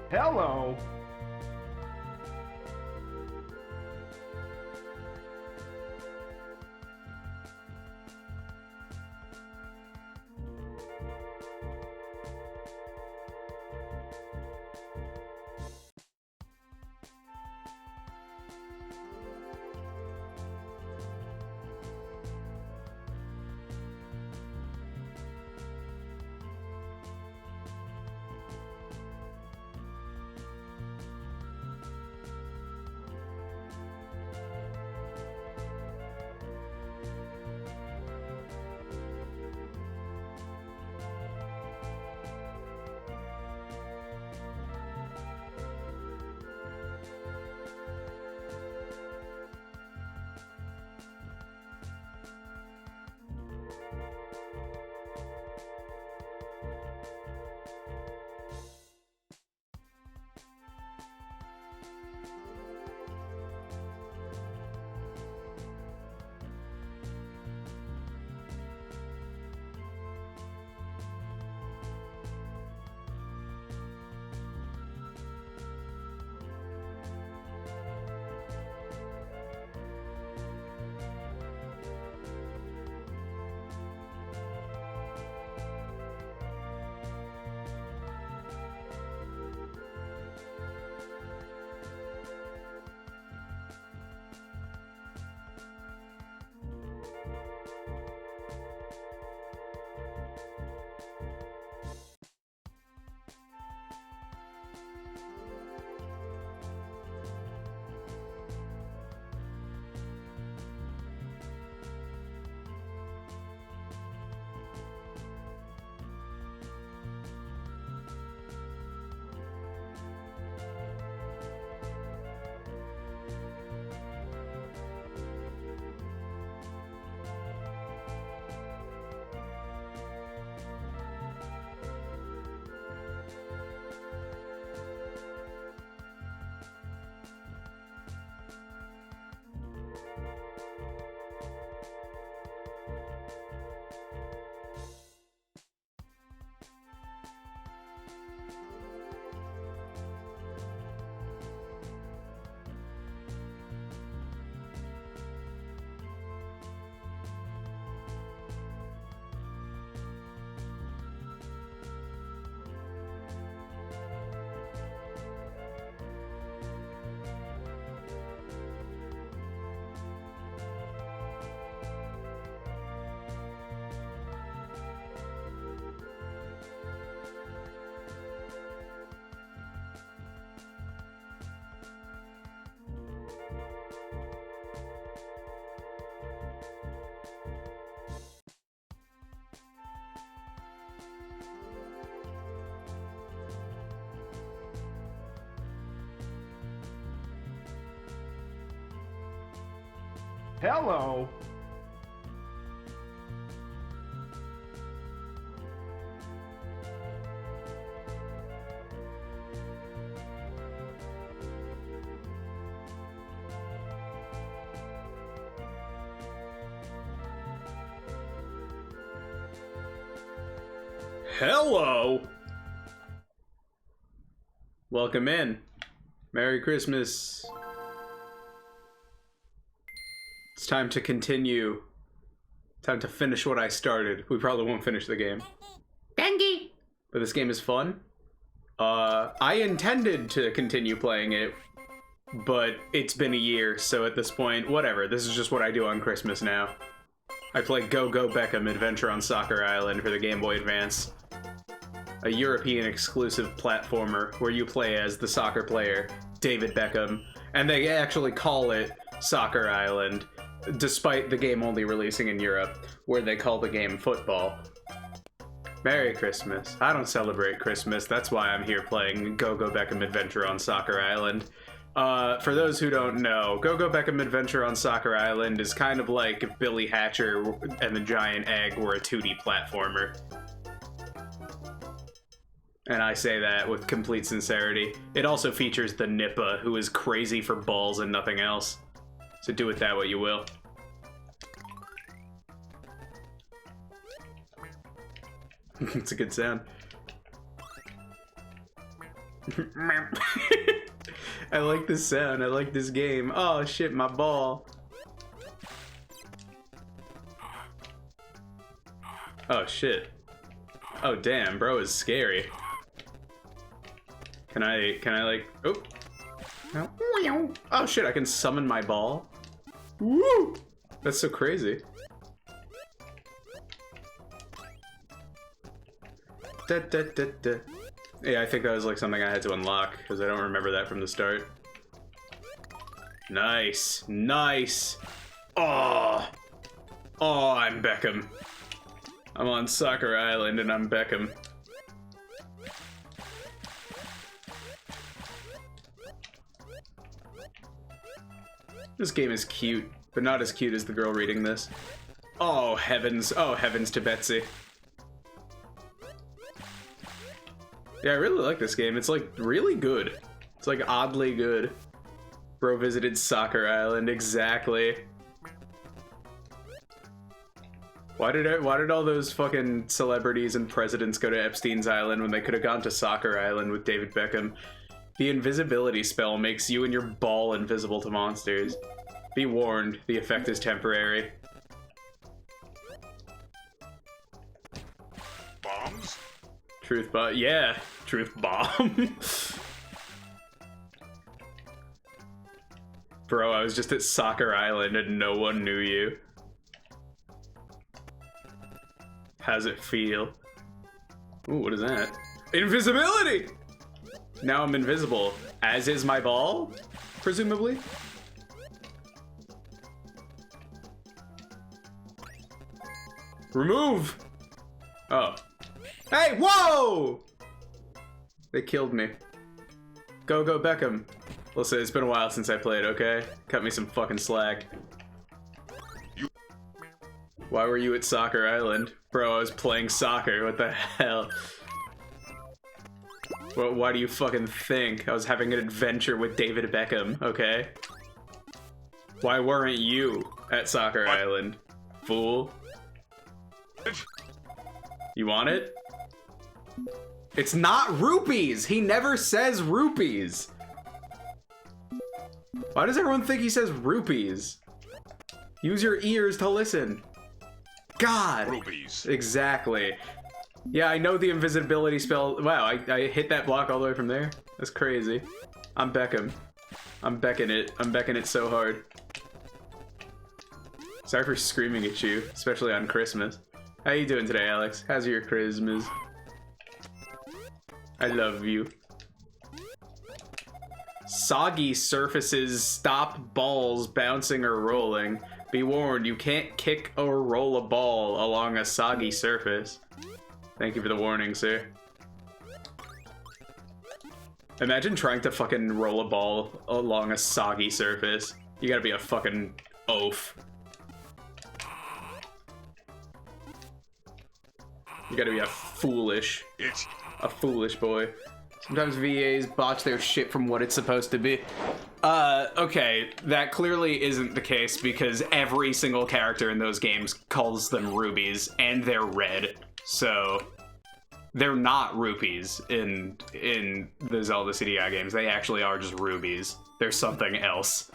Hello. Hello. Hello! Welcome in. Merry Christmas. It's time to continue. Time to finish what I started. We probably won't finish the game. Bendy! But this game is fun. I intended to continue playing it, but it's been a year, so at this point, whatever. This is just what I do on Christmas now. I play Go Go Beckham Adventure on Soccer Island for the Game Boy Advance. A European exclusive platformer where you play as the soccer player, David Beckham, and they actually call it Soccer Island, despite the game only releasing in Europe, where they call the game football. Merry Christmas. I don't celebrate Christmas, that's why I'm here playing Go Go Beckham Adventure on Soccer Island. For those who don't know, Go Go Beckham Adventure on Soccer Island is kind of like if Billy Hatcher and the Giant Egg were a 2D platformer. And I say that with complete sincerity. It also features the Nippa, who is crazy for balls and nothing else. So do with that what you will. It's a good sound. I like this sound. I like this game. Oh shit, my ball. Oh shit. Oh damn, bro is scary. Can I like, oh. Oh shit, I can summon my ball. Woo! That's so crazy. Da, da, da, da. Yeah, I think that was like something I had to unlock because I don't remember that from the start. Nice, nice. Oh, oh, I'm Beckham. I'm on Soccer Island and I'm Beckham. This game is cute, but not as cute as the girl reading this. Oh heavens to Betsy. Yeah, I really like this game. It's like really good. It's like oddly good. Bro visited Soccer Island, exactly. Why did all those fucking celebrities and presidents go to Epstein's Island when they could have gone to Soccer Island with David Beckham? The invisibility spell makes you and your ball invisible to monsters. Be warned, the effect is temporary. Bombs? Truth bomb, yeah, truth bomb. Bro, I was just at Soccer Island and no one knew you. How's it feel? Ooh, what is that? Invisibility! Now I'm invisible, as is my ball, presumably. Remove! Oh. Hey, whoa! They killed me. Go, go, Beckham. Listen, it's been a while since I played, okay? Cut me some fucking slack. Why were you at Soccer Island? Bro, I was playing soccer, what the hell? Well, why do you fucking think? I was having an adventure with David Beckham, okay? Why weren't you at Soccer Island, fool? You want it? It's not rupees! He never says rupees! Why does everyone think he says rupees? Use your ears to listen. God! Rupees. Exactly. Yeah, I know the invisibility spell. Wow, I hit that block all the way from there. That's crazy. I'm Beckham. I'm becking it. I'm becking it so hard. Sorry for screaming at you, especially on Christmas. How you doing today, Alex? How's your Christmas? I love you. Soggy surfaces stop balls bouncing or rolling. Be warned, you can't kick or roll a ball along a soggy surface. Thank you for the warning, sir. Imagine trying to fucking roll a ball along a soggy surface. You gotta be a fucking oaf. You gotta be a foolish boy. Sometimes VAs botch their shit from what it's supposed to be. Okay, that clearly isn't the case because every single character in those games calls them rubies, and they're red. So, they're not rupees in the Zelda CDI games. They actually are just rubies. They're something else.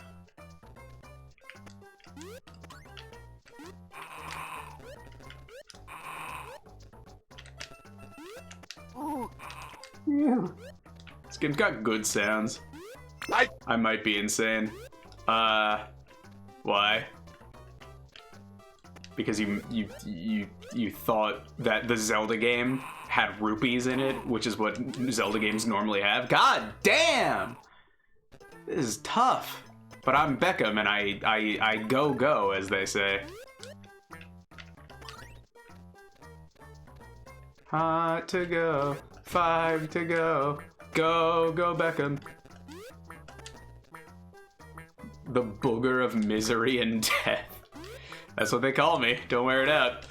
This game's got good sounds. I might be insane. Why? Because you thought that the Zelda game had rupees in it, which is what Zelda games normally have. God damn! This is tough. But I'm Beckham and I go, as they say. Hot to go, 5 to go. Go, go Beckham. The booger of misery and death. That's what they call me. Don't wear it out.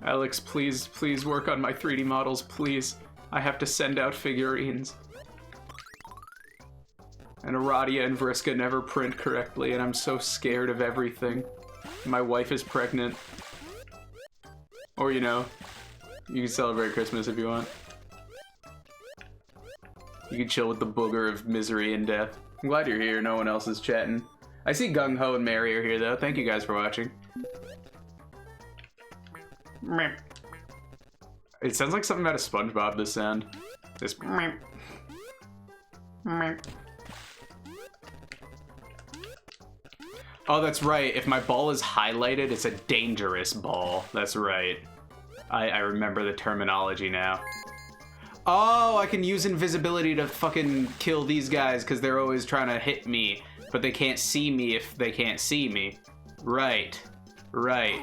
Alex, please work on my 3D models, please. I have to send out figurines. And Aradia and Vriska never print correctly, and I'm so scared of everything. My wife is pregnant. Or, you know, you can celebrate Christmas if you want. You can chill with the booger of misery and death. I'm glad you're here. No one else is chatting. I see Gung Ho and Mary are here, though. Thank you guys for watching. It sounds like something out of SpongeBob, this sound. This. Oh, that's right. If my ball is highlighted, it's a dangerous ball. That's right. I remember the terminology now. Oh, I can use invisibility to fucking kill these guys because they're always trying to hit me, but they can't see me if they can't see me. Right. Right.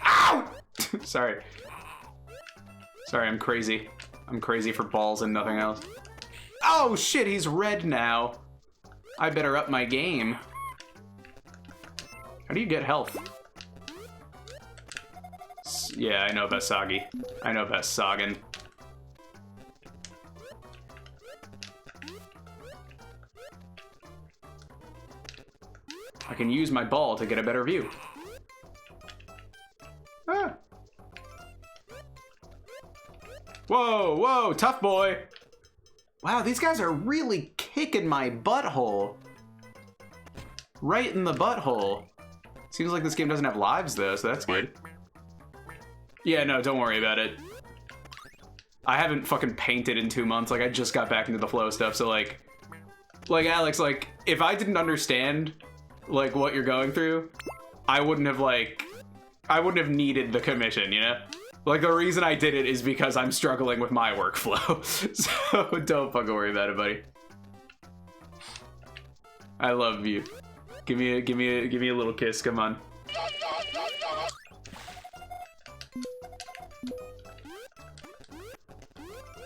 Ow! Sorry. Sorry, I'm crazy. I'm crazy for balls and nothing else. Oh shit, he's red now. I better up my game. How do you get health? Yeah, I know about Soggy. I know about Soggin. I can use my ball to get a better view. Ah. Whoa, whoa, tough boy. Wow, these guys are really kicking my butthole. Right in the butthole. Seems like this game doesn't have lives though, so that's good. Yeah, no, don't worry about it. I haven't fucking painted in 2 months. Like, I just got back into the flow stuff, so like Alex, like, if I didn't understand, like, what you're going through, I wouldn't have needed the commission, you know? Like, the reason I did it is because I'm struggling with my workflow. So don't fucking worry about it, buddy. I love you. Give me a little kiss, come on.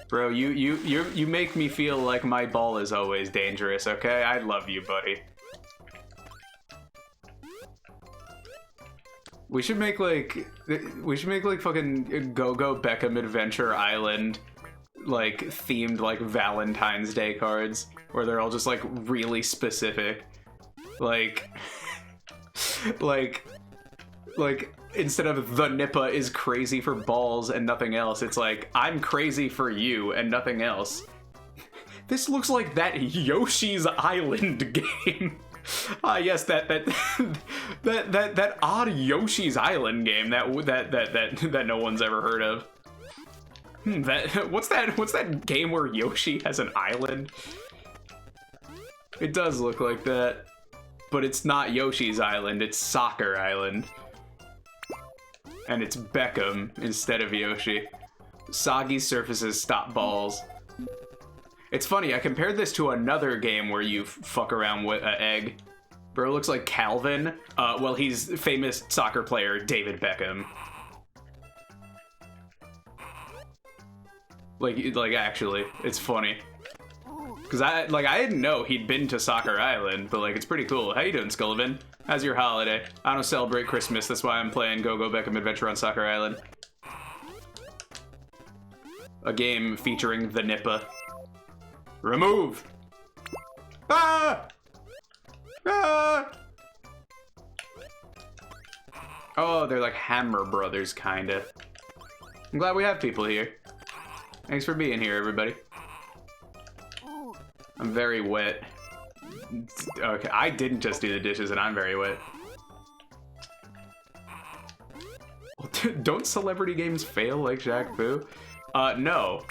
Bro, you make me feel like my ball is always dangerous, okay? I love you, buddy. We should make like fucking Go-Go Beckham Adventure Island, like themed like Valentine's Day cards, where they're all just like really specific. Like instead of the Nippa is crazy for balls and nothing else, it's like I'm crazy for you and nothing else. This looks like that Yoshi's Island game. Ah, yes, that odd Yoshi's Island game that no one's ever heard of. What's that game where Yoshi has an island? It does look like that, but it's not Yoshi's Island. It's Soccer Island, and it's Beckham instead of Yoshi. Soggy surfaces stop balls. It's funny, I compared this to another game where you fuck around with an egg. Bro, it looks like Calvin. Well, he's famous soccer player David Beckham. Like actually, it's funny. Cause I didn't know he'd been to Soccer Island, but like it's pretty cool. How you doing, Scullivan? How's your holiday? I don't celebrate Christmas, that's why I'm playing Go-Go Beckham Adventure on Soccer Island. A game featuring the Nippa. Remove! Ah! Ah! Oh, they're like Hammer Brothers, kinda. I'm glad we have people here. Thanks for being here, everybody. I'm very wet. Okay, I didn't just do the dishes and I'm very wet. Don't celebrity games fail like Shaq Fu? No.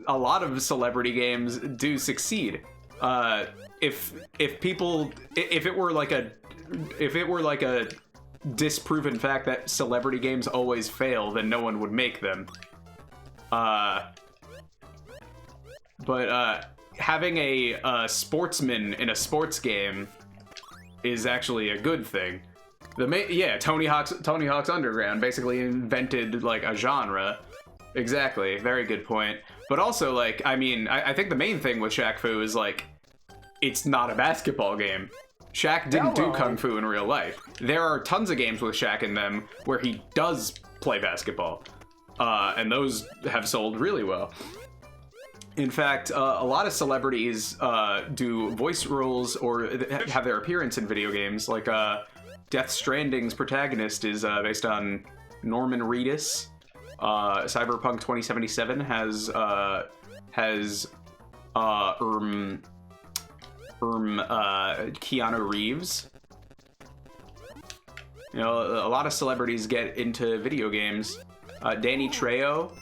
A lot of celebrity games do succeed. If it were like a disproven fact that celebrity games always fail, then no one would make them. But having a sportsman in a sports game is actually a good thing. Tony Hawk's Underground basically invented like a genre. Exactly, very good point. But also, like, I mean, I think the main thing with Shaq Fu is like, it's not a basketball game. Shaq didn't do Kung Fu in real life. There are tons of games with Shaq in them where he does play basketball. And those have sold really well. In fact, a lot of celebrities do voice roles or have their appearance in video games. Like Death Stranding's protagonist is based on Norman Reedus. Cyberpunk 2077 has Keanu Reeves. You know, a lot of celebrities get into video games. Danny Trejo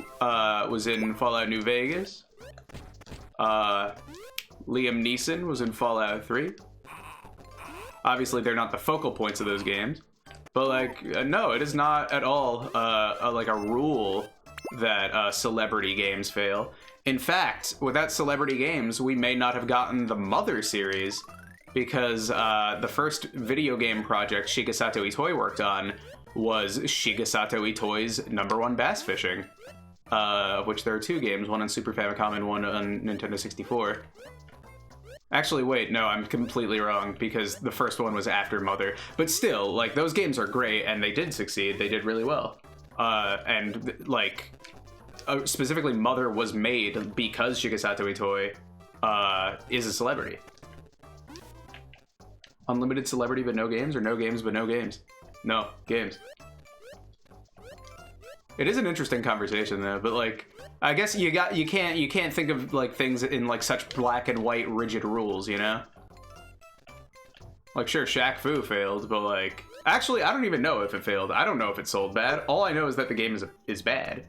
was in Fallout New Vegas. Liam Neeson was in Fallout 3. Obviously, they're not the focal points of those games. But, like, no, it is not at all like a rule that celebrity games fail. In fact, without celebrity games, we may not have gotten the Mother series, because the first video game project Shigesato Itoi worked on was Shigesato Itoi's #1 Bass Fishing, of which there are 2 games, one on Super Famicom and one on Nintendo 64. Actually, wait, no, I'm completely wrong, because the first one was after Mother. But still, like, those games are great, and they did succeed. They did really well. And, like, specifically Mother was made because Shigesato Itoi is a celebrity. Unlimited celebrity but no games, or no games but no games? No, games. It is an interesting conversation though, but like, I guess you can't think of like things in like such black and white rigid rules, you know? Like sure, Shaq Fu failed, but like, actually I don't even know if it failed. I don't know if it sold bad. All I know is that the game is bad.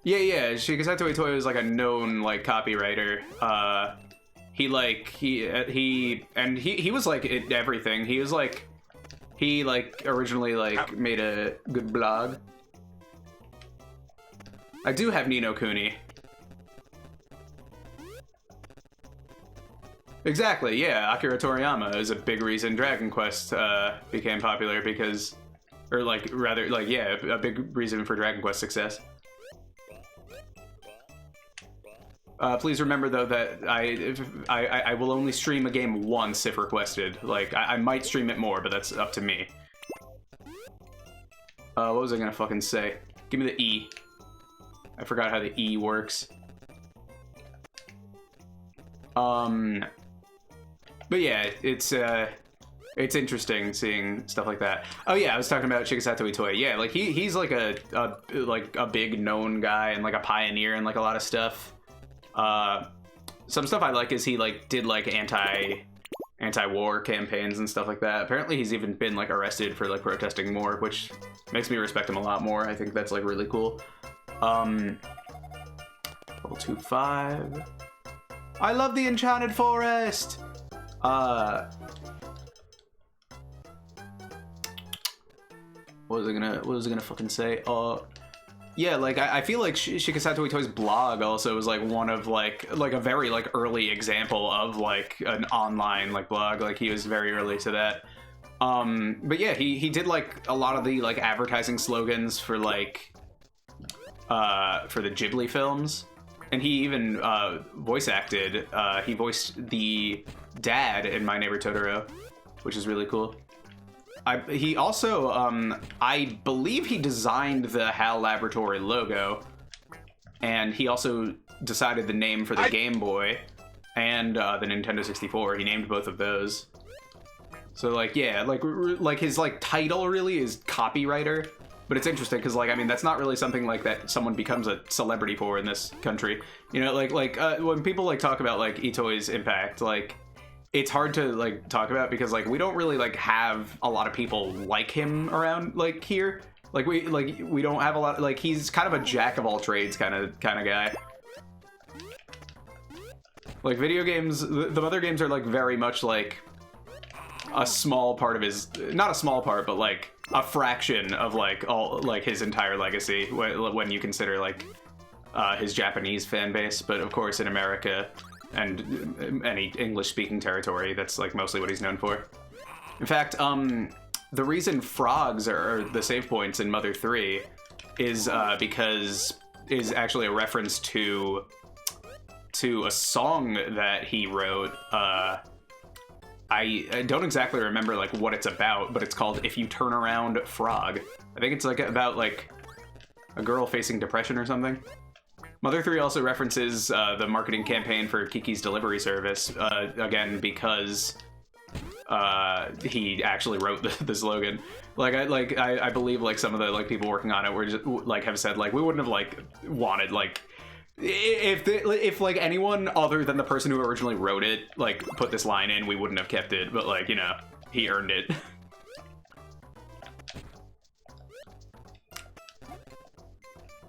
Yeah, Shigesato Itoi was like a known like copywriter. He was like in everything. He was like, he like originally like made a good blog. I do have Ni no Kuni. Exactly, yeah. Akira Toriyama is a big reason Dragon Quest became popular because, or like rather like yeah, a big reason for Dragon Quest success. Please remember though that I will only stream a game once if requested. Like I might stream it more, but that's up to me. What was I gonna fucking say? Give me the E. I forgot how the E works. But yeah, it's interesting seeing stuff like that. Oh yeah, I was talking about Shigesato Itoi. Yeah, like he's like a big known guy and like a pioneer in like a lot of stuff. Some stuff I like is he like did like anti-war campaigns and stuff like that. Apparently he's even been like arrested for like protesting more, which makes me respect him a lot more. I think that's like really cool. Level 2-5. I love the Enchanted Forest. What was I gonna fucking say? Yeah, like I feel like Shigesato Itoi's blog also was like one of like a very like early example of like an online like blog. Like he was very early to that. But yeah, he did like a lot of the like advertising slogans for like for the Ghibli films, and he even voice acted. He voiced the dad in My Neighbor Totoro, which is really cool. He also, I believe he designed the HAL Laboratory logo, and he also decided the name for the Game Boy and the Nintendo 64. He named both of those. So like, yeah, like his like title really is copywriter, but it's interesting because like, I mean, that's not really something like that someone becomes a celebrity for in this country. You know, like when people like talk about like Itoi's impact, like, it's hard to like talk about because like we don't really like have a lot of people like him around like here. Like we don't have a lot, like he's kind of a jack of all trades kind of guy. Like video games, the Mother games are like very much like a small part of his, not a small part, but like a fraction of like all like his entire legacy when you consider like his Japanese fan base. But of course in America and any English-speaking territory, that's like mostly what he's known for. In fact, the reason frogs are the save points in Mother 3 is because is actually a reference to a song that he wrote. I don't exactly remember like what it's about, but it's called "If You Turn Around, Frog." I think it's like about like a girl facing depression or something. Mother 3 also references the marketing campaign for Kiki's delivery service, again, because he actually wrote the slogan. I believe like some of the like people working on it were just like have said like we wouldn't have like wanted like if like anyone other than the person who originally wrote it like put this line in, we wouldn't have kept it, but like, you know, he earned it.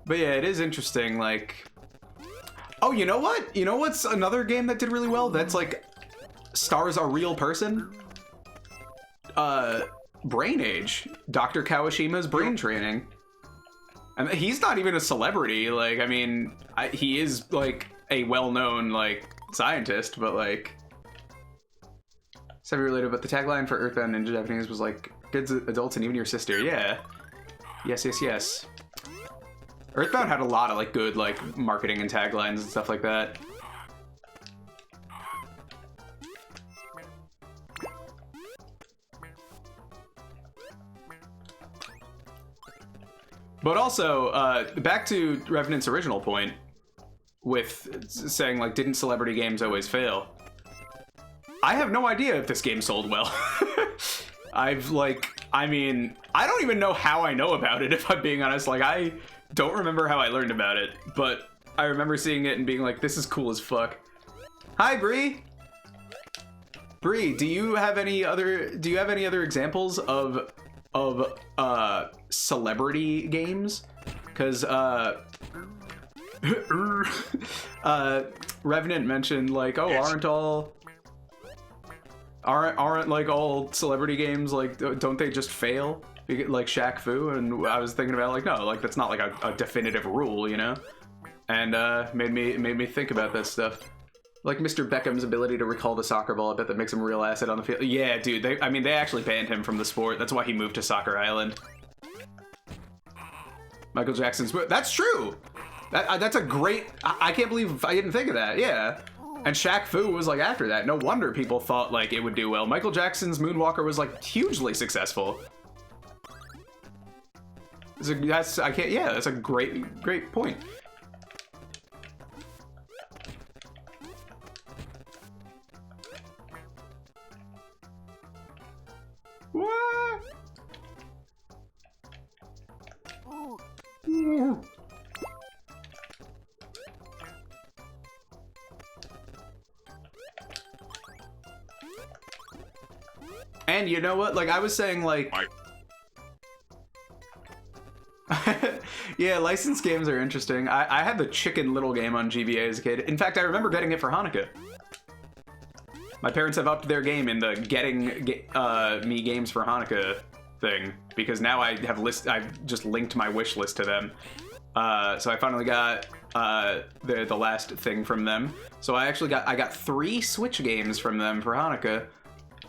But yeah, it is interesting, like... Oh, you know what? You know what's another game that did really well? That's, like, stars a real person? Brain Age. Dr. Kawashima's brain training. I mean, he's not even a celebrity. Like, I mean, he is, like, a well-known, like, scientist, but, like... Semi-related, but the tagline for Earthbound in Japanese was, like, kids, adults, and even your sister. Yeah. Yes, yes, yes. Earthbound had a lot of like good like marketing and taglines and stuff like that. But also, back to Revenant's original point with saying like, didn't celebrity games always fail? I have no idea if this game sold well. I mean, I don't even know how I know about it, if I'm being honest. Like, I don't remember how I learned about it, but I remember seeing it and being like, this is cool as fuck. Hi, Bree! Bree, do you have any other examples of celebrity games? Because, Revenant mentioned, like, oh, aren't like all celebrity games, like, don't they just fail? Like Shaq Fu, and I was thinking about like, no, like that's not like a definitive rule, you know? And made me think about that stuff. Like Mr. Beckham's ability to recall the soccer ball, I bet that makes him a real asset on the field. Yeah, dude, they actually banned him from the sport. That's why he moved to Soccer Island. Michael Jackson's, that's true! That's a great, I can't believe I didn't think of that, yeah. And Shaq Fu was like after that. No wonder people thought like it would do well. Michael Jackson's Moonwalker was like hugely successful. That's a great point. What? And you know what? Like I was saying, like. Yeah, licensed games are interesting. I had the Chicken Little game on GBA as a kid. In fact, I remember getting it for Hanukkah. My parents have upped their game in the getting me games for Hanukkah thing, because now I've just linked my wish list to them. So I finally got the last thing from them. So I got 3 Switch games from them for Hanukkah.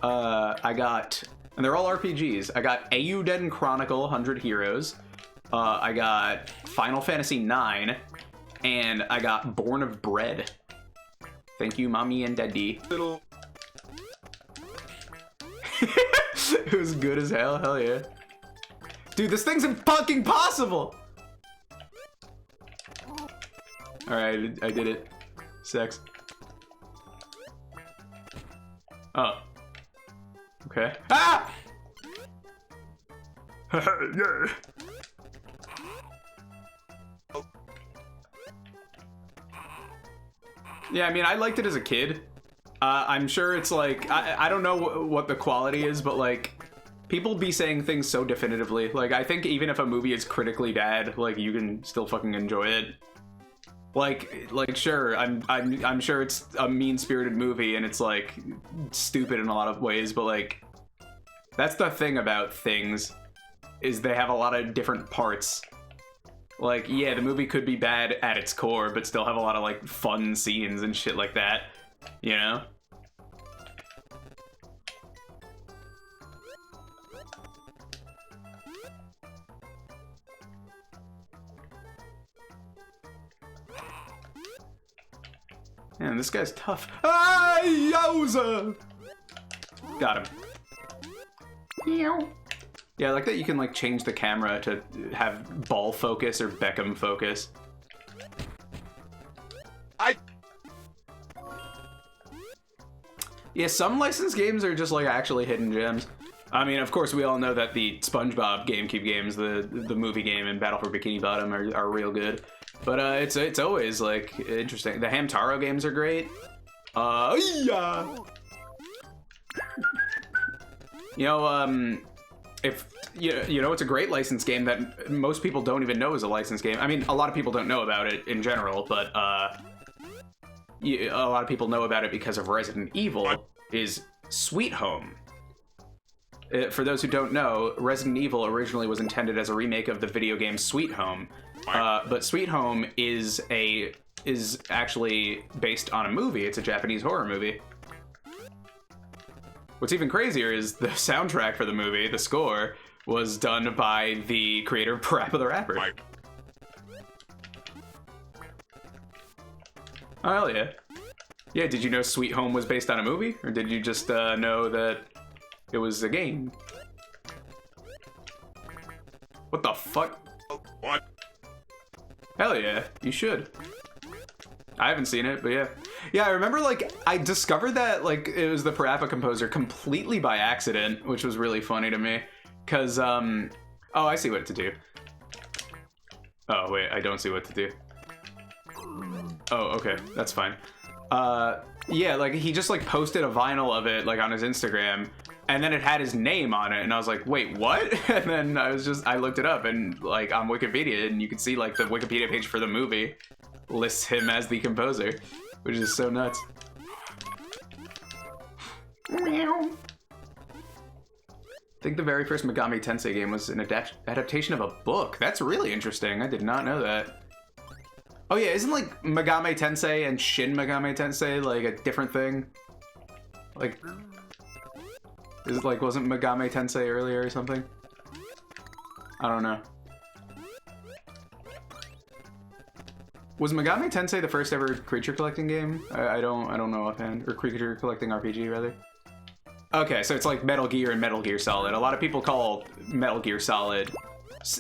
And they're all RPGs. I got Eiyuden Chronicle 100 Heroes. I got Final Fantasy IX, and I got Born of Bread. Thank you, mommy and daddy. It was good as hell yeah. Dude, this thing's fucking possible! Alright, I did it. Sex. Oh. Okay. Ah! Yeah. Yeah, I mean, I liked it as a kid. I'm sure it's like, I don't know what the quality is, but like, people be saying things so definitively. Like, I think even if a movie is critically bad, like, you can still fucking enjoy it. Like sure, I'm sure it's a mean-spirited movie and it's like stupid in a lot of ways, but like, that's the thing about things, is they have a lot of different parts. Like, yeah, the movie could be bad at its core, but still have a lot of, like, fun scenes and shit like that, you know? Man, this guy's tough. Ah, yowza! Got him. Meow. Yeah, I like that you can like change the camera to have ball focus or Beckham focus. Yeah, some licensed games are just like actually hidden gems. I mean, of course, we all know that the SpongeBob GameCube games, the movie game and Battle for Bikini Bottom are real good. But it's always like interesting. The Hamtaro games are great. Yeah. You know, if you know, it's a great licensed game that most people don't even know is a licensed game. I mean, a lot of people don't know about it in general, but a lot of people know about it because of Resident Evil. Is Sweet Home. For those who don't know, Resident Evil originally was intended as a remake of the video game Sweet Home, but Sweet Home is actually based on a movie. It's a Japanese horror movie. What's even crazier is the soundtrack for the movie, the score, was done by the creator of Parappa the Rapper. Oh, hell yeah. Yeah, did you know Sweet Home was based on a movie? Or did you just know that it was a game? What the fuck? What? Hell yeah, you should. I haven't seen it, but yeah. Yeah, I remember, like, I discovered that, like, it was the Parappa composer completely by accident, which was really funny to me. Because, oh, I see what to do. Oh, wait, I don't see what to do. Oh, okay, that's fine. Yeah, like, he just, like, posted a vinyl of it, like, on his Instagram, and then it had his name on it, and I was like, wait, what? And then I looked it up, and, like, on Wikipedia, and you can see, like, the Wikipedia page for the movie lists him as the composer, which is so nuts. Meow. I think the very first Megami Tensei game was an adaptation of a book. That's really interesting. I did not know that. Oh yeah, isn't like Megami Tensei and Shin Megami Tensei like a different thing? Like, is it like, wasn't Megami Tensei earlier or something? I don't know. Was Megami Tensei the first ever creature collecting game? I don't know offhand. Or creature collecting RPG rather. Okay, so it's like Metal Gear and Metal Gear Solid. A lot of people call Metal Gear Solid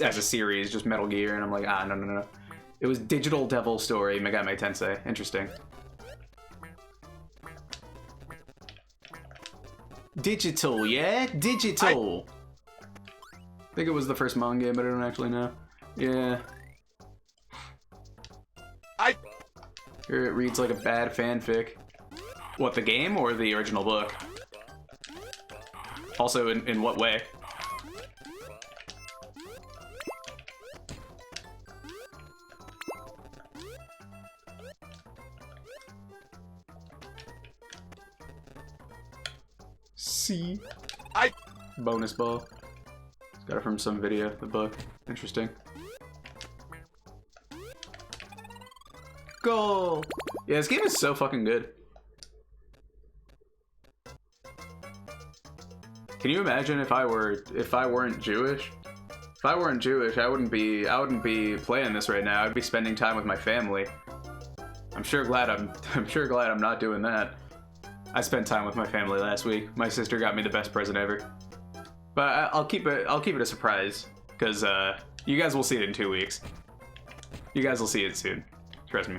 as a series just Metal Gear, and I'm like, no. It was Digital Devil Story, Megami Tensei. Interesting. Digital, yeah? Digital! I think it was the first Mon game, but I don't actually know. Yeah. Here it reads like a bad fanfic. What, the game or the original book? Also, in what way? See? Bonus ball. Got it from some video, the book. Interesting. Goal! Yeah, this game is so fucking good. Can you imagine if I weren't Jewish? If I weren't Jewish, I wouldn't be playing this right now. I'd be spending time with my family. I'm sure glad I'm not doing that. I spent time with my family last week. My sister got me the best present ever. But I'll keep it a surprise, because you guys will see it in 2 weeks. You guys will see it soon. Trust me.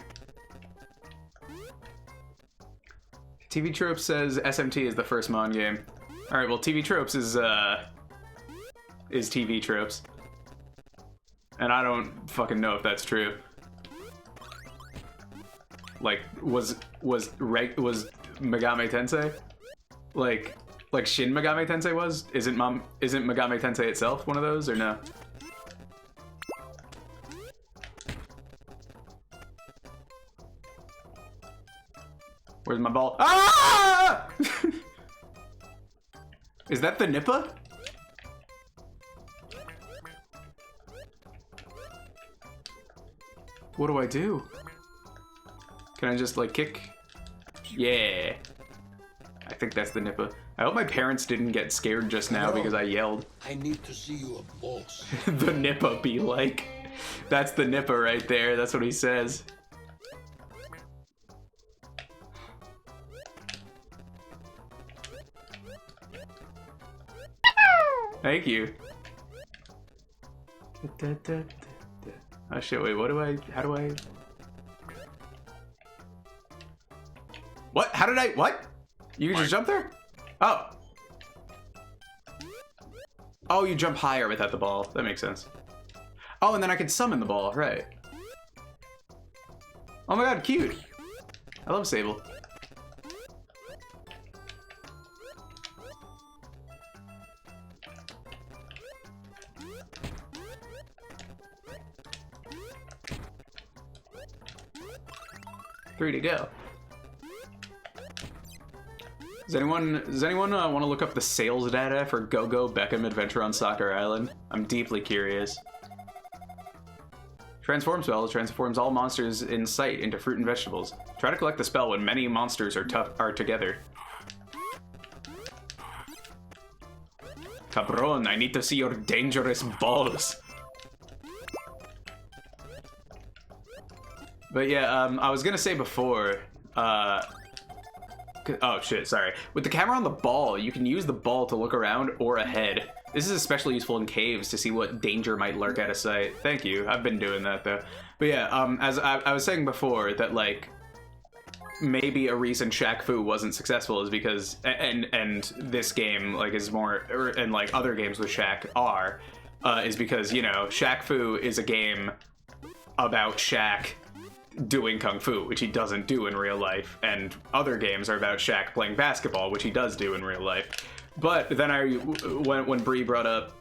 TV Tropes says SMT is the first Mon game. All right, well, TV Tropes is TV Tropes, and I don't fucking know if that's true. Like, was Megami Tensei like Shin Megami Tensei was? Isn't Megami Tensei itself one of those, or no? Where's my ball? Ah! Is that the Nippa? What do I do? Can I just like kick? Yeah. I think that's the Nippa. I hope my parents didn't get scared just now because I yelled. I need to see you a boss. The Nippa be like. That's the Nippa right there. That's what he says. Thank you. Oh shit, wait, how do I? What? How did I, what? You can just jump there? Oh. Oh, you jump higher without the ball. That makes sense. Oh, and then I can summon the ball, right. Oh my god, cute. I love Sable. Three to go. Does anyone want to look up the sales data for Go-Go Beckham Adventure on Soccer Island? I'm deeply curious. Transform spell transforms all monsters in sight into fruit and vegetables. Try to collect the spell when many monsters are together. Cabron, I need to see your dangerous balls. But yeah, I was gonna say before, oh shit, sorry. With the camera on the ball, you can use the ball to look around or ahead. This is especially useful in caves to see what danger might lurk out of sight. Thank you, I've been doing that though. But yeah, as I was saying before, that like, maybe a reason Shaq Fu wasn't successful is because, and this game like is more, and like other games with Shaq are, is because, you know, Shaq Fu is a game about Shaq doing kung fu, which he doesn't do in real life, and other games are about Shaq playing basketball, which he does do in real life. But then when Bree brought up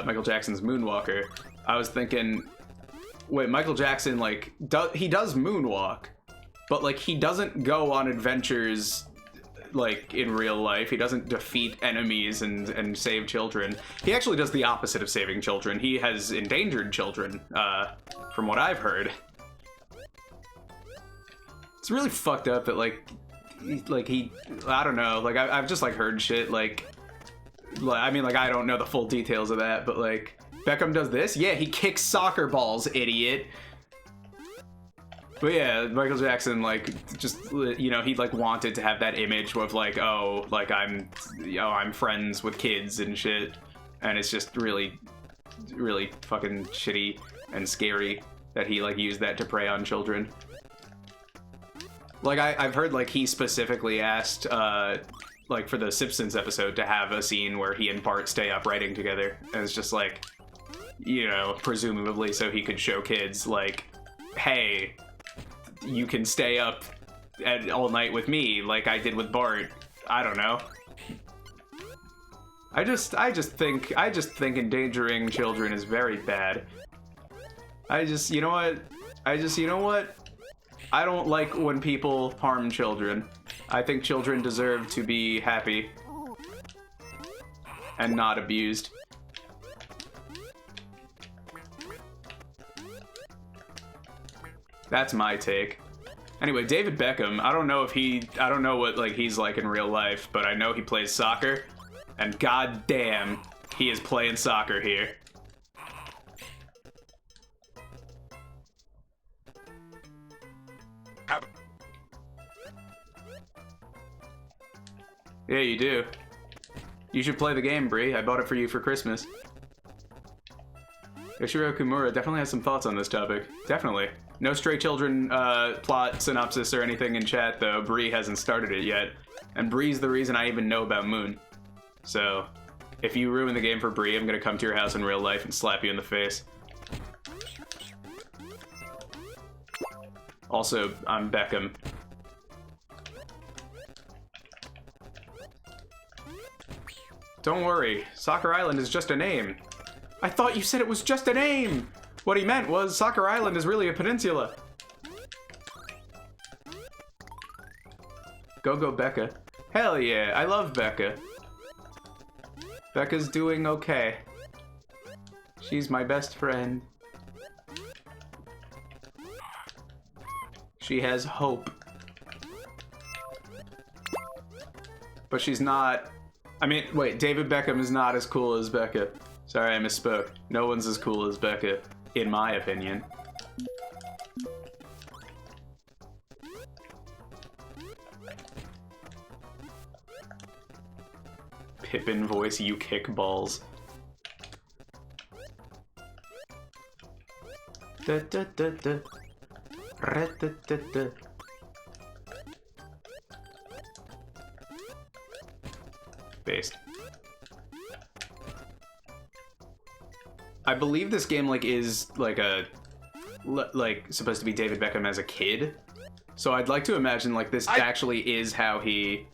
Michael Jackson's Moonwalker, I was thinking, wait, Michael Jackson, like, he does moonwalk, but like he doesn't go on adventures like in real life. He doesn't defeat enemies and save children. He actually does the opposite of saving children. He has endangered children, from what I've heard. It's really fucked up that like he, I don't know, like I've just like heard shit like I mean, like I don't know the full details of that, but like Beckham does this? Yeah, he kicks soccer balls, idiot. But yeah, Michael Jackson, like, just, you know, he like wanted to have that image of like, oh, like I'm friends with kids and shit, and it's just really, really fucking shitty and scary that he like used that to prey on children. Like I've heard like he specifically asked like for the Simpsons episode to have a scene where he and Bart stay up writing together, and it's just like, you know, presumably so he could show kids like, hey, you can stay up all night with me like I did with Bart. I don't know. I just think endangering children is very bad. You know what? I don't like when people harm children. I think children deserve to be happy and not abused. That's my take. Anyway, David Beckham, I don't know what like he's like in real life, but I know he plays soccer, and goddamn, he is playing soccer here. Yeah, you do. You should play the game, Bree. I bought it for you for Christmas. Yoshiro Kimura definitely has some thoughts on this topic. Definitely. No Stray Children plot synopsis or anything in chat, though. Bree hasn't started it yet. And Bree's the reason I even know about Moon. So, if you ruin the game for Bree, I'm gonna come to your house in real life and slap you in the face. Also, I'm Beckham. Don't worry, Soccer Island is just a name. I thought you said it was just a name! What he meant was Soccer Island is really a peninsula. Go Becca. Hell yeah, I love Becca. Becca's doing okay. She's my best friend. She has hope. But she's not... I mean, wait, David Beckham is not as cool as Becca. Sorry, I misspoke. No one's as cool as Becca, in my opinion. Pippin voice, you kick balls. Da da da da. Ra da da da. based. I believe this game like is like supposed to be David Beckham as a kid. So I'd like to imagine like this actually is how he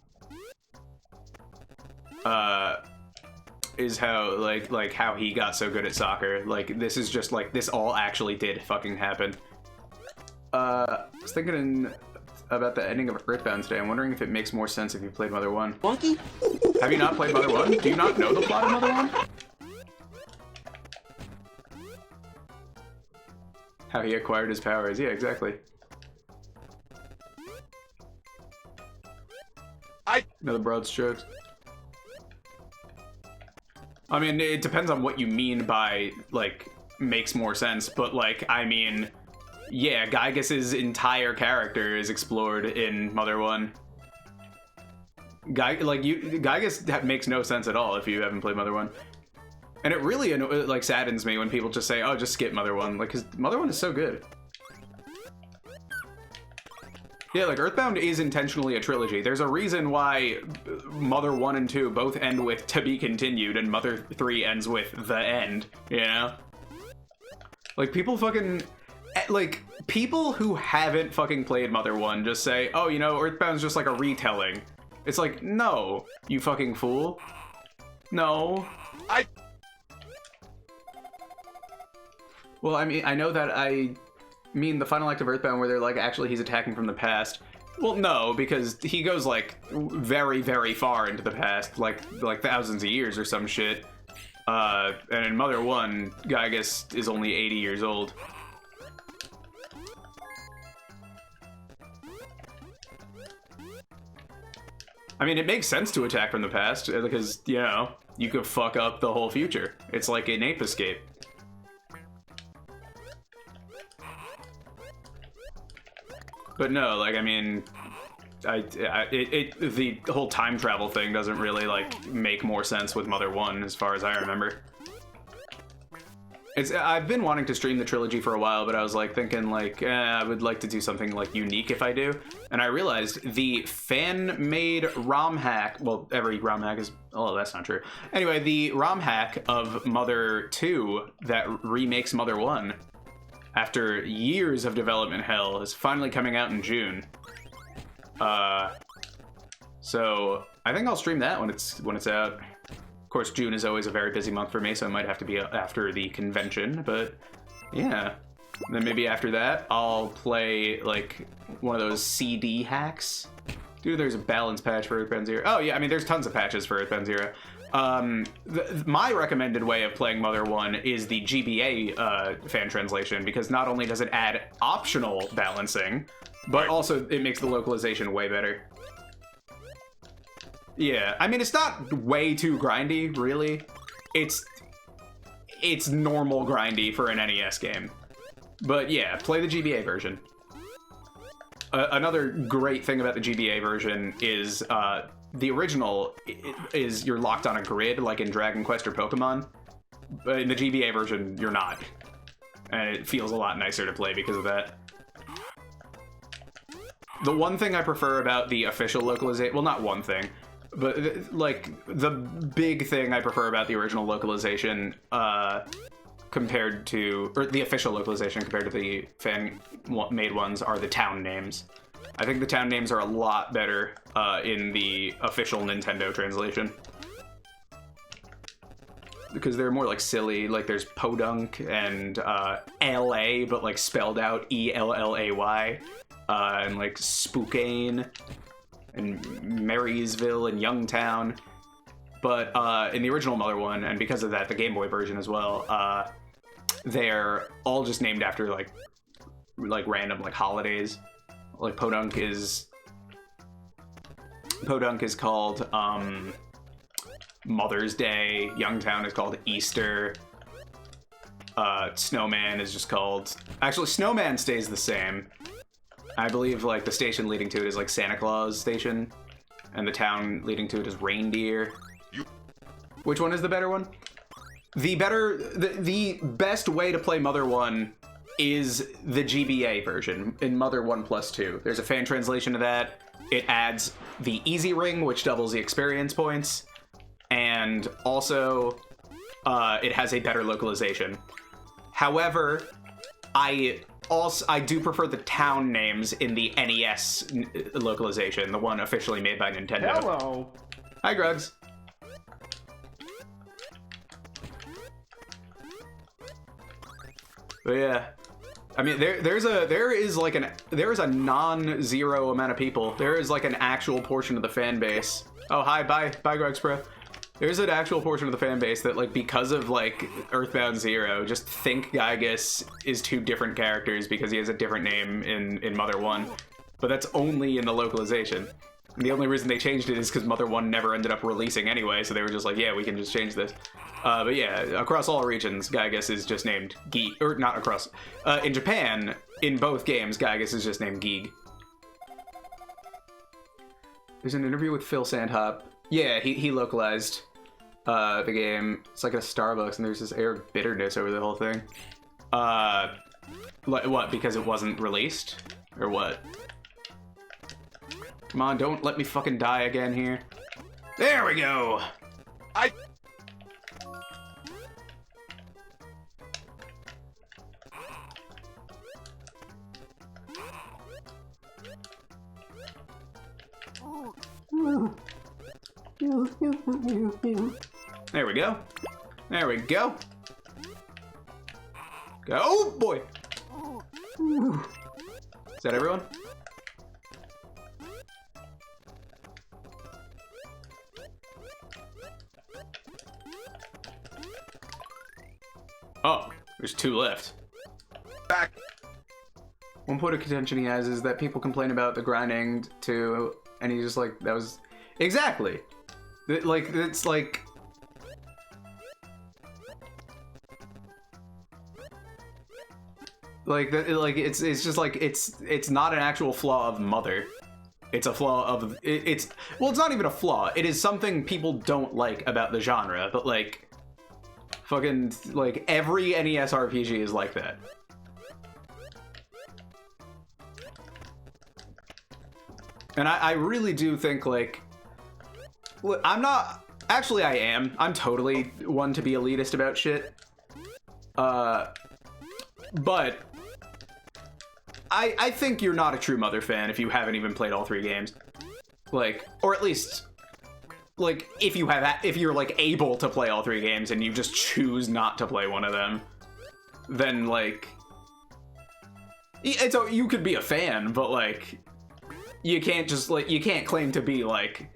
is how like how he got so good at soccer. Like this is just like this all actually did fucking happen. I was thinking about the ending of Earthbound today. I'm wondering if it makes more sense if you played Mother 1. Monkey? Have you not played Mother 1? Do you not know the plot of Mother 1? How he acquired his powers. Yeah, exactly. Another broad strokes. I mean, it depends on what you mean by, like, makes more sense, but, like, I mean, yeah, Gygas's entire character is explored in Mother 1. Gygas makes no sense at all if you haven't played Mother 1. And it really, like, saddens me when people just say, oh, just skip Mother 1, like, because Mother 1 is so good. Yeah, like, Earthbound is intentionally a trilogy. There's a reason why Mother 1 and 2 both end with to be continued, and Mother 3 ends with the end, you know? Like, people fucking... Like, people who haven't fucking played Mother 1 just say, oh, you know, Earthbound's just like a retelling. It's like, no, you fucking fool. No. Well, I mean, I know that I mean the final act of Earthbound where they're like, actually, he's attacking from the past. Well, no, because he goes, like, very, very far into the past, like thousands of years or some shit. And in Mother 1, Gygas is only 80 years old. I mean, it makes sense to attack from the past, because, you know, you could fuck up the whole future. It's like an ape escape. But no, like, I mean, the whole time travel thing doesn't really, like, make more sense with Mother 1, as far as I remember. I've been wanting to stream the trilogy for a while, but I was, like, thinking, like, I would like to do something, like, unique if I do. And I realized the fan-made ROM hack, well, every ROM hack is, oh, that's not true. Anyway, the ROM hack of Mother 2 that remakes Mother 1, after years of development hell, is finally coming out in June. So I think I'll stream that when it's out. Of course, June is always a very busy month for me, so it might have to be after the convention, but yeah. Then maybe after that, I'll play, like, one of those CD hacks. Dude, there's a balance patch for Earthbound Zero. Oh, yeah, I mean, there's tons of patches for Earthbound Zero. My recommended way of playing Mother 1 is the GBA fan translation, because not only does it add optional balancing, but also it makes the localization way better. Yeah, I mean, it's not way too grindy, really. It's normal grindy for an NES game. But yeah, play the GBA version. Another great thing about the GBA version is the original is you're locked on a grid like in Dragon Quest or Pokemon. But in the GBA version, you're not. And it feels a lot nicer to play because of that. The one thing I prefer about the official localization, well, not one thing, but like the big thing I prefer about the original localization compared to, or the official localization compared to the fan-made ones are the town names. I think the town names are a lot better in the official Nintendo translation. Because they're more like silly, like there's Podunk and LA, but like spelled out ELLAY, and like Spokane and Marysville and Youngtown. But in the original Mother 1, and because of that, the Game Boy version as well, they're all just named after like random like holidays. Like Podunk is called Mother's Day. Youngtown is called Easter. Snowman is just called... Actually, Snowman stays the same. I believe like the station leading to it is like Santa Claus Station, and the town leading to it is Reindeer. Which one is the better one? The best way to play Mother 1 is the GBA version in Mother 1+2. There's a fan translation of that. It adds the easy ring, which doubles the experience points. and also it has a better localization. However, I do prefer the town names in the NES localization, the one officially made by Nintendo. Hello. Hi, Grugs. But yeah, I mean, there is a non-zero amount of people. There is like an actual portion of the fan base. Oh, hi, bye, Grugs, bro. There's an actual portion of the fan base that, like, because of, like, Earthbound Zero, just think Gygus is two different characters because he has a different name in Mother 1. But that's only in the localization. And the only reason they changed it is because Mother 1 never ended up releasing anyway, so they were just like, yeah, we can just change this. But yeah, across all regions, Gygus is just named Geeg. Or, not across. In Japan, in both games, Gygus is just named Geeg. There's an interview with Phil Sandhop. Yeah, he localized the game. It's like at a Starbucks, and there's this air of bitterness over the whole thing. What? Because it wasn't released? Or what? Come on, don't let me fucking die again here. There we go! There we go. There we go. Go. Oh, boy. Is that everyone? Oh, there's 2 left. Back. One point of contention he has is that people complain about the grinding too, and he's just like, that was... Exactly! Like, it's like... it's just like, it's not an actual flaw of Mother. It's a flaw of... well, it's not even a flaw. It is something people don't like about the genre, but like... Fucking, like, every NES RPG is like that. And I really do think, like... I'm not... Actually, I am. I'm totally one to be elitist about shit. But... I think you're not a true Mother fan if you haven't even played all 3 games. Like, or at least... Like, if you're, like, able to play all 3 games and you just choose not to play one of them, then, like... you could be a fan, but, like... You can't just, like, you can't claim to be, like,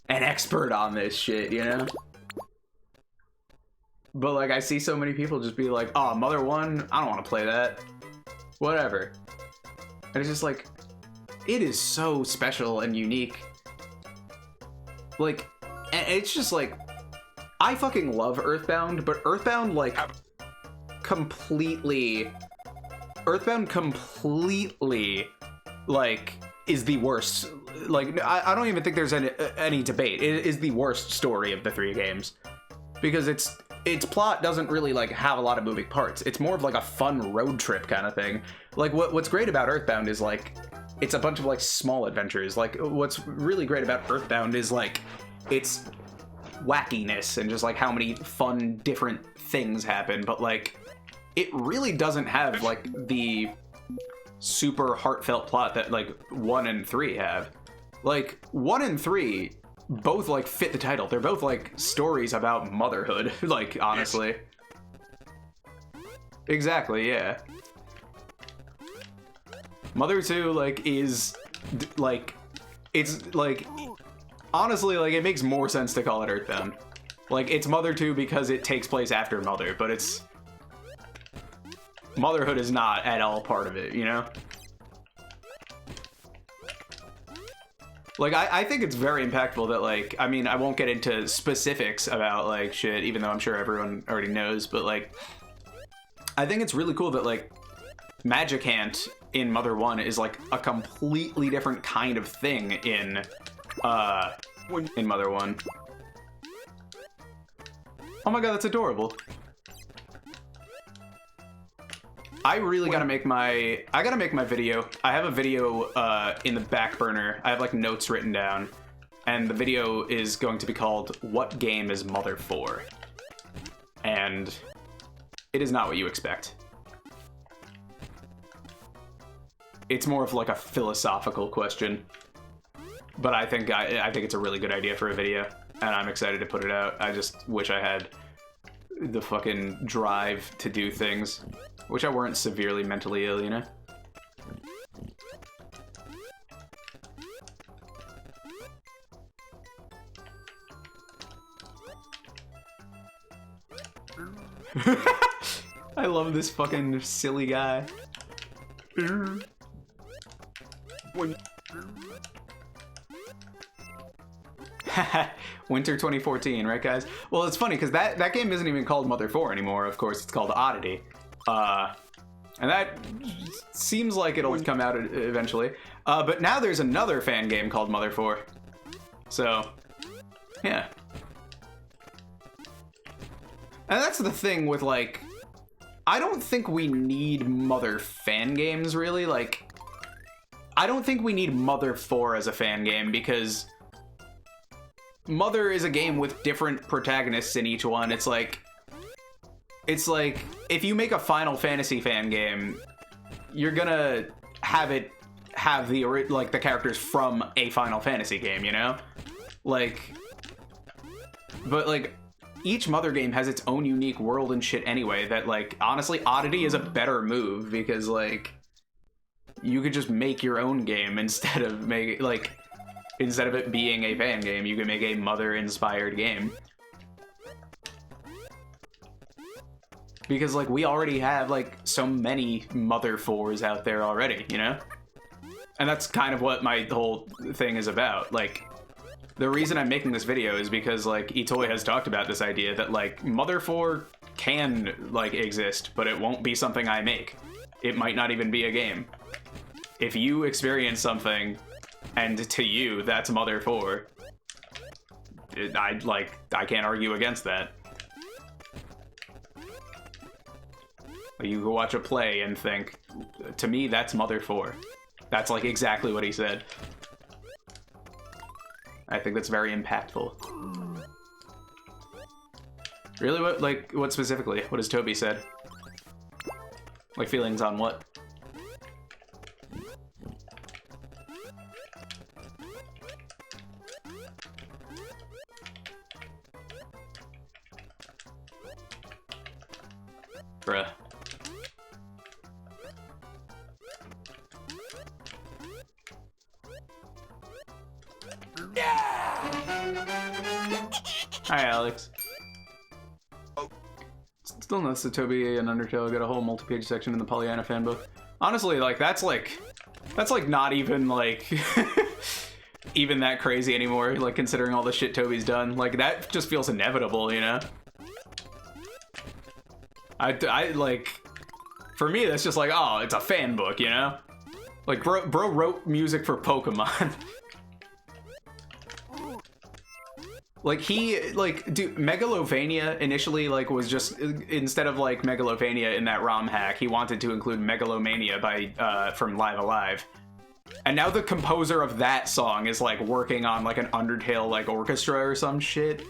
an expert on this shit, you know? But, like, I see so many people just be like, oh, Mother 1, I don't want to play that. Whatever. And it's just like, it is so special and unique. Like, and it's just like, I fucking love Earthbound, but Earthbound, like, completely, like, is the worst. Like, I don't even think there's any debate. It is the worst story of the 3 games. Because its plot doesn't really, like, have a lot of moving parts. It's more of, like, a fun road trip kind of thing. Like, what's great about Earthbound is, like, it's a bunch of, like, small adventures. Like, what's really great about Earthbound is, like, its wackiness and just, like, how many fun, different things happen. But, like, it really doesn't have, like, the super heartfelt plot that, like, 1 and 3 have. Like, 1 and 3 both, like, fit the title. They're both, like, stories about motherhood, like, honestly. Exactly, yeah. Mother 2, like, is, like, it's, like, honestly, like, it makes more sense to call it Earthbound. Like, it's Mother 2 because it takes place after Mother, but it's... Motherhood is not at all part of it, you know? Like, I think it's very impactful that, like, I mean, I won't get into specifics about, like, shit, even though I'm sure everyone already knows, but, like, I think it's really cool that, like, Magic Hand in Mother 1 is, like, a completely different kind of thing in Mother 1. Oh my god, that's adorable. I really gotta make my video. I have a video in the back burner. I have, like, notes written down and the video is going to be called "What Game is Mother For?" And it is not what you expect. It's more of like a philosophical question, but I think it's a really good idea for a video, and I'm excited to put it out. I just wish I had the fucking drive to do things. Wish I weren't severely mentally ill, you know? I love this fucking silly guy. Winter 2014, right, guys? Well, it's funny because that game isn't even called Mother 4 anymore. Of course, it's called Oddity, and that seems like it'll come out eventually. But now there's another fan game called Mother 4. So, yeah. And that's the thing with, like, I don't think we need Mother fan games, really. Like, I don't think we need Mother 4 as a fan game, because Mother is a game with different protagonists in each one. It's like if you make a Final Fantasy fan game, you're gonna have the characters from a Final Fantasy game, you know? Like, but like each Mother game has its own unique world and shit anyway, that like honestly Oddity is a better move, because like you could just make your own game instead of it being a fan game. You can make a Mother-inspired game. Because, like, we already have, like, so many Mother 4s out there already, you know? And that's kind of what my whole thing is about. Like, the reason I'm making this video is because, like, Itoi has talked about this idea that, like, Mother 4 can, like, exist, but it won't be something I make. It might not even be a game. If you experience something, and to you, that's Mother 4, I can't argue against that. You go watch a play and think, to me, that's Mother 4. That's, like, exactly what he said. I think that's very impactful. Really? What specifically? What has Toby said? Like, feelings on what? Bruh. Hi, Alex. Still notice that Toby and Undertale got a whole multi-page section in the Pollyanna fan book. Honestly, like, that's not even, like, even that crazy anymore, like, considering all the shit Toby's done. Like, that just feels inevitable, you know? I like, for me, that's just like, oh, it's a fan book, you know? Like, bro wrote music for Pokemon. Like, dude, Megalovania initially, like, was just, instead of, like, Megalovania in that ROM hack, he wanted to include Megalomania from Live Alive. And now the composer of that song is, like, working on, like, an Undertale, like, orchestra or some shit.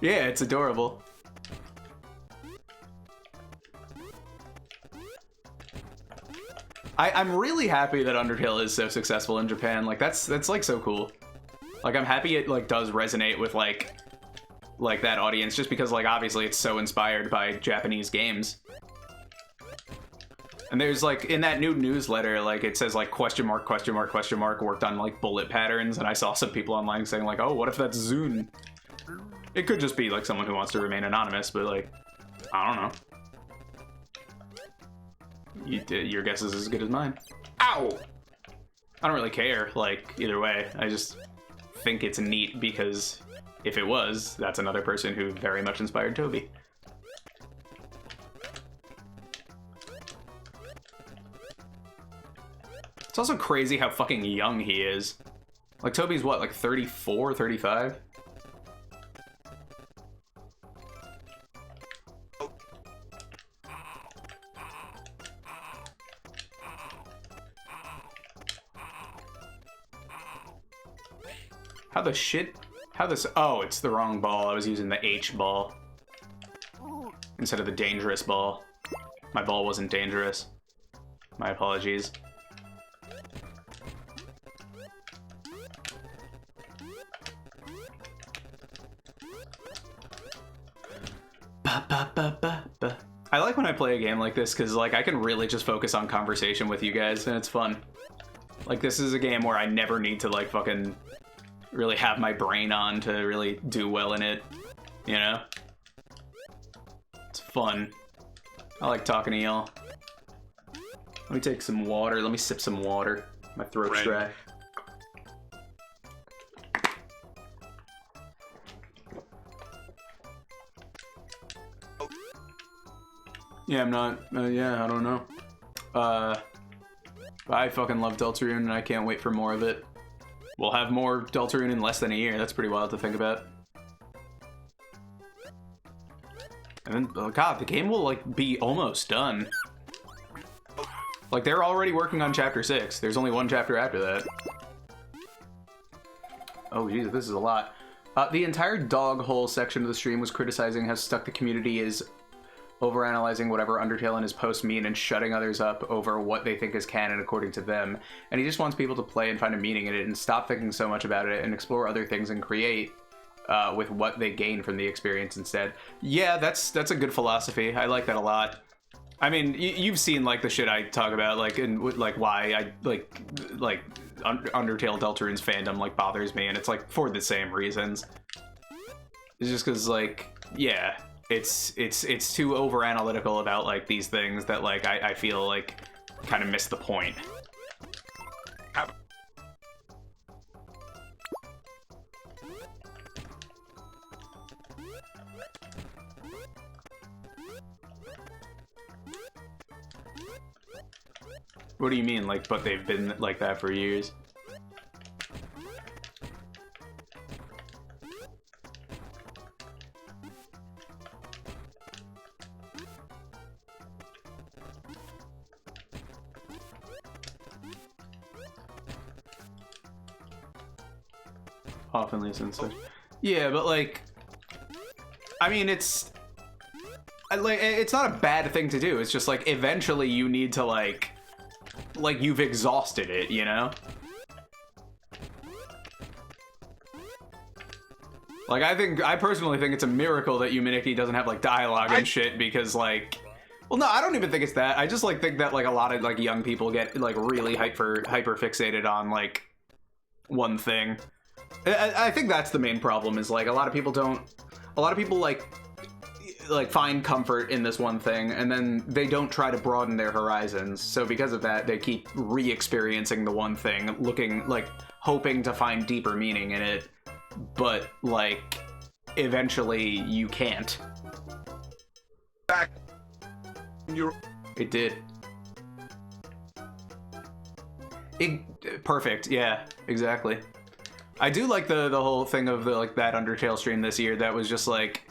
Yeah, it's adorable. I'm really happy that Undertale is so successful in Japan. Like, that's like so cool. Like, I'm happy it like does resonate with like that audience, just because like obviously it's so inspired by Japanese games. And there's like in that new newsletter, like it says like question mark worked on like bullet patterns, and I saw some people online saying like, oh, what if that's Zune? It could just be like someone who wants to remain anonymous, but like, I don't know. Your guess is as good as mine. Ow! I don't really care, like, either way. I just think it's neat because if it was, that's another person who very much inspired Toby. It's also crazy how fucking young he is. Like, Toby's what, like 34, 35? How the shit? How this? Oh, it's the wrong ball. I was using the H ball instead of the dangerous ball. My ball wasn't dangerous. My apologies. Ba, ba, ba, ba, ba. I like when I play a game like this because like I can really just focus on conversation with you guys and it's fun. Like this is a game where I never need to like fucking really have my brain on to really do well in it, you know? It's fun. I like talking to y'all. Let me take some water. Let me sip some water. My throat's dry. Yeah, I'm not. Yeah, I don't know. I fucking love Deltarune and I can't wait for more of it. We'll have more Deltarune in less than a year. That's pretty wild to think about. And then, oh god, the game will like be almost done. Like they're already working on chapter 6. There's only one chapter after that. Oh Jesus, this is a lot. The entire dog hole section of the stream was criticizing how stuck the community is overanalyzing whatever Undertale and his posts mean and shutting others up over what they think is canon according to them. And he just wants people to play and find a meaning in it and stop thinking so much about it and explore other things and create with what they gain from the experience instead. Yeah, that's a good philosophy. I like that a lot. I mean, you've seen like the shit I talk about, like and like why I like Undertale Deltarune's fandom like bothers me, and it's like for the same reasons. It's just because like yeah. It's too over analytical about like these things that like I feel like kind of miss the point. What do you mean, like, but they've been like that for years? Often listens to. Yeah, but like, I mean, it's not a bad thing to do. It's just like eventually you need to like you've exhausted it, you know? Like I personally think it's a miracle that Yuminiki doesn't have like dialogue and shit because like, well, no, I don't even think it's that. I just like think that like a lot of like young people get like really hyper fixated on like one thing. I think that's the main problem is like a lot of people like find comfort in this one thing and then they don't try to broaden their horizons. So because of that, they keep re-experiencing the one thing, looking like hoping to find deeper meaning in it, but like eventually you can't. Back. It did. Perfect. Yeah, exactly. I do like the whole thing of the like that Undertale stream this year that was just like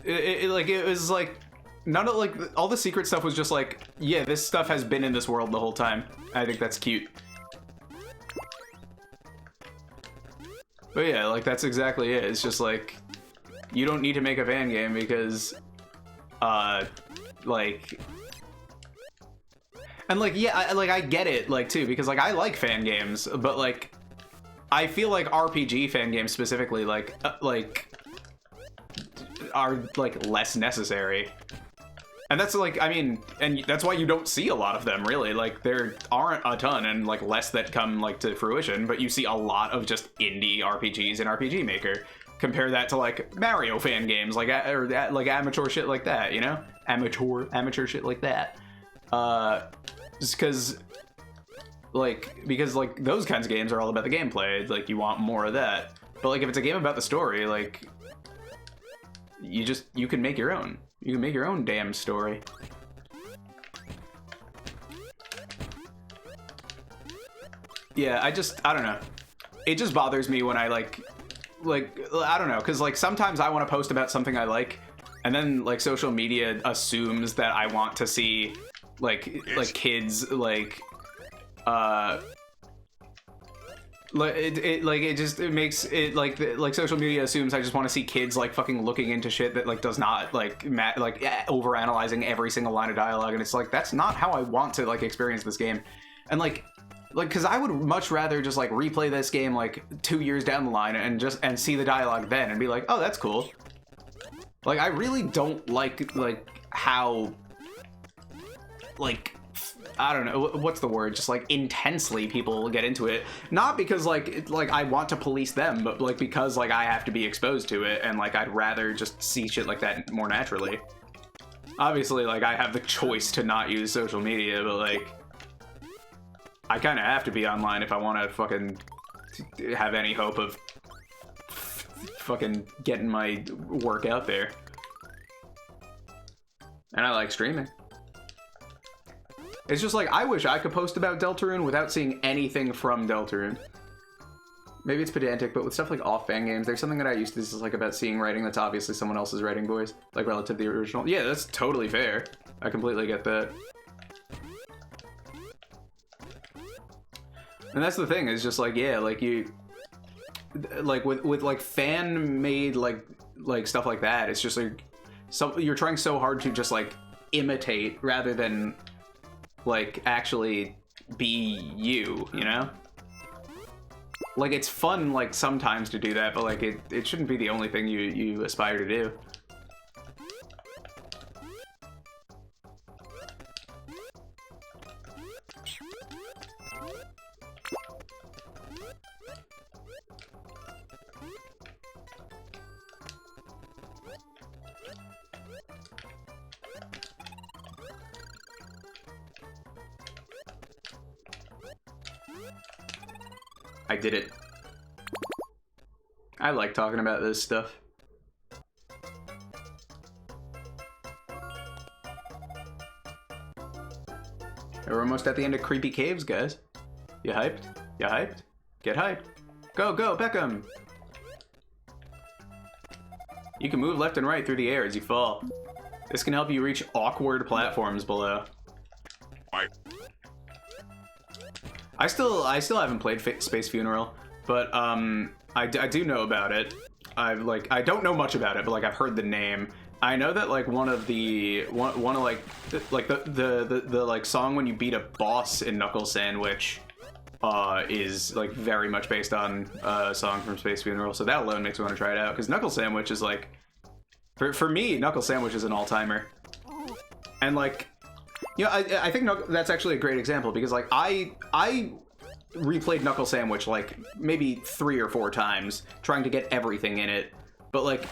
it was like none of like all the secret stuff was just like, yeah, this stuff has been in this world the whole time. I think that's cute. But yeah, like that's exactly it. It's just like you don't need to make a fan game because like and like yeah, I get it like too because like I like fan games, but like I feel like RPG fan games specifically like are like less necessary. And that's like, I mean, and that's why you don't see a lot of them really. Like there aren't a ton and like less that come like to fruition, but you see a lot of just indie RPGs in RPG Maker. Compare that to like Mario fan games, like or like amateur shit like that, you know? Amateur shit like that. Just because those kinds of games are all about the gameplay. Like you want more of that. But like if it's a game about the story, like you can make your own. You can make your own damn story. Yeah, I don't know. It just bothers me when I like I don't know, because like sometimes I want to post about something I like, and then like social media assumes that I want to see like kids like Like it makes it like social media assumes I just want to see kids like fucking looking into shit that like does not like over analyzing every single line of dialogue, and it's like that's not how I want to like experience this game. And like because I would much rather just like replay this game like 2 years down the line and see the dialogue then and be like, oh, that's cool. Like I really don't like how like I don't know what's the word, just like intensely people get into it, not because like I want to police them, but like because like I have to be exposed to it, and like I'd rather just see shit like that more naturally. Obviously like I have the choice to not use social media, but like I kind of have to be online if I want to fucking have any hope of fucking getting my work out there. And I like streaming. It's just like, I wish I could post about Deltarune without seeing anything from Deltarune. Maybe it's pedantic, but with stuff like off-fan games, there's something that I used to dislike about seeing writing that's obviously someone else's writing voice, like relative to the original. Yeah, that's totally fair. I completely get that. And that's the thing, is just like, yeah, like you... Like, with like fan-made, like stuff like that, it's just like... you're trying so hard to just, like, imitate rather than... like actually be you know? Like it's fun like sometimes to do that, but like it shouldn't be the only thing you aspire to do. I did it. I like talking about this stuff. We're almost at the end of Creepy Caves, guys. You hyped? You hyped? Get hyped. Go, go, Beckham! You can move left and right through the air as you fall. This can help you reach awkward platforms below. I still haven't played Space Funeral, but I do know about it. I don't know much about it, but like I've heard the name. I know that like one of the like song when you beat a boss in Knuckle Sandwich is like very much based on a song from Space Funeral. So that alone makes me want to try it out, because Knuckle Sandwich is like for me, Knuckle Sandwich is an all-timer. And like, you know, I think that's actually a great example, because like I replayed Knuckle Sandwich like maybe 3 or 4 times trying to get everything in it, but like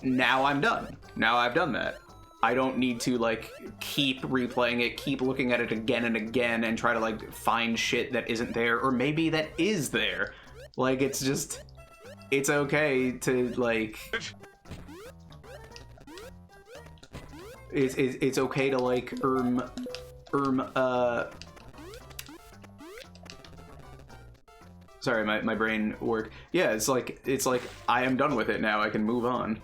now I'm done. Now I've done that. I don't need to like keep replaying it, keep looking at it again and again and try to like find shit that isn't there, or maybe that is there. Like it's just, it's okay to like it's okay to like sorry, my brain work. Yeah, it's like I am done with it now. I can move on.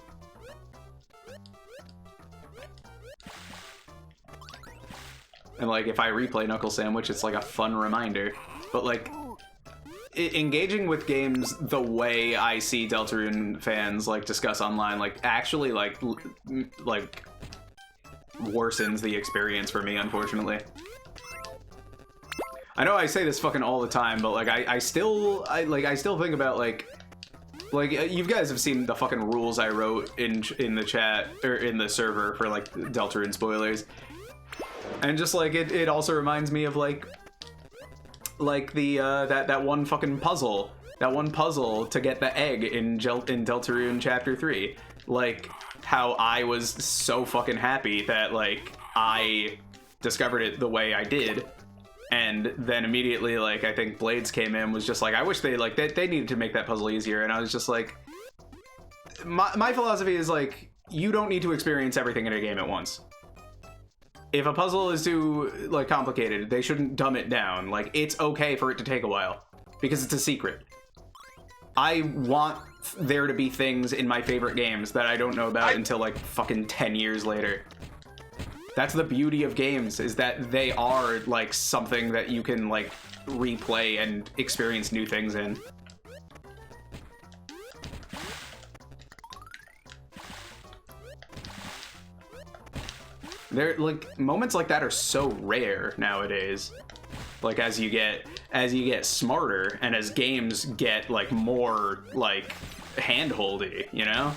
And like if I replay Knuckle Sandwich, it's like a fun reminder. But like engaging with games the way I see Deltarune fans like discuss online, like actually like worsens the experience for me, unfortunately. I know I say this fucking all the time, but like I still think about like you guys have seen the fucking rules I wrote in the chat or in the server for like Deltarune spoilers, and just like it also reminds me of like the that one fucking puzzle, to get the egg in Deltarune Chapter 3, like how I was so fucking happy that like I discovered it the way I did. And then immediately, like, I think Blades came in, was just like, I wish they needed to make that puzzle easier. And I was just like, my philosophy is like, you don't need to experience everything in a game at once. If a puzzle is too, like, complicated, they shouldn't dumb it down. Like, it's okay for it to take a while, because it's a secret. I want there to be things in my favorite games that I don't know about until, like, fucking 10 years later. That's the beauty of games, is that they are like something that you can like replay and experience new things in. There, like, moments like that are so rare nowadays. Like, as you get smarter and as games get like more like hand-holdy, you know?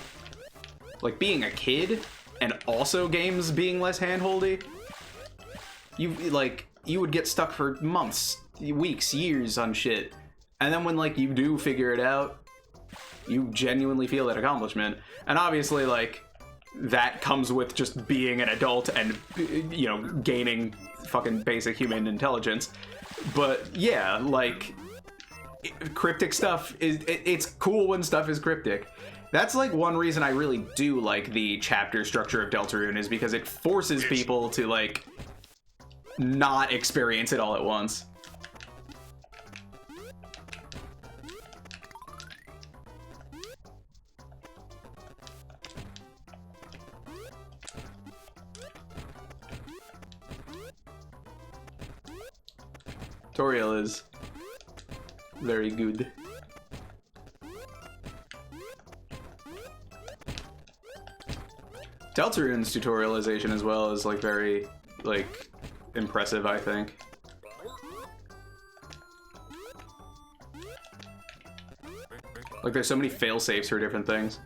Like being a kid and also games being less hand-holdy, you would get stuck for months, weeks, years on shit. And then when like you do figure it out, you genuinely feel that accomplishment. And obviously like that comes with just being an adult and, you know, gaining fucking basic human intelligence. But yeah, like cryptic stuff it's cool when stuff is cryptic. That's like one reason I really do like the chapter structure of Deltarune, is because it forces people to like not experience it all at once. Tutorial is very good. Deltarune's tutorialization as well is like very like impressive, I think. Like there's so many fail-safes for different things.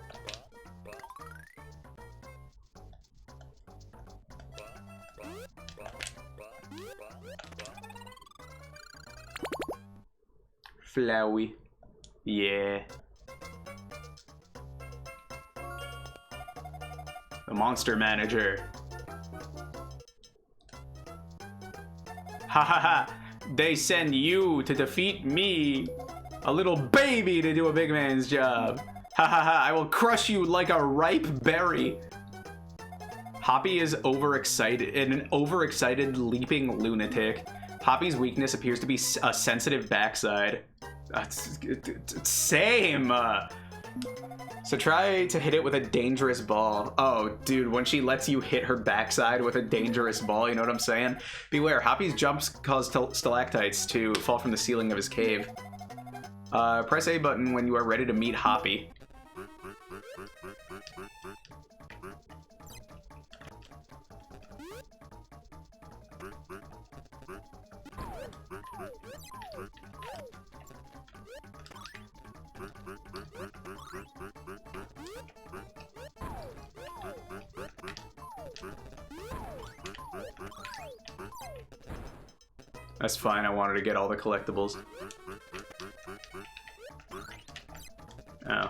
Flowey. Yeah. The monster manager. Ha ha ha! They send you to defeat me! A little baby to do a big man's job! Ha ha ha! I will crush you like a ripe berry! Hoppy is overexcited, an overexcited leaping lunatic. Hoppy's weakness appears to be a sensitive backside. Same! So try to hit it with a dangerous ball. Oh, dude, when she lets you hit her backside with a dangerous ball, you know what I'm saying? Beware, Hoppy's jumps cause stalactites to fall from the ceiling of his cave. Press A button when you are ready to meet Hoppy. That's fine, I wanted to get all the collectibles. Oh.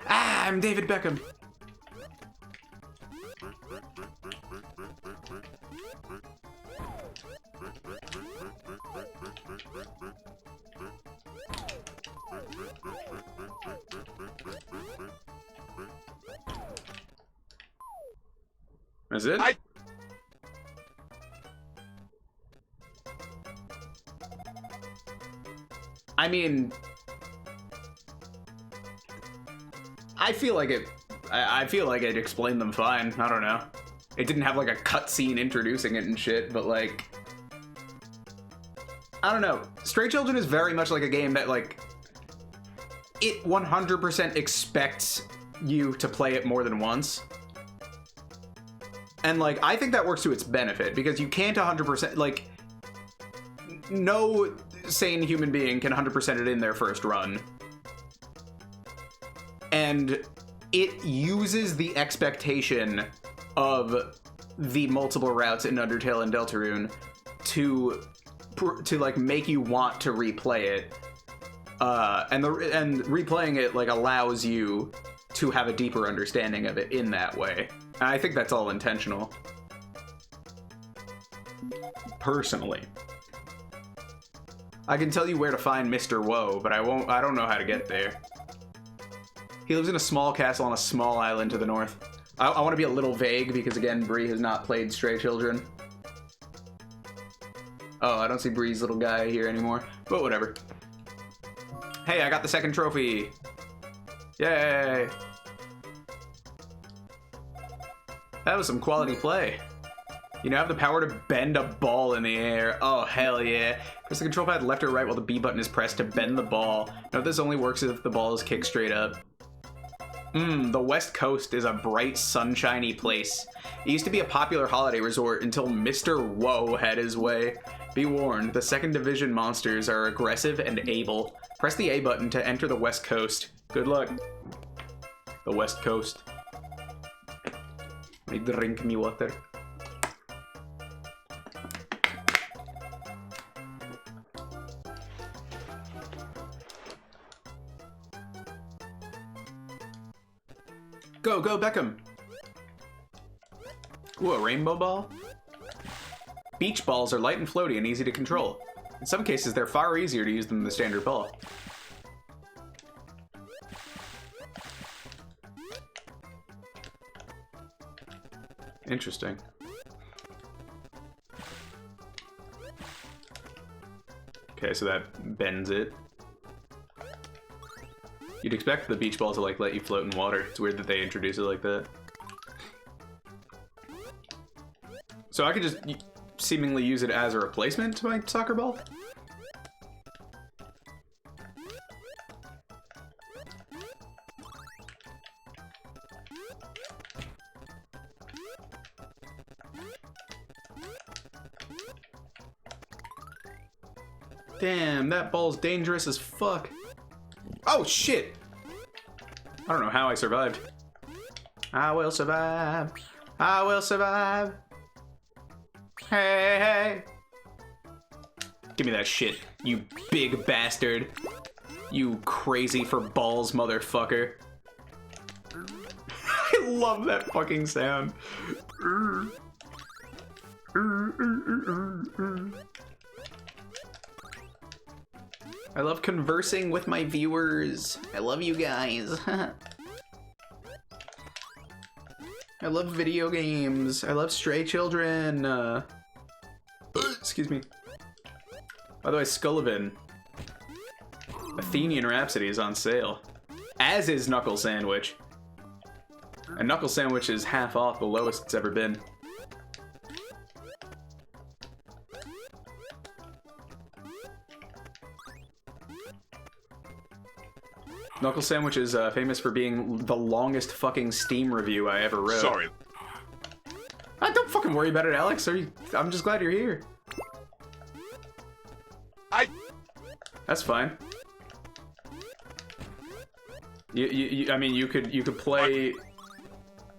I'm David Beckham. Is it? I mean, I feel like it. I feel like it explained them fine. I don't know. It didn't have like a cutscene introducing it and shit, but like, I don't know. Stray Children is very much like a game that like it 100% expects you to play it more than once. And like, I think that works to its benefit because you can't 100%, like, no sane human being can 100% it in their first run. And it uses the expectation of the multiple routes in Undertale and Deltarune to like make you want to replay it. And replaying it like allows you to have a deeper understanding of it in that way. And I think that's all intentional. Personally. I can tell you where to find Mr. Woe, but I don't know how to get there. He lives in a small castle on a small island to the north. I want to be a little vague because, again, Bree has not played Stray Children. Oh, I don't see Bree's little guy here anymore, but whatever. Hey, I got the second trophy. Yay! That was some quality play. You now have the power to bend a ball in the air. Oh, hell yeah. Press the control pad left or right while the B button is pressed to bend the ball. Note this only works if the ball is kicked straight up. The West Coast is a bright, sunshiny place. It used to be a popular holiday resort until Mr. Woe had his way. Be warned, the second division monsters are aggressive and able. Press the A button to enter the West Coast. Good luck. The West Coast. I drink me water. Go, go, Beckham! Ooh, a rainbow ball? Beach balls are light and floaty and easy to control. In some cases, they're far easier to use than the standard ball. Interesting. Okay, so that bends it. You'd expect the beach ball to like let you float in water. It's weird that they introduce it like that. So I could just seemingly use it as a replacement to my soccer ball? Damn, that ball's dangerous as fuck. Oh, shit! I don't know how I survived. I will survive. I will survive. Hey, hey. Give me that shit, you big bastard. You crazy for balls motherfucker. I love that fucking sound. I love conversing with my viewers. I love you guys. I love video games. I love stray children. Excuse me. By the way, Scullivin. Athenian Rhapsody is on sale. As is Knuckle Sandwich. And Knuckle Sandwich is half off, the lowest it's ever been. Knuckle Sandwich is famous for being the longest fucking Steam review I ever wrote. Sorry. Don't fucking worry about it, Alex. I'm just glad you're here. That's fine. I mean, you could play.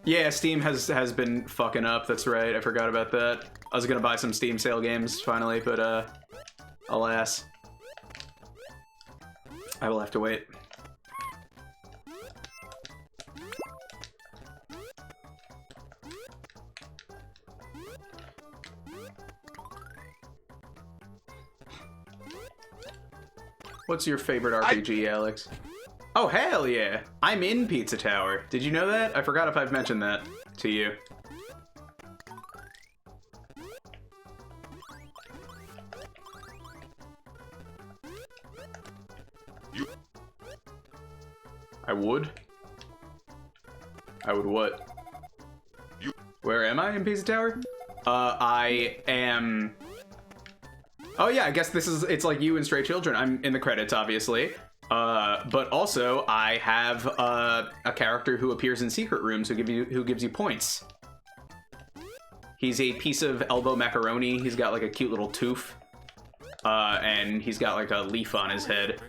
Yeah, Steam has been fucking up. That's right. I forgot about that. I was gonna buy some Steam sale games finally, but alas, I will have to wait. What's your favorite RPG, Alex? Oh, hell yeah! I'm in Pizza Tower. Did you know that? I forgot if I've mentioned that to you. I would? I would what? Where am I in Pizza Tower? I am... Oh yeah, I guess it's like you and Stray Children. I'm in the credits, obviously. But also, I have a character who appears in secret rooms who gives you points. He's a piece of elbow macaroni. He's got like a cute little tooth. And he's got like a leaf on his head.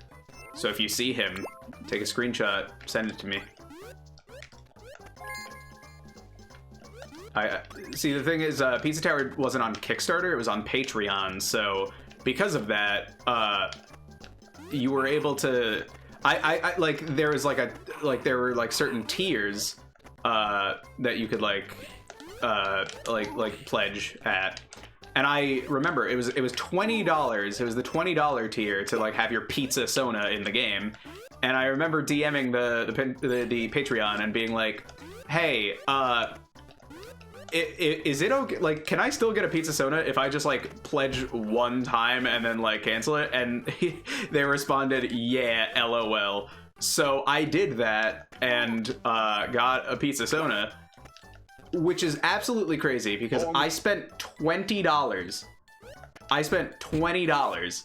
So if you see him, take a screenshot, send it to me. See, the thing is, Pizza Tower wasn't on Kickstarter, it was on Patreon, so because of that, you were able to... I like, there was there were like certain tiers, that you could like pledge at. And I remember it was $20, it was the $20 tier to like have your pizza Sona in the game. And I remember DMing the Patreon and being like, hey, is it okay? Like, can I still get a pizza Sona if I just like pledge one time and then like cancel it? And they responded, yeah, LOL. So I did that and got a pizza Sona, which is absolutely crazy because I spent $20. I spent $20,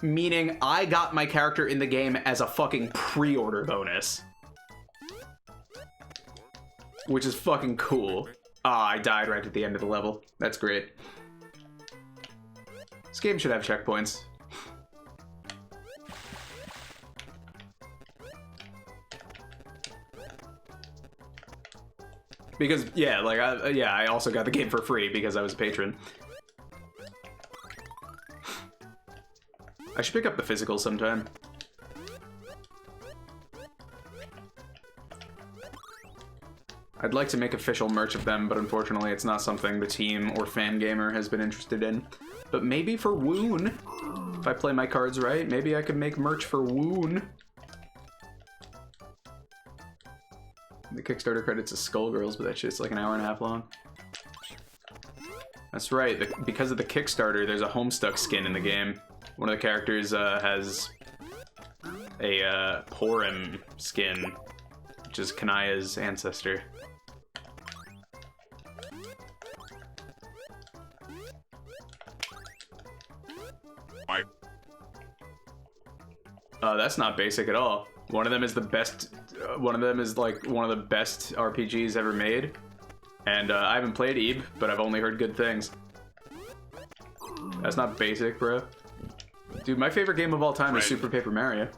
meaning I got my character in the game as a fucking pre-order bonus, which is fucking cool. Ah, I died right at the end of the level. That's great. This game should have checkpoints. Because, yeah, like, I also got the game for free because I was a patron. I should pick up the physical sometime. I'd like to make official merch of them, but unfortunately it's not something the team or Fangamer has been interested in. But maybe for Woon, if I play my cards right, maybe I could make merch for Woon. The Kickstarter credits is Skullgirls, but that shit's like an hour and a half long. That's right, because of the Kickstarter, there's a Homestuck skin in the game. One of the characters has a Porim skin, which is Kanaya's ancestor. That's not basic at all. One of them is the best. One of them is like one of the best RPGs ever made. And I haven't played Eve, but I've only heard good things. That's not basic, bro. Dude, my favorite game of all time is Super Paper Mario.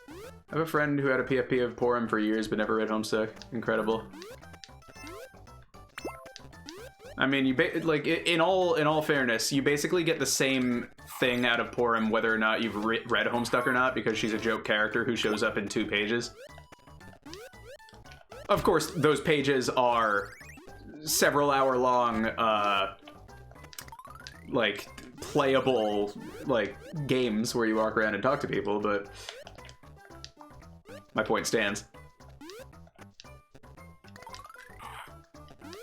I have a friend who had a PFP of Porim for years, but never read Homestuck. Incredible. I mean, you like in all fairness, you basically get the same thing out of Porim whether or not you've read Homestuck or not, because she's a joke character who shows up in 2 pages. Of course, those pages are several hour long, like playable like games where you walk around and talk to people, but my point stands.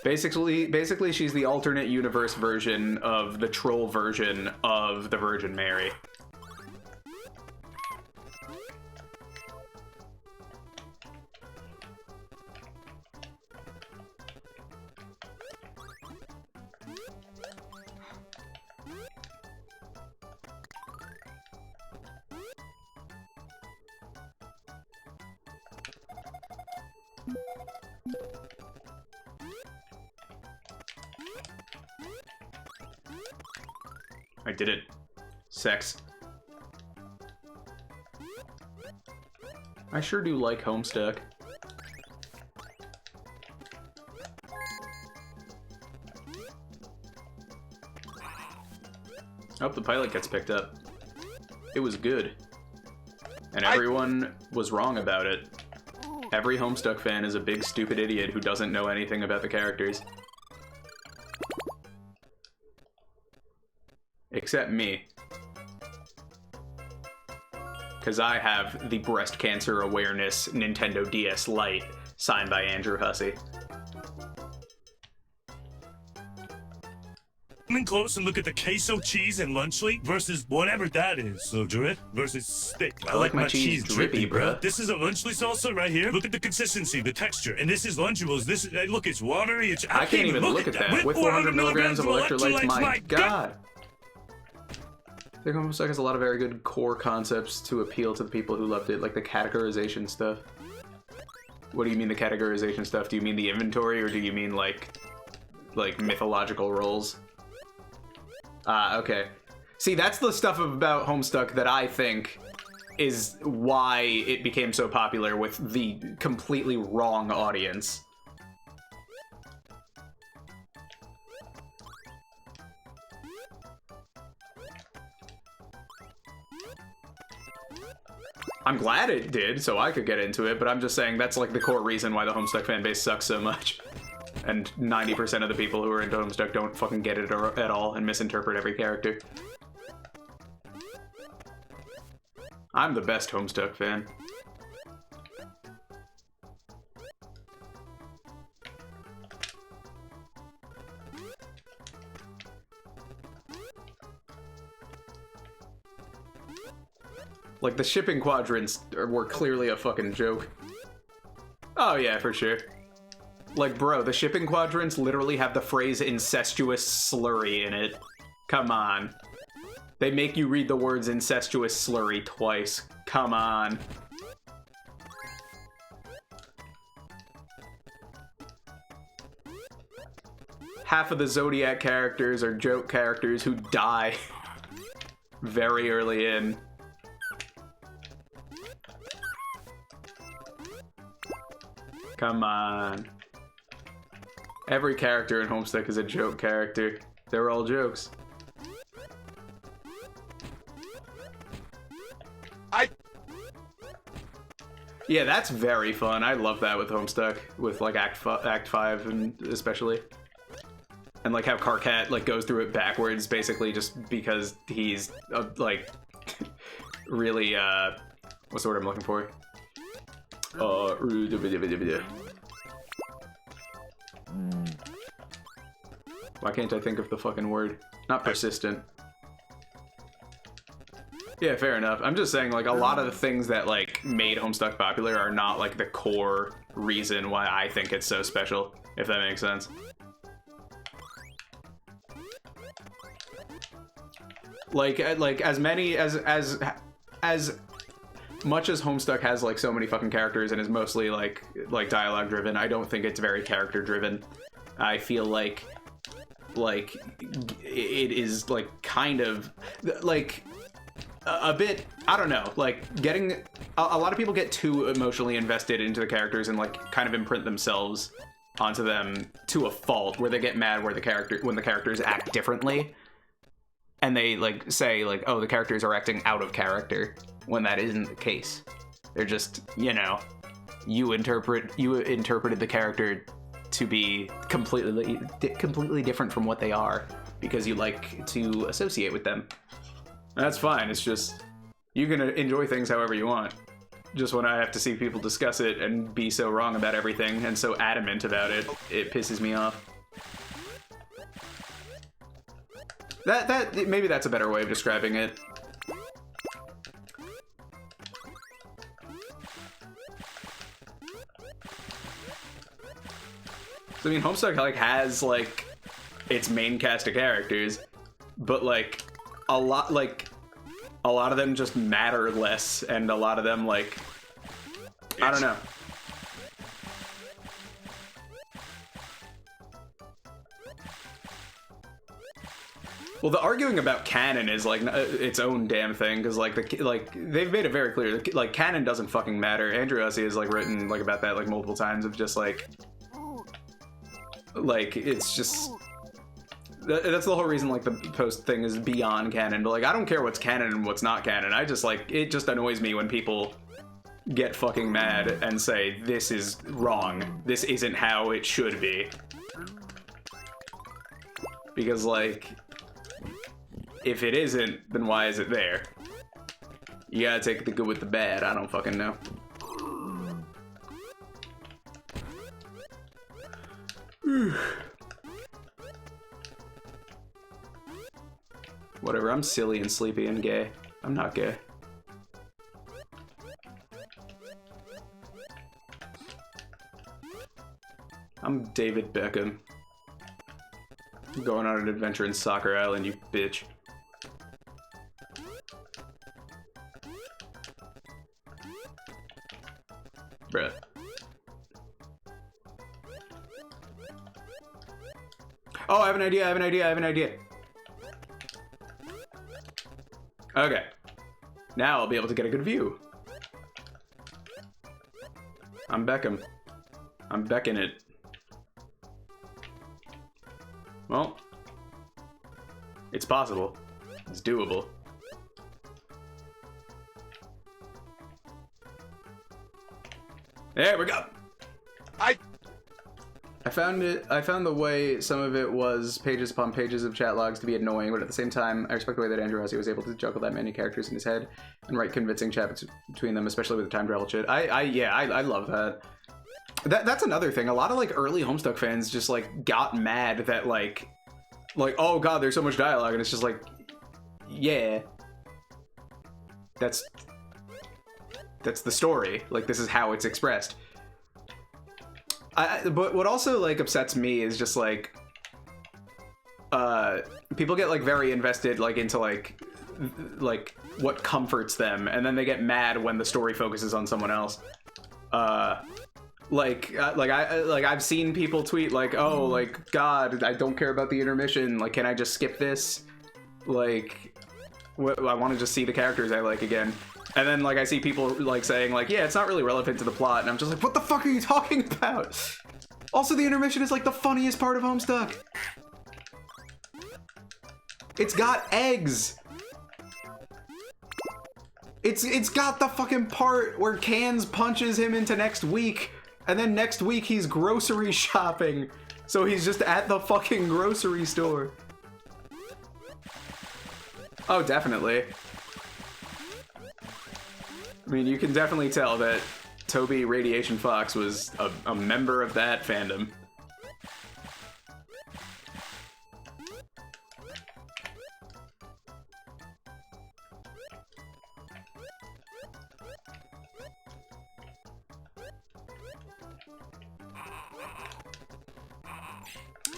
Basically, she's the alternate universe version of the troll version of the Virgin Mary. I did it. Sex. I sure do like Homestuck. I hope the pilot gets picked up. It was good. And everyone was wrong about it. Every Homestuck fan is a big stupid idiot who doesn't know anything about the characters. Except me. Because I have the breast cancer awareness Nintendo DS Lite, signed by Andrew Hussey. Come in close and look at the queso cheese and lunch meat versus whatever that is. So drip versus stick. I like my cheese drippy, bruh. This is a lunchly salsa right here. Look at the consistency, the texture. And this is Lunchables. This is, look, it's watery. I can't even look at that. With 400 milligrams of electrolytes, my god. I think Homestuck has a lot of very good core concepts to appeal to the people who loved it, like the categorization stuff. What do you mean the categorization stuff? Do you mean the inventory, or do you mean like mythological roles? Okay. See, that's the stuff about Homestuck that I think is why it became so popular with the completely wrong audience. I'm glad it did, so I could get into it, but I'm just saying that's like the core reason why the Homestuck fanbase sucks so much. And 90% of the people who are into Homestuck don't fucking get it at all and misinterpret every character. I'm the best Homestuck fan. Like, the shipping quadrants were clearly a fucking joke. Oh, yeah, for sure. Like, bro, the shipping quadrants literally have the phrase incestuous slurry in it. Come on. They make you read the words incestuous slurry twice. Come on. Half of the Zodiac characters are joke characters who die very early in. Come on. Every character in Homestuck is a joke character. They're all jokes. Yeah, that's very fun. I love that with Homestuck, with like Act 5 and especially. And like how Carcat like goes through it backwards basically just because he's like really what's the word I'm looking for? Why can't I think of the fucking word? Not persistent. Yeah, fair enough. I'm just saying, like, a lot of the things that, like, made Homestuck popular are not, like, the core reason why I think it's so special, if that makes sense. Like as many, as much as Homestuck has, like, so many fucking characters and is mostly, like dialogue-driven, I don't think it's very character-driven. I feel like it is, like, kind of, like... a bit, I don't know, like getting a lot of people get too emotionally invested into the characters and like kind of imprint themselves onto them to a fault where they get mad when the characters act differently and they like say like, oh, the characters are acting out of character when that isn't the case. They're just, you know, you interpreted the character to be completely different from what they are because you like to associate with them. That's fine, it's just, you can enjoy things however you want. Just when I have to see people discuss it and be so wrong about everything and so adamant about it, it pisses me off. Maybe that's a better way of describing it. So, I mean, Homestuck, like, has, like, its main cast of characters, but, like, a lot of them just matter less, and a lot of them, like, I don't know. Well, the arguing about canon is like its own damn thing, because like they've made it very clear, like canon doesn't fucking matter. Andrew Hussey has like written like about that like multiple times of just like it's just. That's the whole reason, like, the post thing is beyond canon. But, like, I don't care what's canon and what's not canon. I just, like, it just annoys me when people get fucking mad and say, this is wrong. This isn't how it should be. Because, like, if it isn't, then why is it there? You gotta take the good with the bad. I don't fucking know. Whatever, I'm silly and sleepy and gay. I'm not gay. I'm David Beckham. I'm going on an adventure in Soccer Island, you bitch. Bruh. Oh, I have an idea. Okay. Now I'll be able to get a good view. I'm Beckham. I'm becking it. Well, it's possible. It's doable. There we go. I found the way some of it was pages upon pages of chat logs to be annoying, but at the same time, I respect the way that Andrew Hussey was able to juggle that many characters in his head and write convincing chat between them, especially with the time travel shit. I love that. That's another thing. A lot of like early Homestuck fans just like got mad that like oh god, there's so much dialogue, and it's just like, yeah, that's that's the story. Like, this is how it's expressed. But what also like upsets me is just like people get like very invested like into like what comforts them, and then they get mad when the story focuses on someone else. I've seen people tweet like, oh, like, God, I don't care about the intermission, like, can I just skip this? Like, I want to just see the characters I like again. And then like I see people like saying like, yeah, it's not really relevant to the plot, and I'm just like, what the fuck are you talking about? Also, the intermission is like the funniest part of Homestuck. It's got eggs. It's got the fucking part where Cans punches him into next week, and then next week he's grocery shopping, so he's just at the fucking grocery store. Oh, definitely. I mean, you can definitely tell that Toby Radiation Fox was a member of that fandom.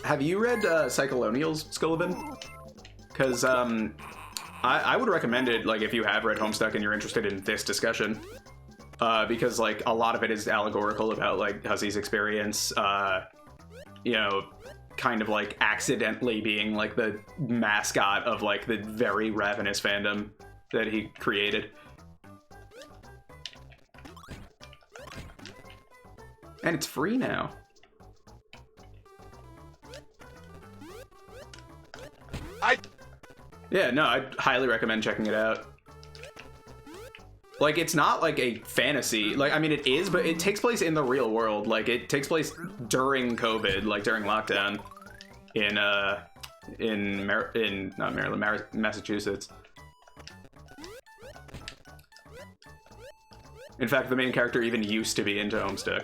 Have you read Cyclonials, Scullivin? Because I would recommend it, like, if you have read Homestuck and you're interested in this discussion. Because, like, a lot of it is allegorical about, like, Huzzy's experience, you know, kind of, like, accidentally being, like, the mascot of, like, the very ravenous fandom that he created. And it's free now. Yeah, no, I'd highly recommend checking it out. Like, it's not like a fantasy. Like, I mean, it is, but it takes place in the real world. Like, it takes place during COVID, like during lockdown, not Maryland, Massachusetts. In fact, the main character even used to be into Homestuck.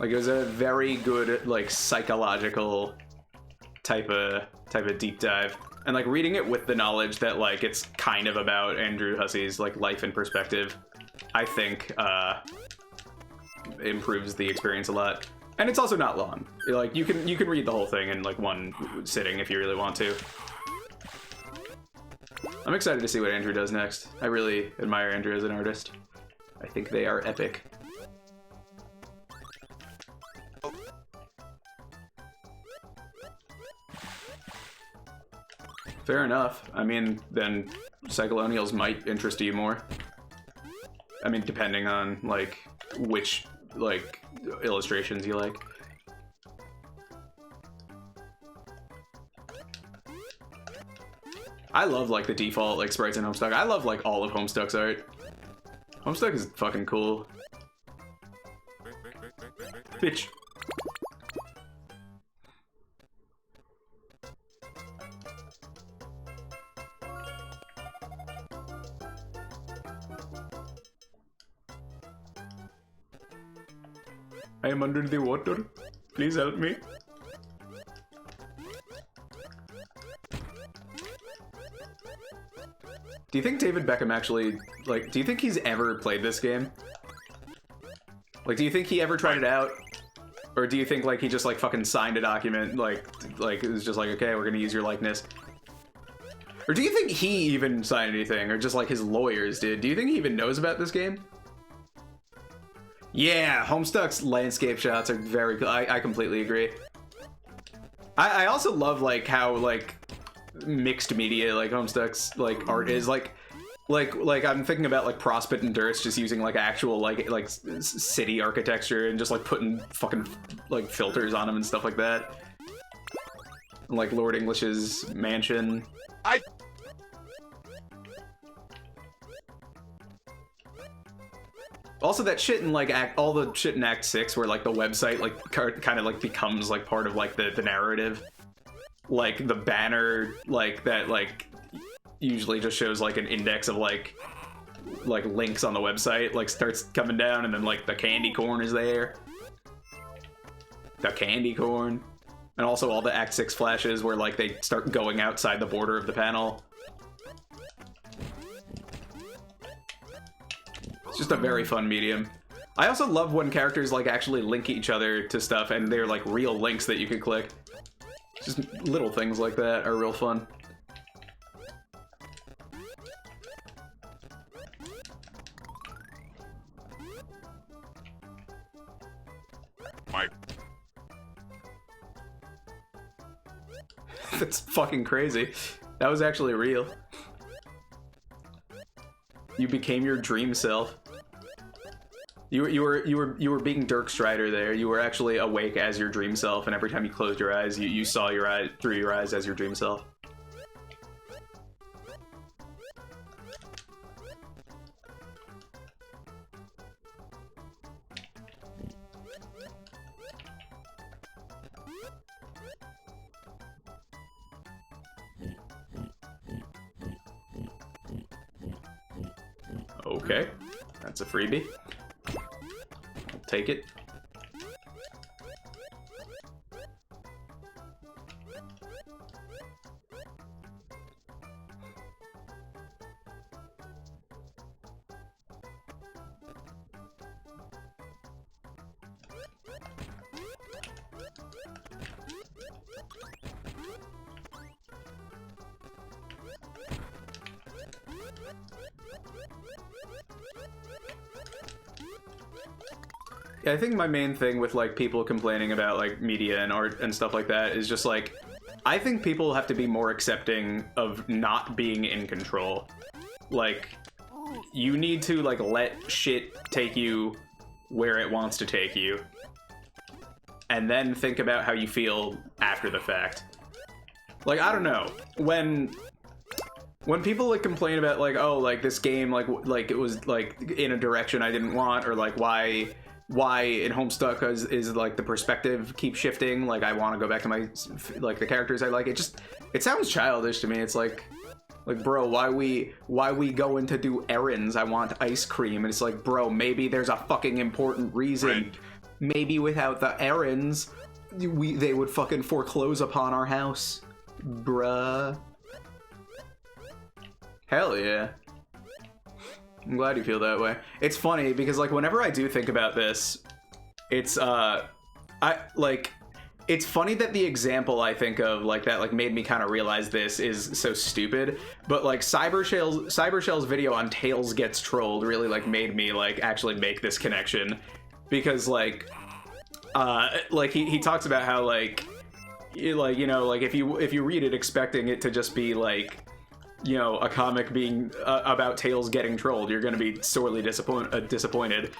Like, it was a very good, like, psychological type of deep dive. And, like, reading it with the knowledge that, like, it's kind of about Andrew Hussy's, like, life and perspective, I think, improves the experience a lot. And it's also not long. Like, you can read the whole thing in, like, one sitting if you really want to. I'm excited to see what Andrew does next. I really admire Andrew as an artist. I think they are epic. Fair enough. I mean, then Cyclonials might interest you more. I mean, depending on, like, which, like, illustrations you like. I love, like, the default, like, sprites in Homestuck. I love, like, all of Homestuck's art. Homestuck is fucking cool. Bitch. I am under the water. Please help me. Do you think David Beckham actually, like, do you think he's ever played this game? Like, do you think he ever tried it out? Or do you think, like, he just, like, fucking signed a document, like, it was just like, okay, we're gonna use your likeness? Or do you think he even signed anything, or just, like, his lawyers did? Do you think he even knows about this game? Yeah, Homestuck's landscape shots are very cool. I completely agree. I also love, like, how, like, mixed media, like, Homestuck's, like, art is. Like, I'm thinking about, like, Prospit and Durst just using, like, actual, like, city architecture and just, like, putting fucking, like, filters on them and stuff like that. And, like, Lord English's mansion. Also, that shit in, like, all the shit in Act 6 where, like, the website, like, kind of, like, becomes, like, part of, like, the narrative. Like, the banner, like, that, like, usually just shows, like, an index of, like, links on the website, like, starts coming down, and then, like, the candy corn is there. the candy corn, and also all the Act 6 flashes where like they start going outside the border of the panel. It's just a very fun medium. I also love when characters like actually link each other to stuff and they're like real links that you can click. Just little things like that are real fun. That's fucking crazy. That was actually real. You became your dream self. You were being Dirk Strider there. You were actually awake as your dream self, and every time you closed your eyes, you saw your eye through your eyes as your dream self. Okay, that's a freebie. I'll take it. Yeah, I think my main thing with like people complaining about like media and art and stuff like that is just like, I think people have to be more accepting of not being in control. Like, you need to like let shit take you where it wants to take you, and then think about how you feel after the fact. Like, I don't know, when people like complain about like, oh, like this game like it was like in a direction I didn't want, or like why in Homestuck is like the perspective keeps shifting, like I want to go back to my like the characters I like, it sounds childish to me. It's like bro, why we go in to do errands, I want ice cream, and it's like, bro, maybe there's a fucking important reason. Right. Maybe without the errands they would fucking foreclose upon our house, bruh. Hell yeah. I'm glad you feel that way. It's funny because like whenever I do think about this, it's it's funny that the example I think of like that like made me kind of realize this is so stupid, but like Cybershell's video on Tails Gets Trolled really like made me like actually make this connection, because like he talks about how like you know like if you read it expecting it to just be like, you know, a comic being about Tails getting trolled, you're going to be sorely disappointed.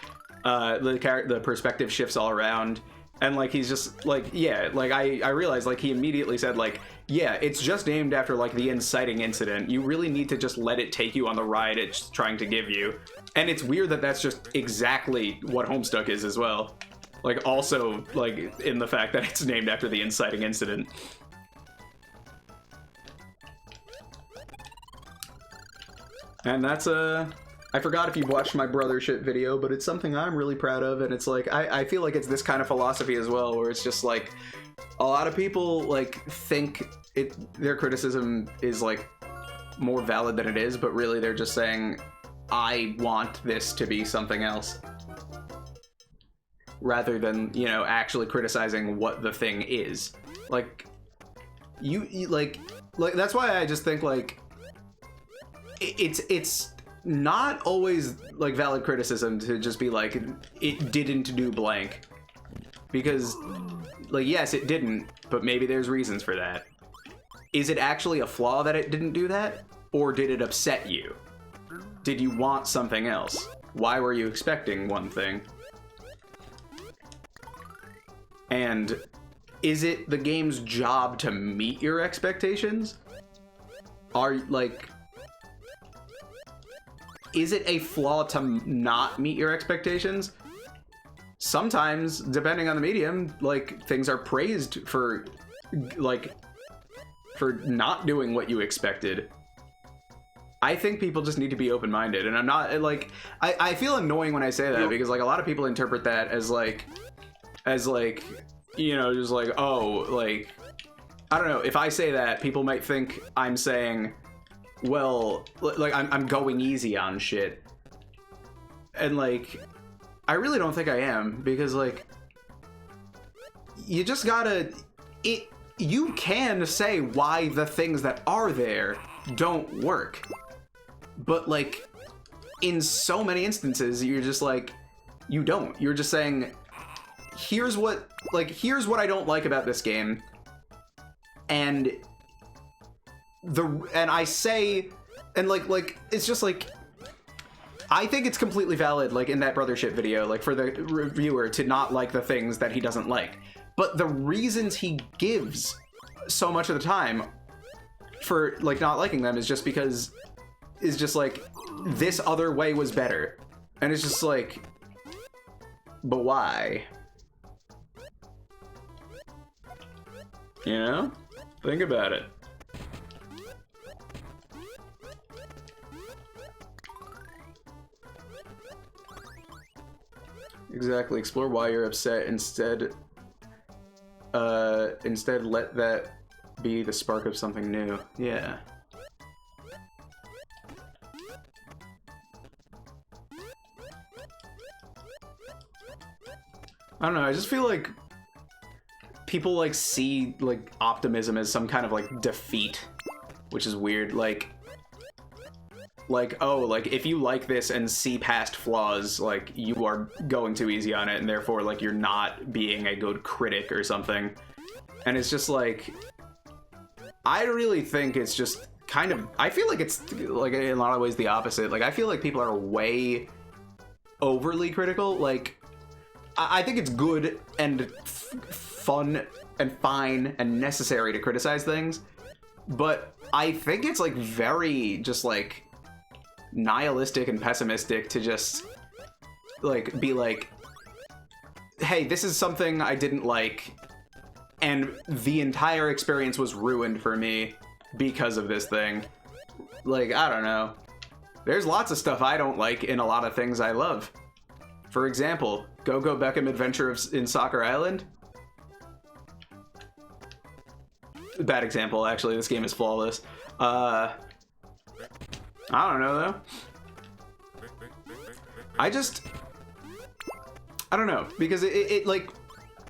The perspective shifts all around, and like he's just like, yeah, like I realized like he immediately said like, yeah, it's just named after like the inciting incident. You really need to just let it take you on the ride it's trying to give you. And it's weird that that's just exactly what Homestuck is as well. Like also like in the fact that it's named after the inciting incident. And that's I forgot if you've watched my Brothership video, but it's something I'm really proud of, and it's like, I feel like it's this kind of philosophy as well, where it's just like, a lot of people like think their criticism is like more valid than it is, but really they're just saying, I want this to be something else. Rather than, you know, actually criticizing what the thing is. Like, you like that's why I just think like, it's not always like valid criticism to just be like, it didn't do blank, because like, yes, it didn't, but maybe there's reasons for that. Is it actually a flaw that it didn't do that, or did it upset you? Did you want something else? Why were you expecting one thing? And is it the game's job to meet your expectations? Is it a flaw to not meet your expectations? Sometimes, depending on the medium, like, things are praised for not doing what you expected. I think people just need to be open-minded, and I'm not, like, I feel annoying when I say that, because, like, a lot of people interpret that as you know, just like, oh, like, I don't know, if I say that, people might think I'm saying, well, like, I'm going easy on shit. And, like, I really don't think I am, because, like, you just gotta... You can say why the things that are there don't work. But, like, in so many instances, you're just like, you don't. You're just saying, here's what I don't like about this game. And I say, and like, it's just like, I think it's completely valid, like, in that Brothership video, like, for the reviewer to not like the things that he doesn't like. But the reasons he gives so much of the time for, like, not liking them is just because, is just like, this other way was better. And it's just like, but why? You know? Think about it. Exactly. Explore why you're upset. Instead let that be the spark of something new. Yeah. I don't know, I just feel like people, like, see, like, optimism as some kind of, like, defeat, which is weird. Like, oh, like, if you like this and see past flaws, like, you are going too easy on it, and therefore, like, you're not being a good critic or something. And it's just, like, I really think it's just kind of, I feel like it's, like, in a lot of ways the opposite. Like, I feel like people are way overly critical. Like, I think it's good and fun and fine and necessary to criticize things, but I think it's, like, very just, like, nihilistic and pessimistic to just, like, be like, hey, this is something I didn't like, and the entire experience was ruined for me because of this thing. Like, I don't know. There's lots of stuff I don't like in a lot of things I love. For example, Go-Go Beckham Adventure in Soccer Island. Bad example, actually. This game is flawless. I don't know, though. I don't know, because it like,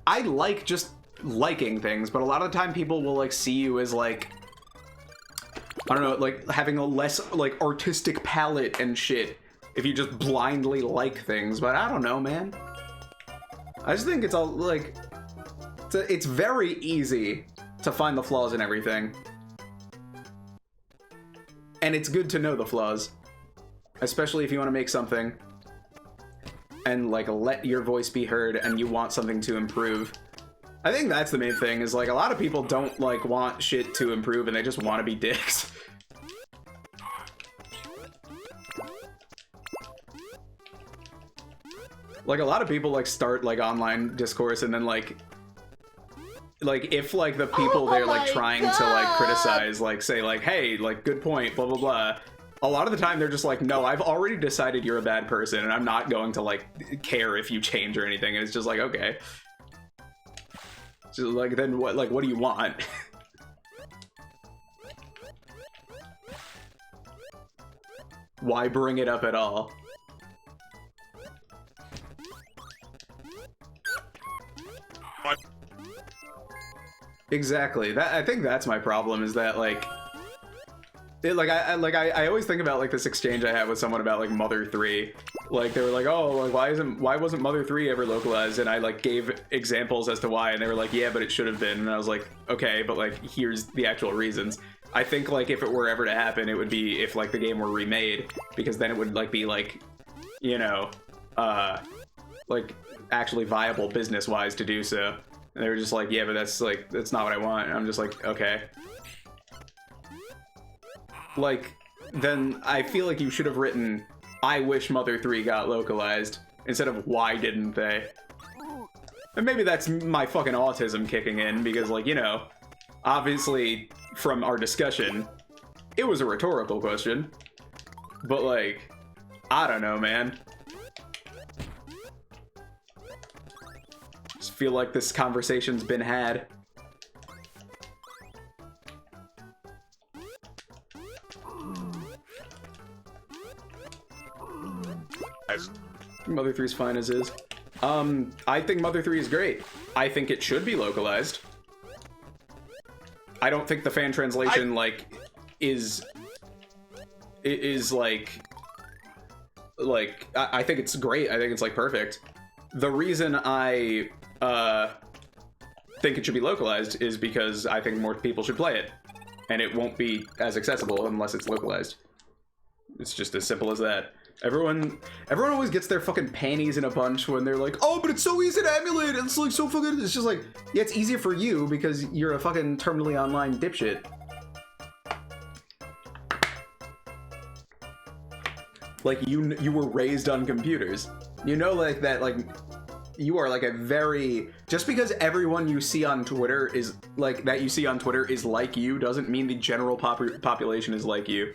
I like just liking things, but a lot of the time people will, like, see you as, like, I don't know, like, having a less, like, artistic palette and shit if you just blindly like things. But I don't know, man. I just think it's all, like, it's very easy to find the flaws in everything. And it's good to know the flaws. Especially if you want to make something and, like, let your voice be heard and you want something to improve. I think that's the main thing, is, like, a lot of people don't, like, want shit to improve and they just want to be dicks. Like, a lot of people, like, start, like, online discourse and then, like, if, like, the people they're, like, trying to, like, criticize, like, say, like, hey, like, good point, blah, blah, blah. A lot of the time, they're just like, no, I've already decided you're a bad person, and I'm not going to, like, care if you change or anything. And it's just like, okay. So, like, then what, like, what do you want? Why bring it up at all? Exactly. I think that's my problem, is that, like, I always think about, like, this exchange I had with someone about, like, Mother 3. Like, they were like, oh, like, why wasn't Mother 3 ever localized? And I, like, gave examples as to why, and they were like, yeah, but it should have been. And I was like, okay, but, like, here's the actual reasons. I think, like, if it were ever to happen, it would be if, like, the game were remade, because then it would, like, be, like, you know, like, actually viable business-wise to do so. And they were just like, yeah, but that's, like, that's not what I want. And I'm just like, okay. Like, then I feel like you should have written, I wish Mother 3 got localized, instead of why didn't they? And maybe that's my fucking autism kicking in, because, like, you know, obviously from our discussion, it was a rhetorical question. But, like, I don't know, man. Just feel like this conversation's been had. Mother 3's fine as is. I think Mother 3 is great. I think it should be localized. I don't think the fan translation is like I think it's great. I think it's like perfect. The reason I think it should be localized is because I think more people should play it, and it won't be as accessible unless it's localized. It's just as simple as that. Everyone always gets their fucking panties in a bunch when they're like, oh, but it's so easy to emulate. It's like so fucking. It's just like, yeah, it's easier for you because you're a fucking terminally online dipshit. Like you were raised on computers. You know, like that, like you are like a very, just because everyone you see on Twitter is like that you see on Twitter is like you doesn't mean the general population is like you.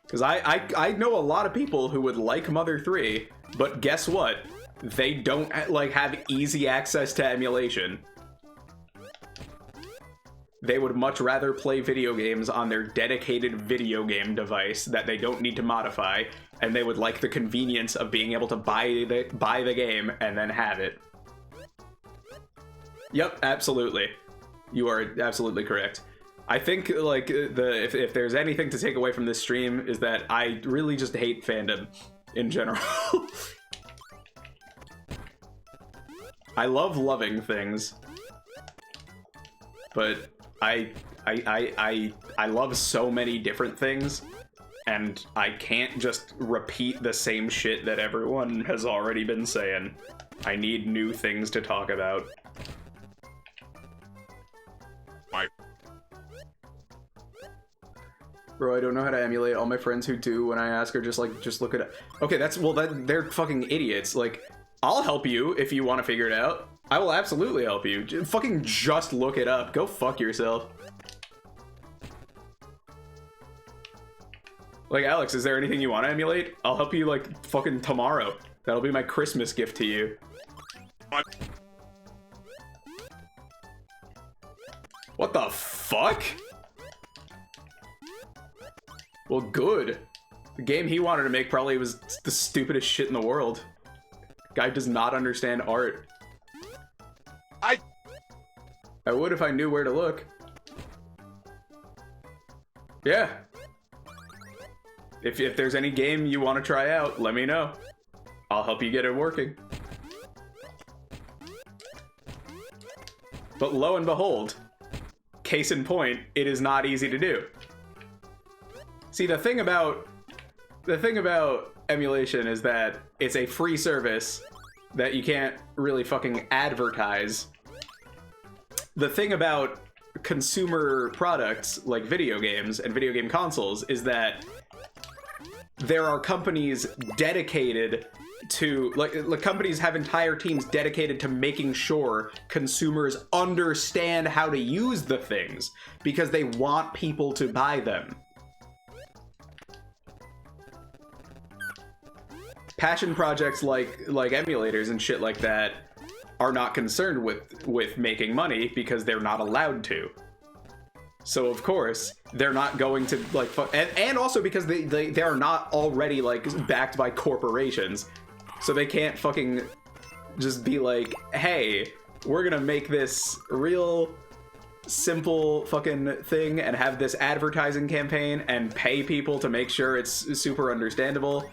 Because I know a lot of people who would like Mother 3, but guess what? They don't like have easy access to emulation. They would much rather play video games on their dedicated video game device that they don't need to modify, and they would like the convenience of being able to buy the game and then have it. Yep, absolutely. You are absolutely correct. I think like if there's anything to take away from this stream is that I really just hate fandom in general. I love loving things, but I love so many different things, and I can't just repeat the same shit that everyone has already been saying. I need new things to talk about. Bro, I don't know how to emulate. All my friends who do, when I ask are just like, just look it up. Okay, they're fucking idiots. Like, I'll help you if you want to figure it out. I will absolutely help you. Fucking just look it up. Go fuck yourself. Like, Alex, is there anything you want to emulate? I'll help you, like, fucking tomorrow. That'll be my Christmas gift to you. What the fuck? Well, good. The game he wanted to make probably was the stupidest shit in the world. Guy does not understand art. I would if I knew where to look. Yeah. If there's any game you want to try out, let me know. I'll help you get it working. But lo and behold, case in point, it is not easy to do. See, the thing about emulation is that it's a free service that you can't really fucking advertise. The thing about consumer products like video games and video game consoles is that there are companies dedicated to, like companies have entire teams dedicated to making sure consumers understand how to use the things because they want people to buy them. Passion projects like emulators and shit like that are not concerned with making money because they're not allowed to. So of course they're not going to like and also because they are not already like backed by corporations, so they can't fucking just be like, hey, we're gonna make this real simple fucking thing and have this advertising campaign and pay people to make sure it's super understandable.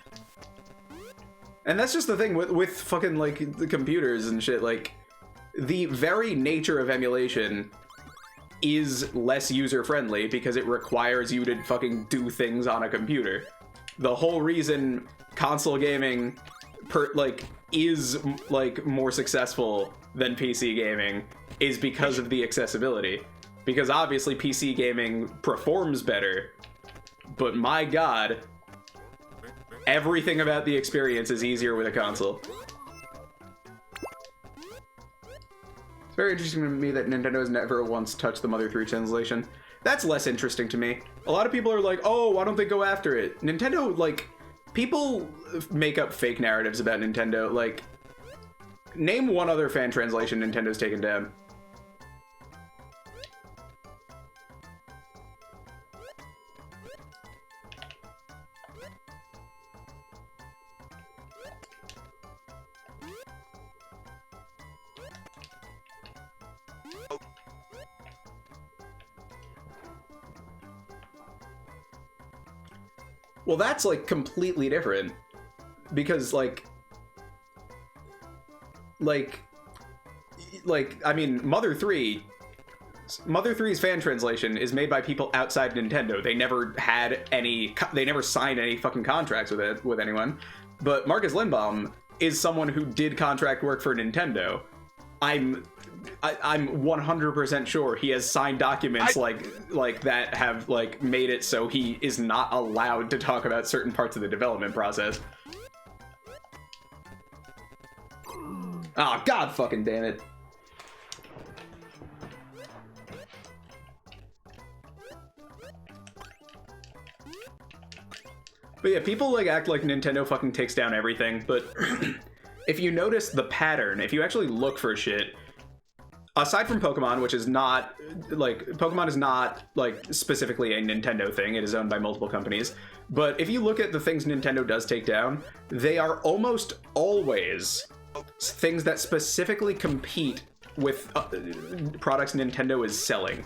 And that's just the thing with fucking, like, the computers and shit. Like, the very nature of emulation is less user-friendly because it requires you to fucking do things on a computer. The whole reason console gaming, is, like, more successful than PC gaming is because of the accessibility. Because obviously PC gaming performs better, but my god, everything about the experience is easier with a console. It's very interesting to me that Nintendo has never once touched the Mother 3 translation. That's less interesting to me. A lot of people are like, oh, why don't they go after it? Nintendo, like, people make up fake narratives about Nintendo. Like, Name one other fan translation Nintendo's taken down. Well, that's, like, completely different. Because, like, I mean, Mother 3's fan translation is made by people outside Nintendo. They never signed any fucking contracts with anyone. But Marcus Lindbaum is someone who did contract work for Nintendo. I'm 100% sure he has signed documents like that have like made it so he is not allowed to talk about certain parts of the development process. Oh, god fucking damn it. But yeah, people like act like Nintendo fucking takes down everything, but if you notice the pattern, if you actually look for shit, aside from Pokemon, which is not, like, Pokemon is not, like, specifically a Nintendo thing, it is owned by multiple companies, but if you look at the things Nintendo does take down, they are almost always things that specifically compete with products Nintendo is selling.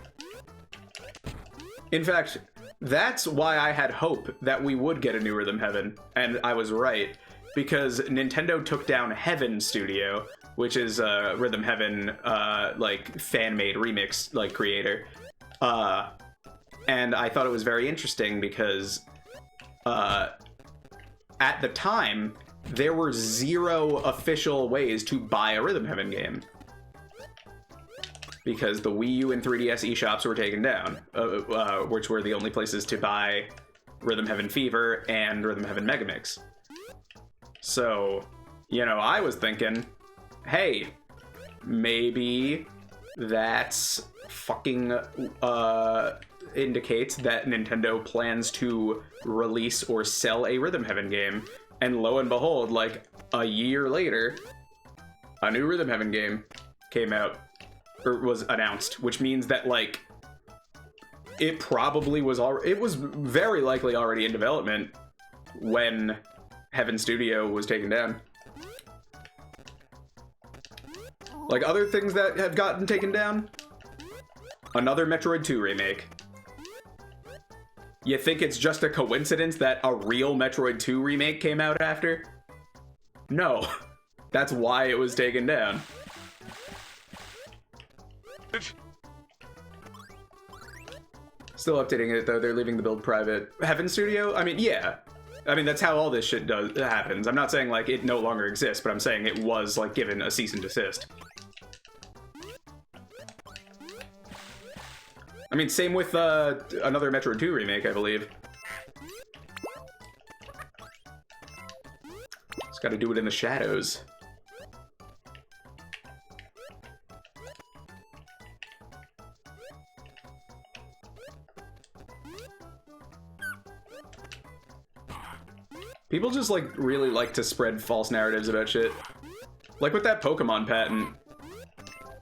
In fact, that's why I had hope that we would get a new Rhythm Heaven, and I was right, because Nintendo took down Heaven Studio, which is a Rhythm Heaven, like, fan-made remix, like, creator. And I thought it was very interesting because, at the time, there were 0 official ways to buy a Rhythm Heaven game. Because the Wii U and 3DS eShops were taken down, which were the only places to buy Rhythm Heaven Fever and Rhythm Heaven Megamix. So, you know, I was thinking, hey, maybe that's fucking indicates that Nintendo plans to release or sell a Rhythm Heaven game. And lo and behold, like a year later, a new Rhythm Heaven game came out, or was announced, which means that, like, it probably was it was very likely already in development when Heaven Studio was taken down. Like, other things that have gotten taken down? Another Metroid 2 remake. You think it's just a coincidence that a real Metroid 2 remake came out after? No. That's why it was taken down. Still updating it, though. They're leaving the build private. Heaven Studio? I mean, yeah. I mean, that's how all this shit happens. I'm not saying, like, it no longer exists, but I'm saying it was, like, given a cease and desist. I mean, same with another Metroid 2 remake, I believe. Just gotta do it in the shadows. People just, like, really like to spread false narratives about shit. Like with that Pokemon patent.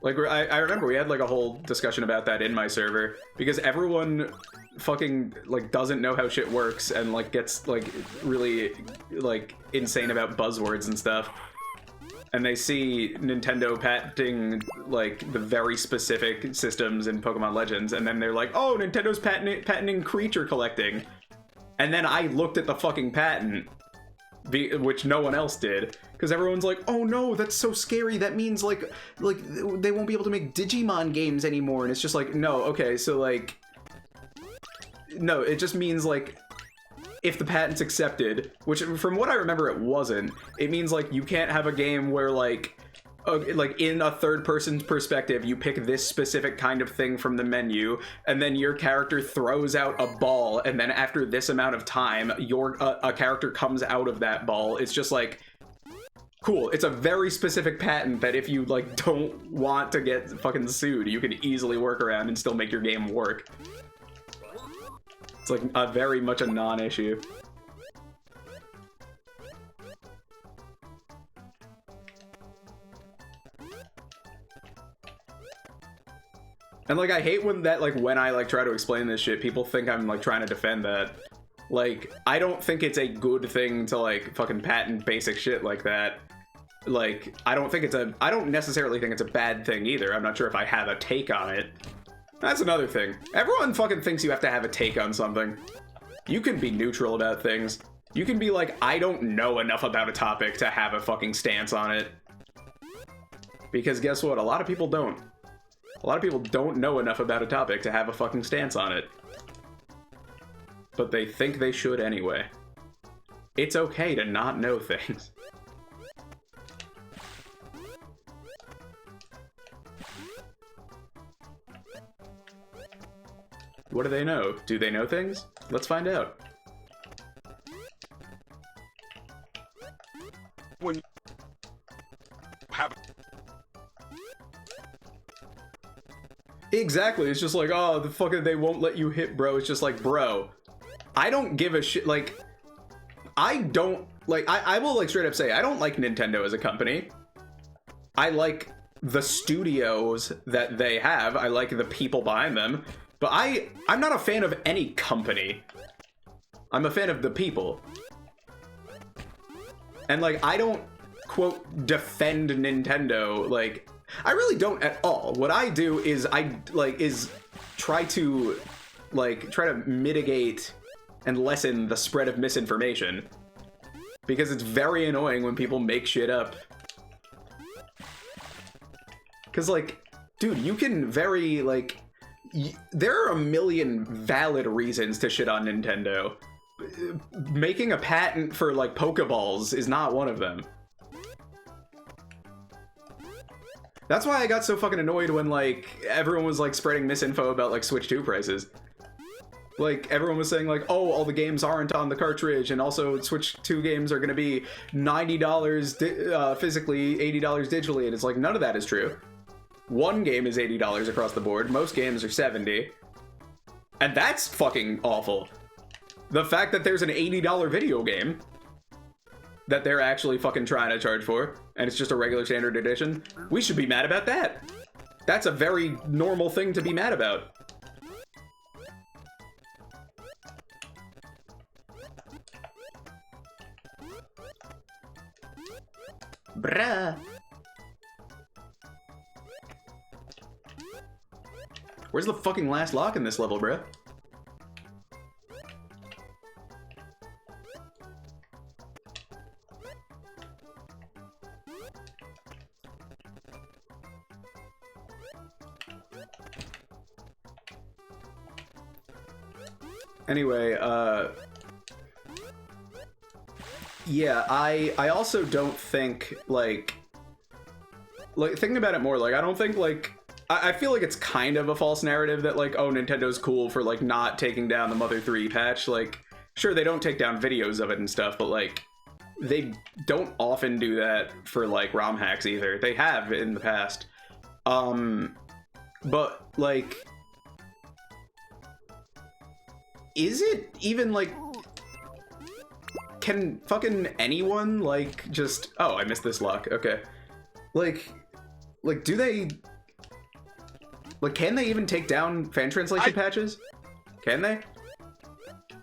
Like, I remember we had, like, a whole discussion about that in my server, because everyone fucking, like, doesn't know how shit works and, like, gets, like, really, like, insane about buzzwords and stuff. And they see Nintendo patenting, like, the very specific systems in Pokemon Legends, and then they're like, oh, Nintendo's patenting creature collecting. And then I looked at the fucking patent, which no one else did, because everyone's like, oh no, that's so scary, that means like they won't be able to make Digimon games anymore. And it's just like, no, okay, so like, no, it just means like, if the patent's accepted, which from what I remember it wasn't, it means like you can't have a game where like in a third person's perspective, you pick this specific kind of thing from the menu, and then your character throws out a ball, and then after this amount of time, a character comes out of that ball. It's just like, cool. It's a very specific patent that if you like don't want to get fucking sued, you can easily work around and still make your game work. It's like very much a non-issue. And like I hate when that like when I like try to explain this shit, people think I'm like trying to defend that. Like I don't think it's a good thing to like fucking patent basic shit like that. Like I don't necessarily think it's a bad thing either. I'm not sure if I have a take on it. That's another thing. Everyone fucking thinks you have to have a take on something. You can be neutral about things. You can be like, I don't know enough about a topic to have a fucking stance on it. Because guess what? A lot of people don't. A lot of people don't know enough about a topic to have a fucking stance on it. But they think they should anyway. It's okay to not know things. What do they know? Do they know things? Let's find out. When you have Exactly, it's just like, oh, the fucking they won't let you hit, bro. It's just like, bro, I don't give a shit. Like, I don't, like, I will, like, straight up say, I don't like Nintendo as a company. I like the studios that they have. I like the people behind them. But I'm not a fan of any company. I'm a fan of the people. And, like, I don't, quote, defend Nintendo, like, I really don't at all. What I do is try to mitigate and lessen the spread of misinformation. Because it's very annoying when people make shit up. Because, like, dude, you can very, like, there are a million valid reasons to shit on Nintendo. Making a patent for, like, Pokeballs is not one of them. That's why I got so fucking annoyed when, like, everyone was, like, spreading misinfo about, like, Switch 2 prices. Like, everyone was saying, like, oh, all the games aren't on the cartridge, and also Switch 2 games are gonna be $90 physically, $80 digitally, and it's like, none of that is true. One game is $80 across the board, most games are $70. And that's fucking awful. The fact that there's an $80 video game that they're actually fucking trying to charge for, and it's just a regular standard edition, we should be mad about that. That's a very normal thing to be mad about. Bruh. Where's the fucking last lock in this level, bruh? Anyway, yeah, I also don't think, like, thinking about it more, like, I don't think, like, I feel like it's kind of a false narrative that, like, oh, Nintendo's cool for, like, not taking down the Mother 3 patch. Like, sure, they don't take down videos of it and stuff, but, like, they don't often do that for, like, ROM hacks either. They have in the past. But, like, is it even, like, can fucking anyone, like, just, oh, I missed this lock, okay. Like, do they, like, can they even take down fan translation patches? Can they?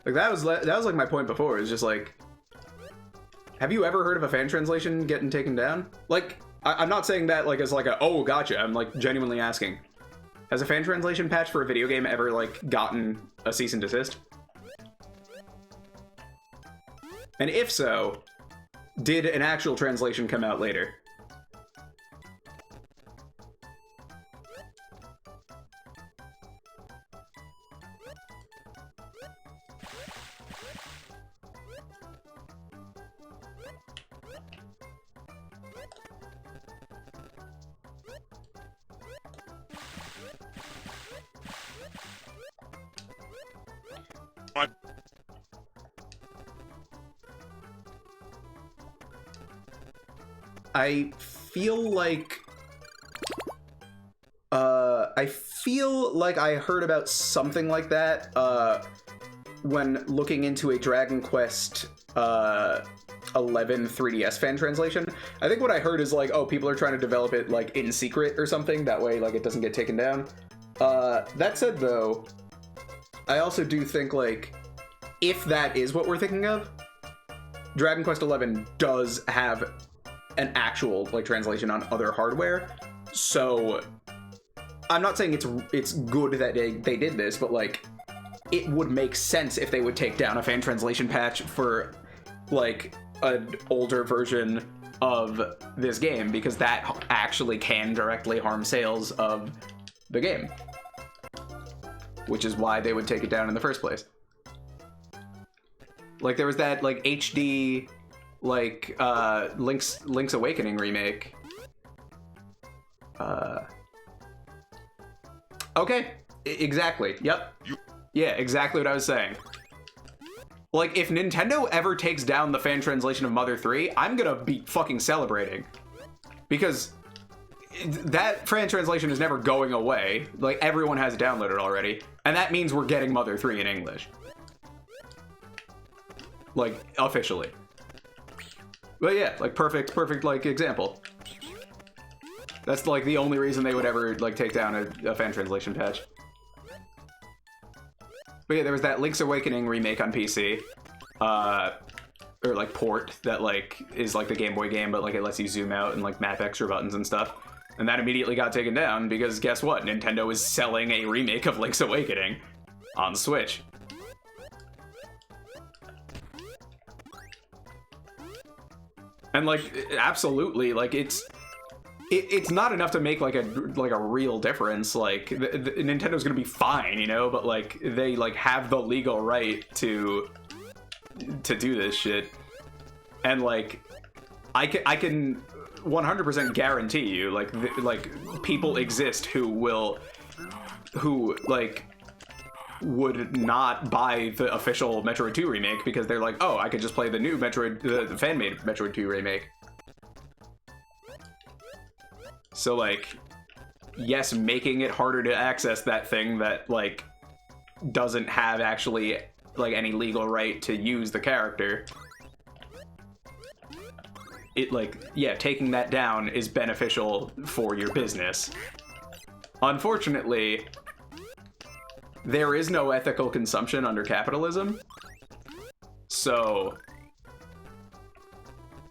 Like, that was like my point before, is just like, have you ever heard of a fan translation getting taken down? Like, I'm not saying that, like, as like a, oh, gotcha, I'm, like, genuinely asking. Has a fan translation patch for a video game ever, like, gotten a cease and desist? And if so, did an actual translation come out later? I feel like I heard about something like that when looking into a Dragon Quest 11 3DS fan translation. I think what I heard is like, oh, people are trying to develop it like in secret or something, that way like it doesn't get taken down. That said, though, I also do think, like, if that is what we're thinking of, Dragon Quest XI does have an actual, like, translation on other hardware. So, I'm not saying it's good that they did this, but, like, it would make sense if they would take down a fan translation patch for, like, an older version of this game, because that actually can directly harm sales of the game, which is why they would take it down in the first place. Like, there was that, like, HD, like, Link's Awakening remake. Okay, exactly, yep. Yeah, exactly what I was saying. Like, if Nintendo ever takes down the fan translation of Mother 3, I'm gonna be fucking celebrating. Because that fan translation is never going away. Like, everyone has it downloaded already. And that means we're getting Mother 3 in English. Like, officially. But yeah, like, perfect, like, example. That's, like, the only reason they would ever, like, take down a fan translation patch. But yeah, there was that Link's Awakening remake on PC. Or, like, port that, like, is, like, the Game Boy game, but, like, it lets you zoom out and, like, map extra buttons and stuff. And that immediately got taken down because guess what? Nintendo is selling a remake of Link's Awakening on Switch. And, like, absolutely, like, it's not enough to make, like, a real difference. Like, Nintendo's gonna be fine, you know, but, like, they, like, have the legal right to do this shit. And, like, I can 100% guarantee you, like, people exist who like, would not buy the official Metroid 2 remake because they're like, oh, I could just play the new Metroid, the fan-made Metroid 2 remake. So, like, yes, making it harder to access that thing that, like, doesn't have actually, like, any legal right to use the character. It, like, yeah, taking that down is beneficial for your business. Unfortunately, there is no ethical consumption under capitalism. So,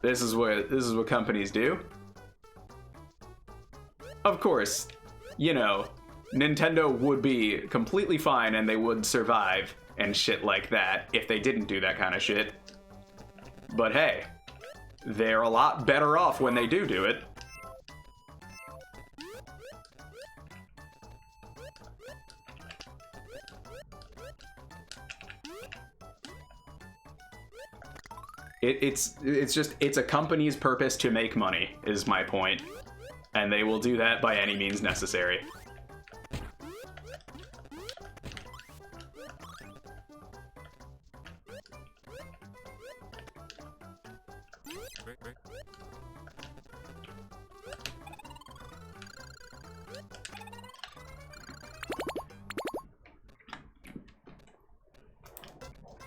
this is what companies do. Of course, you know, Nintendo would be completely fine and they would survive and shit like that if they didn't do that kind of shit. But hey, they're a lot better off when they do it. It's a company's purpose to make money, is my point. And they will do that by any means necessary.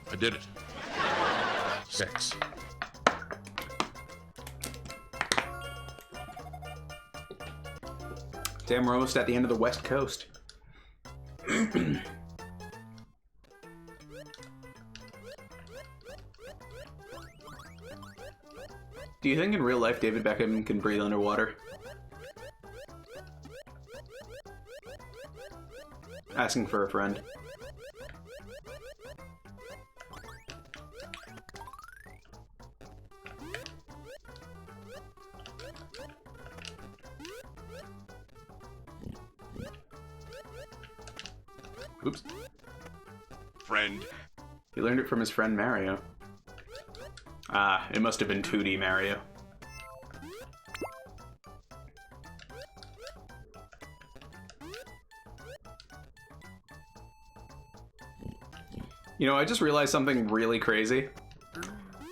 I did it. 6. Damn, we're almost at the end of the West Coast. Do you think in real life David Beckham can breathe underwater? Asking for a friend. Oops. Friend. He learned it from his friend Mario. Ah, it must have been 2D Mario. You know, I just realized something really crazy.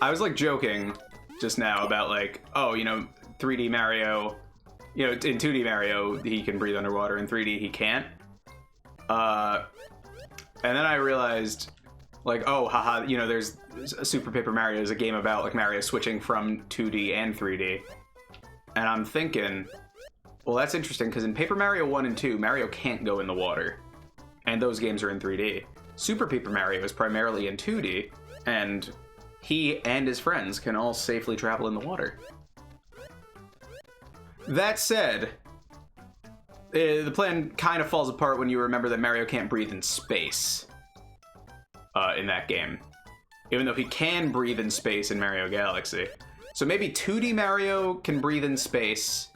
I was, like, joking just now about, like, oh, you know, 3D Mario, you know, in 2D Mario, he can breathe underwater, in 3D, he can't. And then I realized, like, oh, haha, you know, there's Super Paper Mario is a game about, like, Mario switching from 2D and 3D. And I'm thinking, Well, that's interesting, because in Paper Mario 1 and 2, Mario can't go in the water. And those games are in 3D. Super Paper Mario is primarily in 2D, and he and his friends can all safely travel in the water. That said, the plan kind of falls apart when you remember that Mario can't breathe in space in that game. Even though he can breathe in space in Mario Galaxy. So maybe 2D Mario can breathe in space.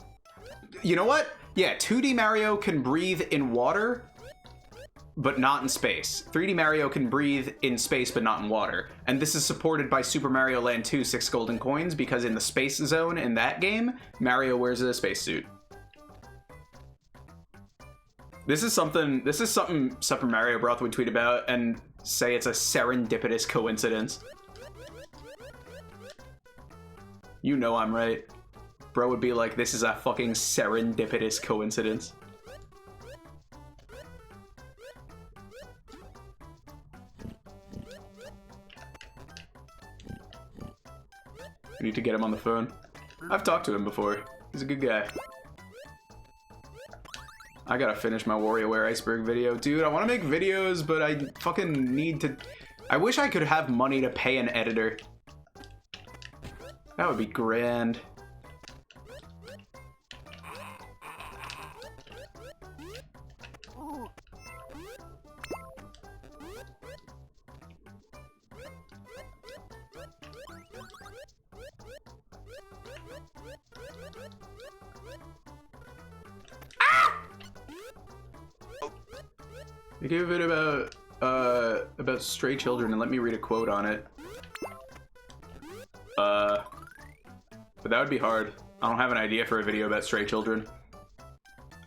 You know what? Yeah, 2D Mario can breathe in water, but not in space. 3D Mario can breathe in space, but not in water. And this is supported by Super Mario Land 2 6 Golden Coins, because in the space zone in that game, Mario wears a spacesuit. This is something Super Mario Broth would tweet about and say it's a serendipitous coincidence. You know I'm right. Bro would be like, this is a fucking serendipitous coincidence. We need to get him on the phone. I've talked to him before. He's a good guy. I gotta finish my WarioWare Iceberg video. Dude, I want to make videos, but I fucking need to... I wish I could have money to pay an editor. That would be grand. I gave a bit about stray children, and let me read a quote on it. But that would be hard. I don't have an idea for a video about stray children.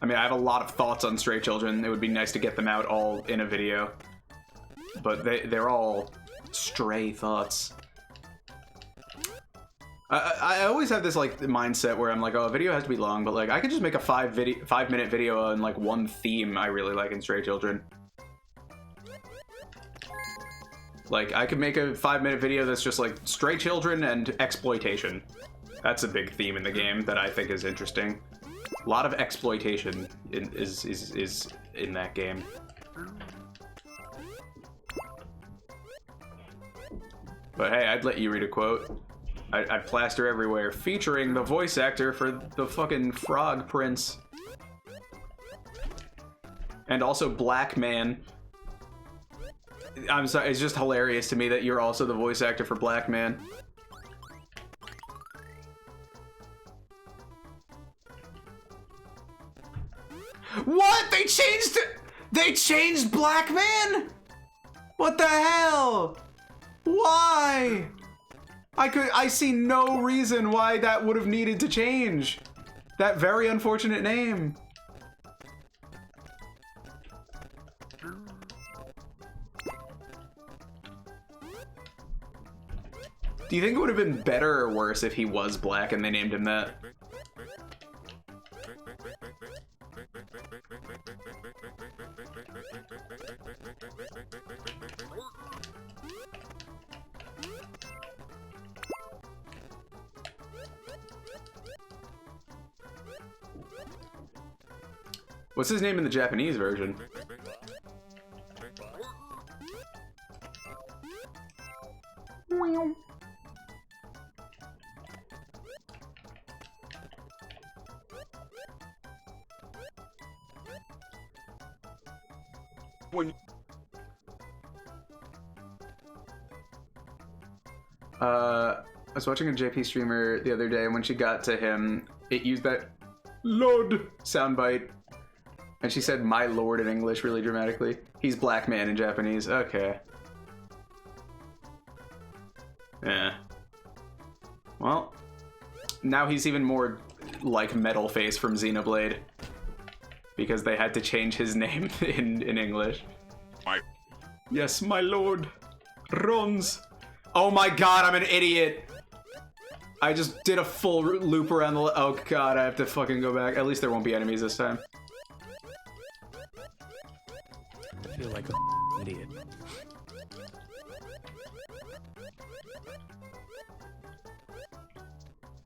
I mean, I have a lot of thoughts on stray children. It would be nice to get them out all in a video. But they're all stray thoughts. I always have this like mindset where I'm like, oh, a video has to be long, but like I could just make a 5-minute video on like one theme I really like in stray children. Like I could make a 5-minute video that's just like stray children and exploitation. That's a big theme in the game that I think is interesting. A lot of exploitation is in that game. But hey, I'd let you read a quote. I'd plaster everywhere, featuring the voice actor for the fucking Frog Prince. And also Black Man. I'm sorry, it's just hilarious to me that you're also the voice actor for Black Man. What? They changed Black Man? What the hell? Why? I see no reason why that would have needed to change. That very unfortunate name. Do you think it would have been better or worse if he was black and they named him that? What's his name in the Japanese version? I was watching a JP streamer the other day, and when she got to him, it used that "Lord" soundbite. And she said "my lord" in English really dramatically. He's Black Man in Japanese. Okay. Yeah. Well, now he's even more like Metal Face from Xenoblade. Because they had to change his name in English. Yes, my lord. Rons. Oh my god, I'm an idiot. I just did a full loop around the... Oh god, I have to fucking go back. At least there won't be enemies this time. I feel like an idiot.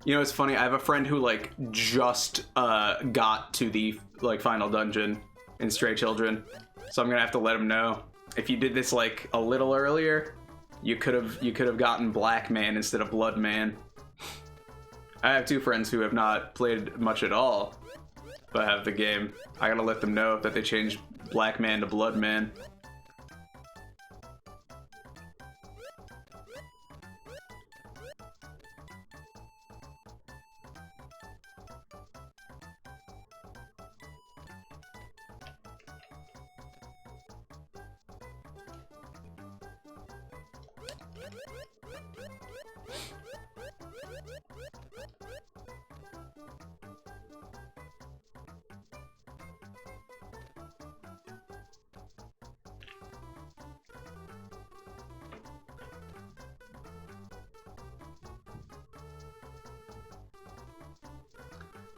You know, it's funny. I have a friend who like just got to the like final dungeon in Stray Children, so I'm gonna have to let him know. If you did this like a little earlier, you could have gotten Black Man instead of Blood Man. I have two friends who have not played much at all, but have the game. I gotta let them know that they changed Black Man to Blood Man.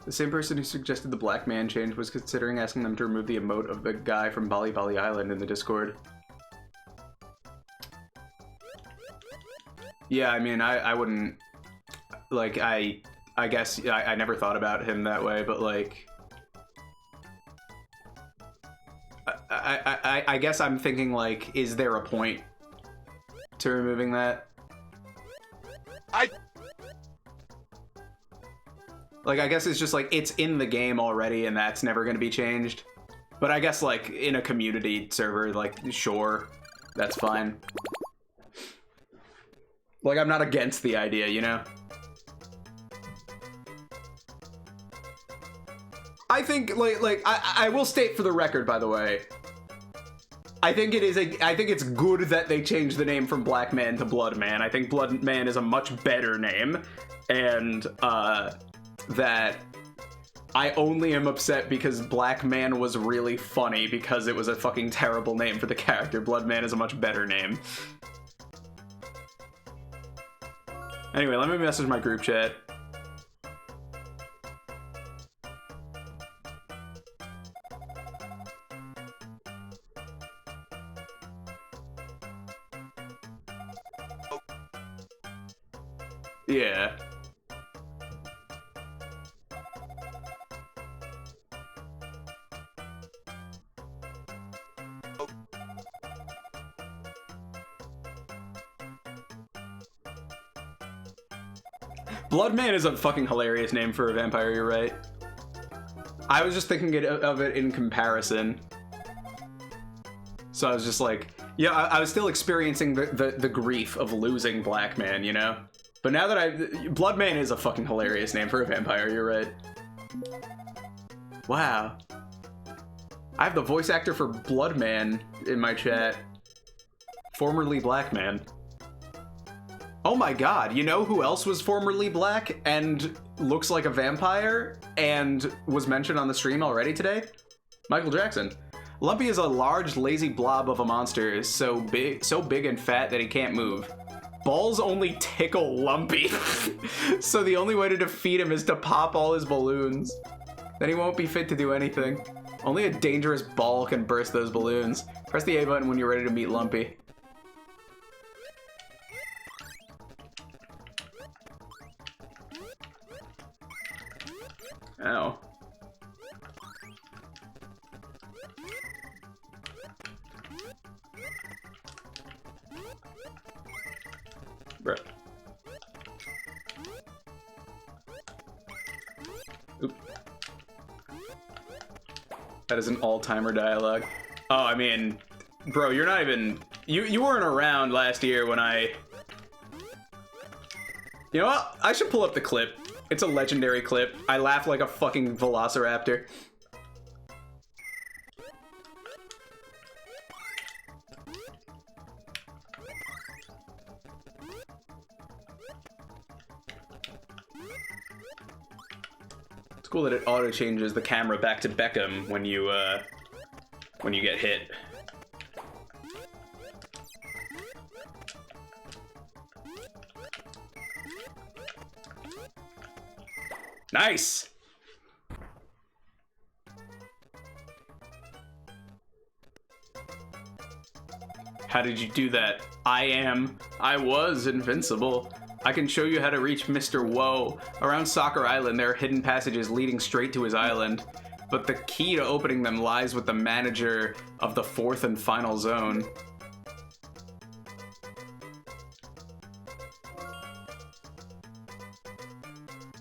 The same person who suggested the Black Man change was considering asking them to remove the emote of the guy from Bali Bali Island in the Discord. Yeah, I mean, I wouldn't... Like, I guess I never thought about him that way, but, like... I guess I'm thinking, like, is there a point to removing that? Like, I guess it's just, like, it's in the game already, and that's never going to be changed. But I guess, like, in a community server, like, sure, that's fine. Like, I'm not against the idea, you know? I think, I will state for the record, by the way, I think it's good that they changed the name from Black Man to Blood Man. I think Blood Man is a much better name, and, that I only am upset because Black Man was really funny because it was a fucking terrible name for the character. Blood Man is a much better name. Anyway, let me message my group chat. Yeah. Bloodman is a fucking hilarious name for a vampire, you're right. I was just thinking of it in comparison. So I was just like, yeah, I was still experiencing the grief of losing Black Man, you know? But now that Bloodman is a fucking hilarious name for a vampire, you're right. Wow. I have the voice actor for Bloodman in my chat. Formerly Black Man. Oh my god, you know who else was formerly black and looks like a vampire and was mentioned on the stream already today? Michael Jackson. Lumpy is a large, lazy blob of a monster, so big and fat that he can't move. Balls only tickle Lumpy, so the only way to defeat him is to pop all his balloons. Then he won't be fit to do anything. Only a dangerous ball can burst those balloons. Press the A button when you're ready to meet Lumpy. Ow. Bruh. Oop. That is an all-timer dialogue. Oh, I mean, bro, you're not even... You weren't around last year when I... You know what? I should pull up the clip. It's a legendary clip. I laugh like a fucking velociraptor. It's cool that it auto changes the camera back to Beckham when you get hit. Nice! How did you do that? I was invincible. I can show you how to reach Mr. Woe. Around Soccer Island, there are hidden passages leading straight to his island, but the key to opening them lies with the manager of the fourth and final zone.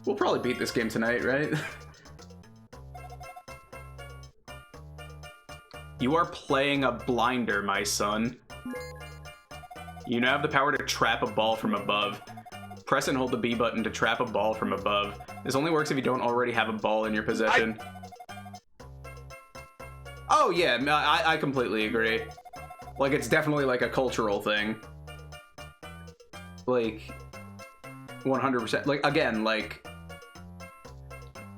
We'll probably beat this game tonight, right? You are playing a blinder, my son. You now have the power to trap a ball from above. Press and hold the B button to trap a ball from above. This only works if you don't already have a ball in your possession. Oh yeah, I completely agree. Like, it's definitely like a cultural thing. Like, 100%. Like, again, like,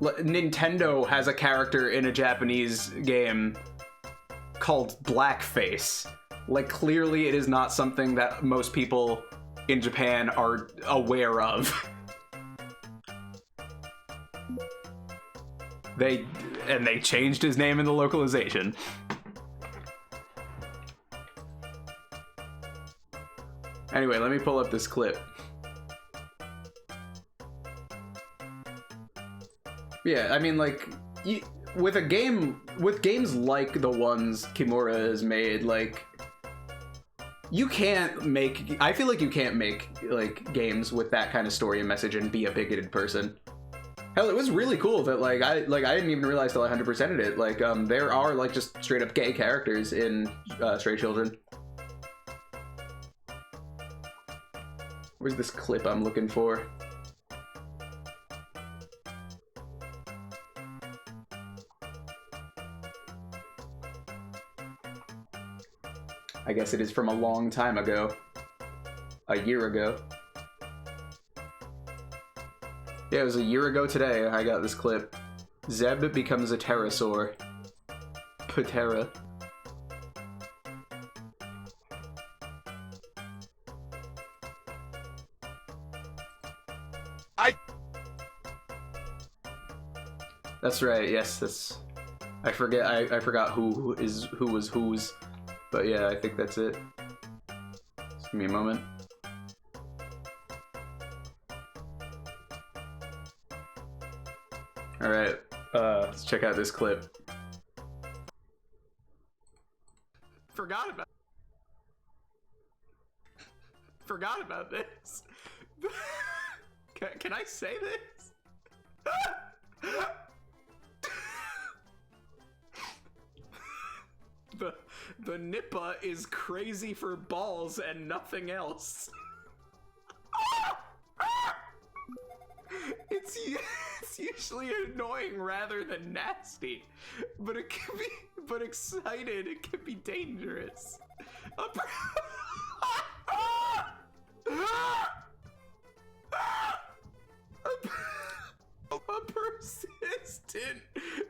Nintendo has a character in a Japanese game called Blackface. Like, clearly it is not something that most people in Japan are aware of. They changed his name in the localization. Anyway, let me pull up this clip. Yeah, I mean, like, with games like the ones Kimura has made, like, you can't make, I feel like you can't make, like, games with that kind of story and message and be a bigoted person. Hell, it was really cool that, like, I didn't even realize till I 100%ed it. Like, there are, like, just straight up gay characters in Stray Children. Where's this clip I'm looking for? I guess it is from a long time ago. A year ago. Yeah, it was a year ago today I got this clip. Zeb becomes a pterosaur. Patera. That's right, yes, that's... I forgot who was whose. But yeah, I think that's it. Just give me a moment. Alright, let's check out this clip. Forgot about this. Can I say this? The Nippa is crazy for balls and nothing else. It's usually annoying rather than nasty, but it can be, but excited, it can be dangerous. A persistent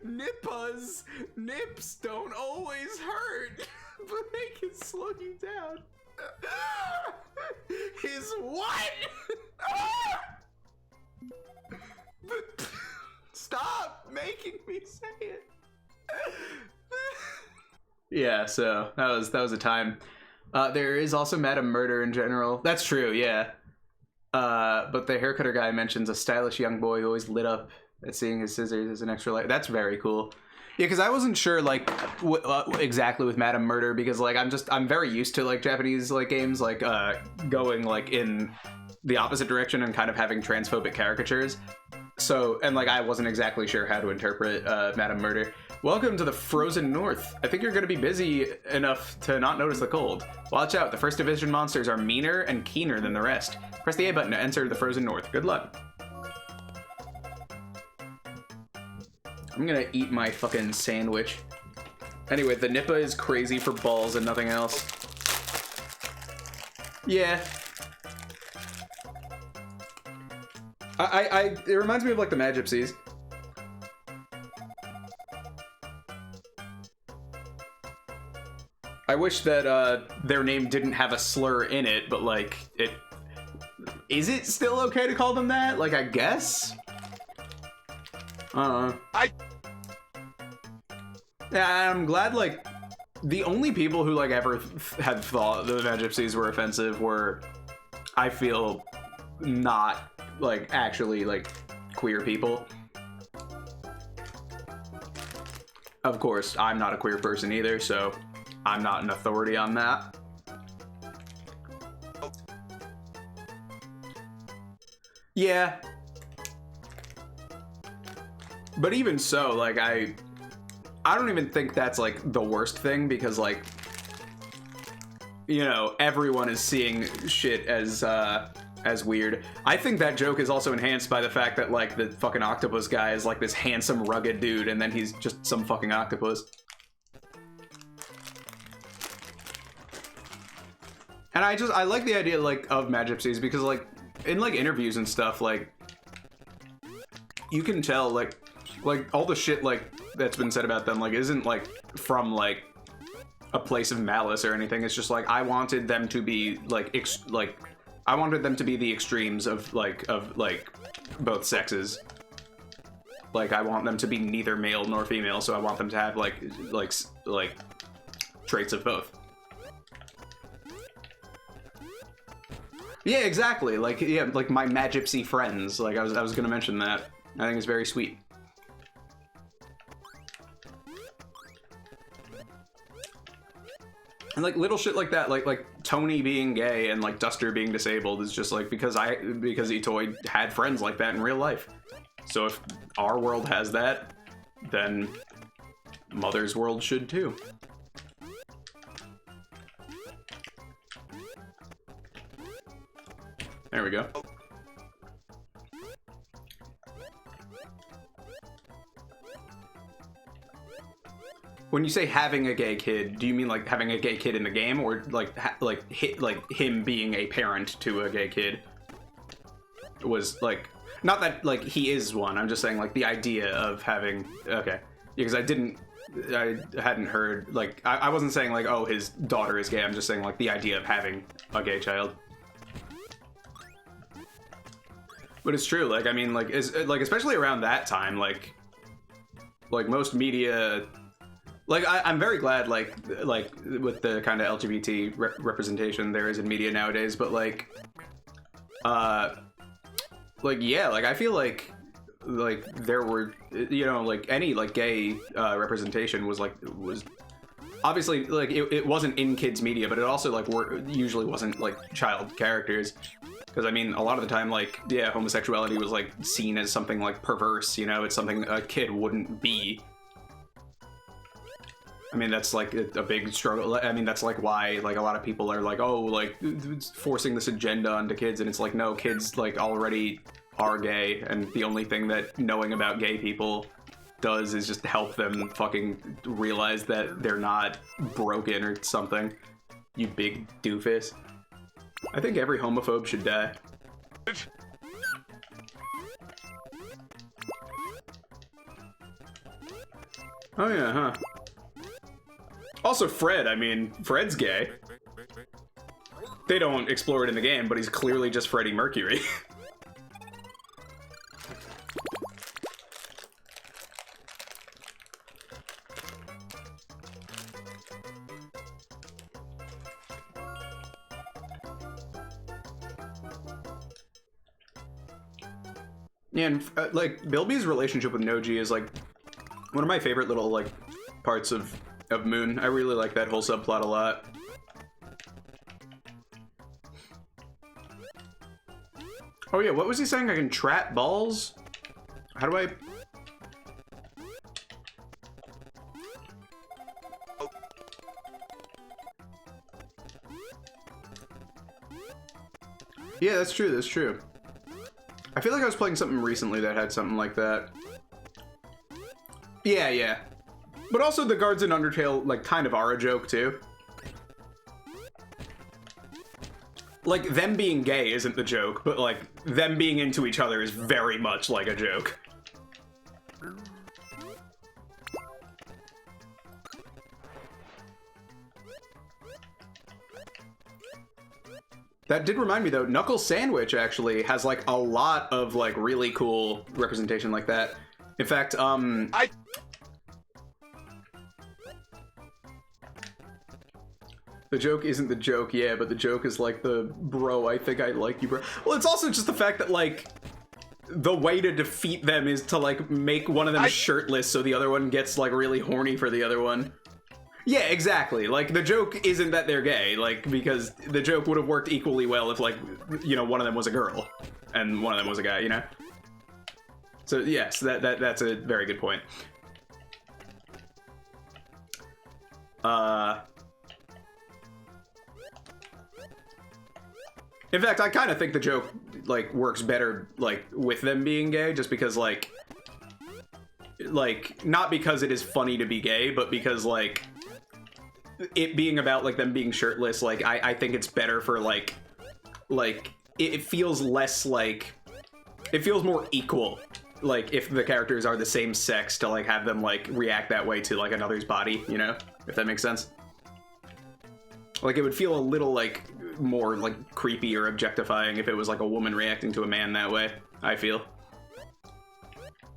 Nippa's nips don't always hurt, but they can slow you down. His what? Stop making me say it. Yeah, so that was a time. There is also Madam Murder in general. That's true, yeah. But the haircutter guy mentions a stylish young boy who always lit up at seeing his scissors as an extra light. That's very cool. Yeah, because I wasn't sure, like, exactly with Madam Murder, because, like, I'm very used to, like, Japanese, like, games, like, going, like, in the opposite direction and kind of having transphobic caricatures. So, and, like, I wasn't exactly sure how to interpret Madam Murder. Welcome to the frozen north. I think you're going to be busy enough to not notice the cold. Watch out, the first division monsters are meaner and keener than the rest. Press the A button to enter the frozen north. Good luck. I'm gonna eat my fucking sandwich. Anyway, the Nippa is crazy for balls and nothing else. Yeah. It reminds me of, like, the Mad Gypsies. I wish that their name didn't have a slur in it, but, like, is it still okay to call them that? Like, I guess? Yeah, I'm glad, like, the only people who, like, ever had thought the Mad Gypsies were offensive were, I feel, not like actually like queer people. Of course, I'm not a queer person either, so I'm not an authority on that. Yeah. But even so, like, I don't even think that's, like, the worst thing, because, like, you know, everyone is seeing shit as weird. I think that joke is also enhanced by the fact that, like, the fucking octopus guy is, like, this handsome, rugged dude, and then he's just some fucking octopus. And I like the idea, like, of Mad Gypsies, because, like, in, like, interviews and stuff, like, you can tell, like, all the shit, like, that's been said about them, like, isn't, like, from, like, a place of malice or anything. It's just, like, I wanted them to be, like, I wanted them to be the extremes of both sexes. Like, I want them to be neither male nor female, so I want them to have, like, traits of both. Yeah, exactly. Like, yeah, like my Mad Gypsy friends. Like, I was gonna mention that. I think it's very sweet. And like little shit like that, like Tony being gay and like Duster being disabled is just like because Itoy had friends like that in real life. So if our world has that, then Mother's world should too. There we go. When you say having a gay kid, do you mean like having a gay kid in the game, or like him being a parent to a gay kid? Was like not that like he is one. I'm just saying like the idea of having. Okay, because I hadn't heard like I wasn't saying like oh his daughter is gay. I'm just saying like the idea of having a gay child. But it's true. Like I mean like especially around that time like most media. Like, I'm very glad, like with the kind of LGBT representation there is in media nowadays, but, yeah, like, I feel like there were, you know, like, any, like, gay representation was obviously, like, it wasn't in kids' media, but it also, like, usually wasn't, like, child characters. Because, I mean, a lot of the time, like, yeah, homosexuality was, like, seen as something, like, perverse, you know? It's something a kid wouldn't be. I mean, that's, like, a big struggle. I mean, that's, like, why, like, a lot of people are, like, oh, like, forcing this agenda onto kids. And it's like, no, kids, like, already are gay. And the only thing that knowing about gay people does is just help them fucking realize that they're not broken or something. You big doofus. I think every homophobe should die. Oh, yeah, huh. Also, Fred, I mean, Fred's gay. They don't explore it in the game, but he's clearly just Freddie Mercury. Yeah, and, like, Bilby's relationship with Noji is, like, one of my favorite little, like, parts of Moon. I really like that whole subplot a lot. Oh yeah, what was he saying? I can trap balls? How do I... Yeah, that's true, that's true. I feel like I was playing something recently that had something like that. Yeah, yeah. But also the guards in Undertale, like, kind of are a joke, too. Like, them being gay isn't the joke, but, like, them being into each other is very much like a joke. That did remind me, though, Knuckle Sandwich, actually, has, like, a lot of, like, really cool representation like that. In fact, The joke isn't the joke, yeah, but the joke is like the bro, I think I like you, bro. Well, it's also just the fact that, like, the way to defeat them is to, like, make one of them shirtless so the other one gets, like, really horny for the other one. Yeah, exactly. Like, the joke isn't that they're gay, like, because the joke would have worked equally well if, like, you know, one of them was a girl and one of them was a guy, you know? So, yes, that's a very good point. In fact, I kind of think the joke, like, works better, like, with them being gay, just because, like, not because it is funny to be gay, but because, like, it being about, like, them being shirtless, like, I think it's better for, like, it feels less, like, it feels more equal, like, if the characters are the same sex, to, like, have them, like, react that way to, like, another's body, you know? If that makes sense. Like, it would feel a little, like, more, like, creepy or objectifying if it was, like, a woman reacting to a man that way, I feel.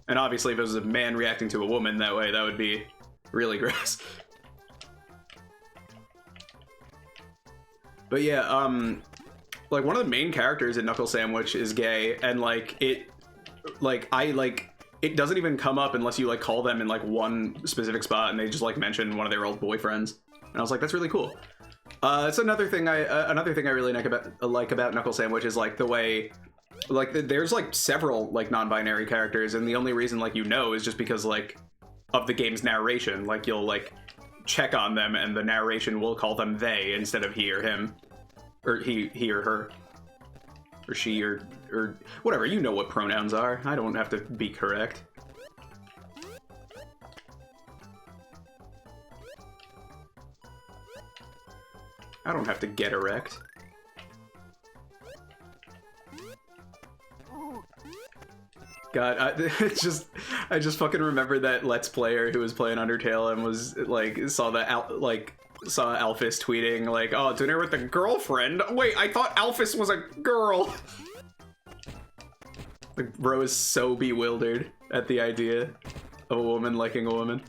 And obviously, if it was a man reacting to a woman that way, that would be really gross. But yeah, like, one of the main characters in Knuckle Sandwich is gay, and, like, it doesn't even come up unless you, like, call them in, like, one specific spot, and they just, like, mention one of their old boyfriends. And I was like, that's really cool. It's another thing I really like about Knuckle Sandwich is, like, the way, like, there's, like, several, like, non-binary characters, and the only reason, like, you know is just because, like, of the game's narration. Like, you'll, like, check on them, and the narration will call them they instead of he or him. Or he or her. Or she or whatever. You know what pronouns are. I don't have to be correct. I don't have to get erect. God, I just fucking remember that Let's Player who was playing Undertale and was, like, saw Alphys tweeting, like, oh, dinner with a girlfriend? Wait, I thought Alphys was a girl! Like, bro is so bewildered at the idea of a woman liking a woman.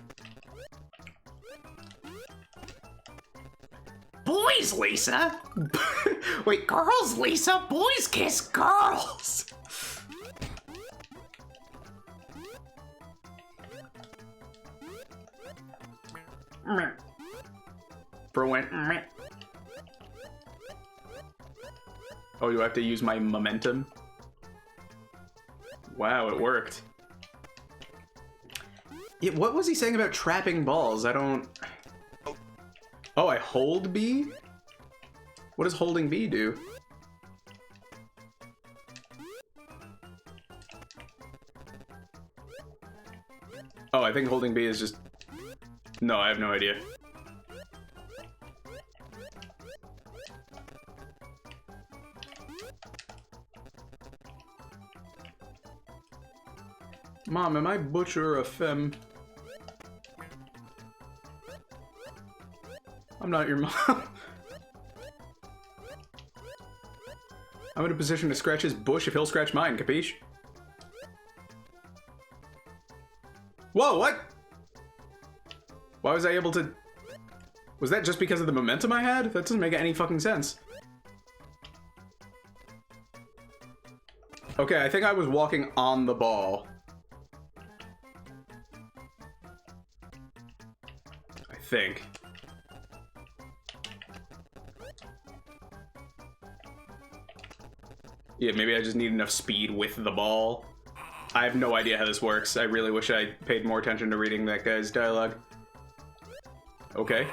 Boys, Lisa? Wait, girls, Lisa? Boys kiss girls! Bro went, meh. Oh, you have to use my momentum? Wow, it worked. Yeah, what was he saying about trapping balls? I don't... Oh, I hold B? What does holding B do? Oh, I think holding B is just... No, I have no idea. Mom, am I butcher or a femme? I'm not your mom. I'm in a position to scratch his bush if he'll scratch mine, capiche? Whoa, what? Why was I able to... Was that just because of the momentum I had? That doesn't make any fucking sense. Okay, I think I was walking on the ball. I think. Yeah, maybe I just need enough speed with the ball. I have no idea how this works. I really wish I paid more attention to reading that guy's dialogue. Okay.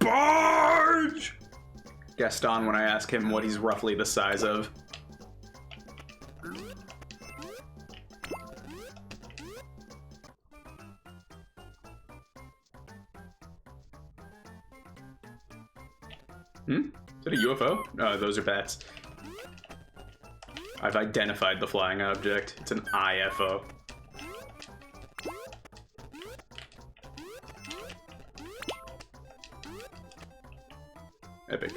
Barge! Gaston when I ask him what he's roughly the size of. Hmm? Is it a UFO? Oh, those are bats. I've identified the flying object. It's an IFO. Epic.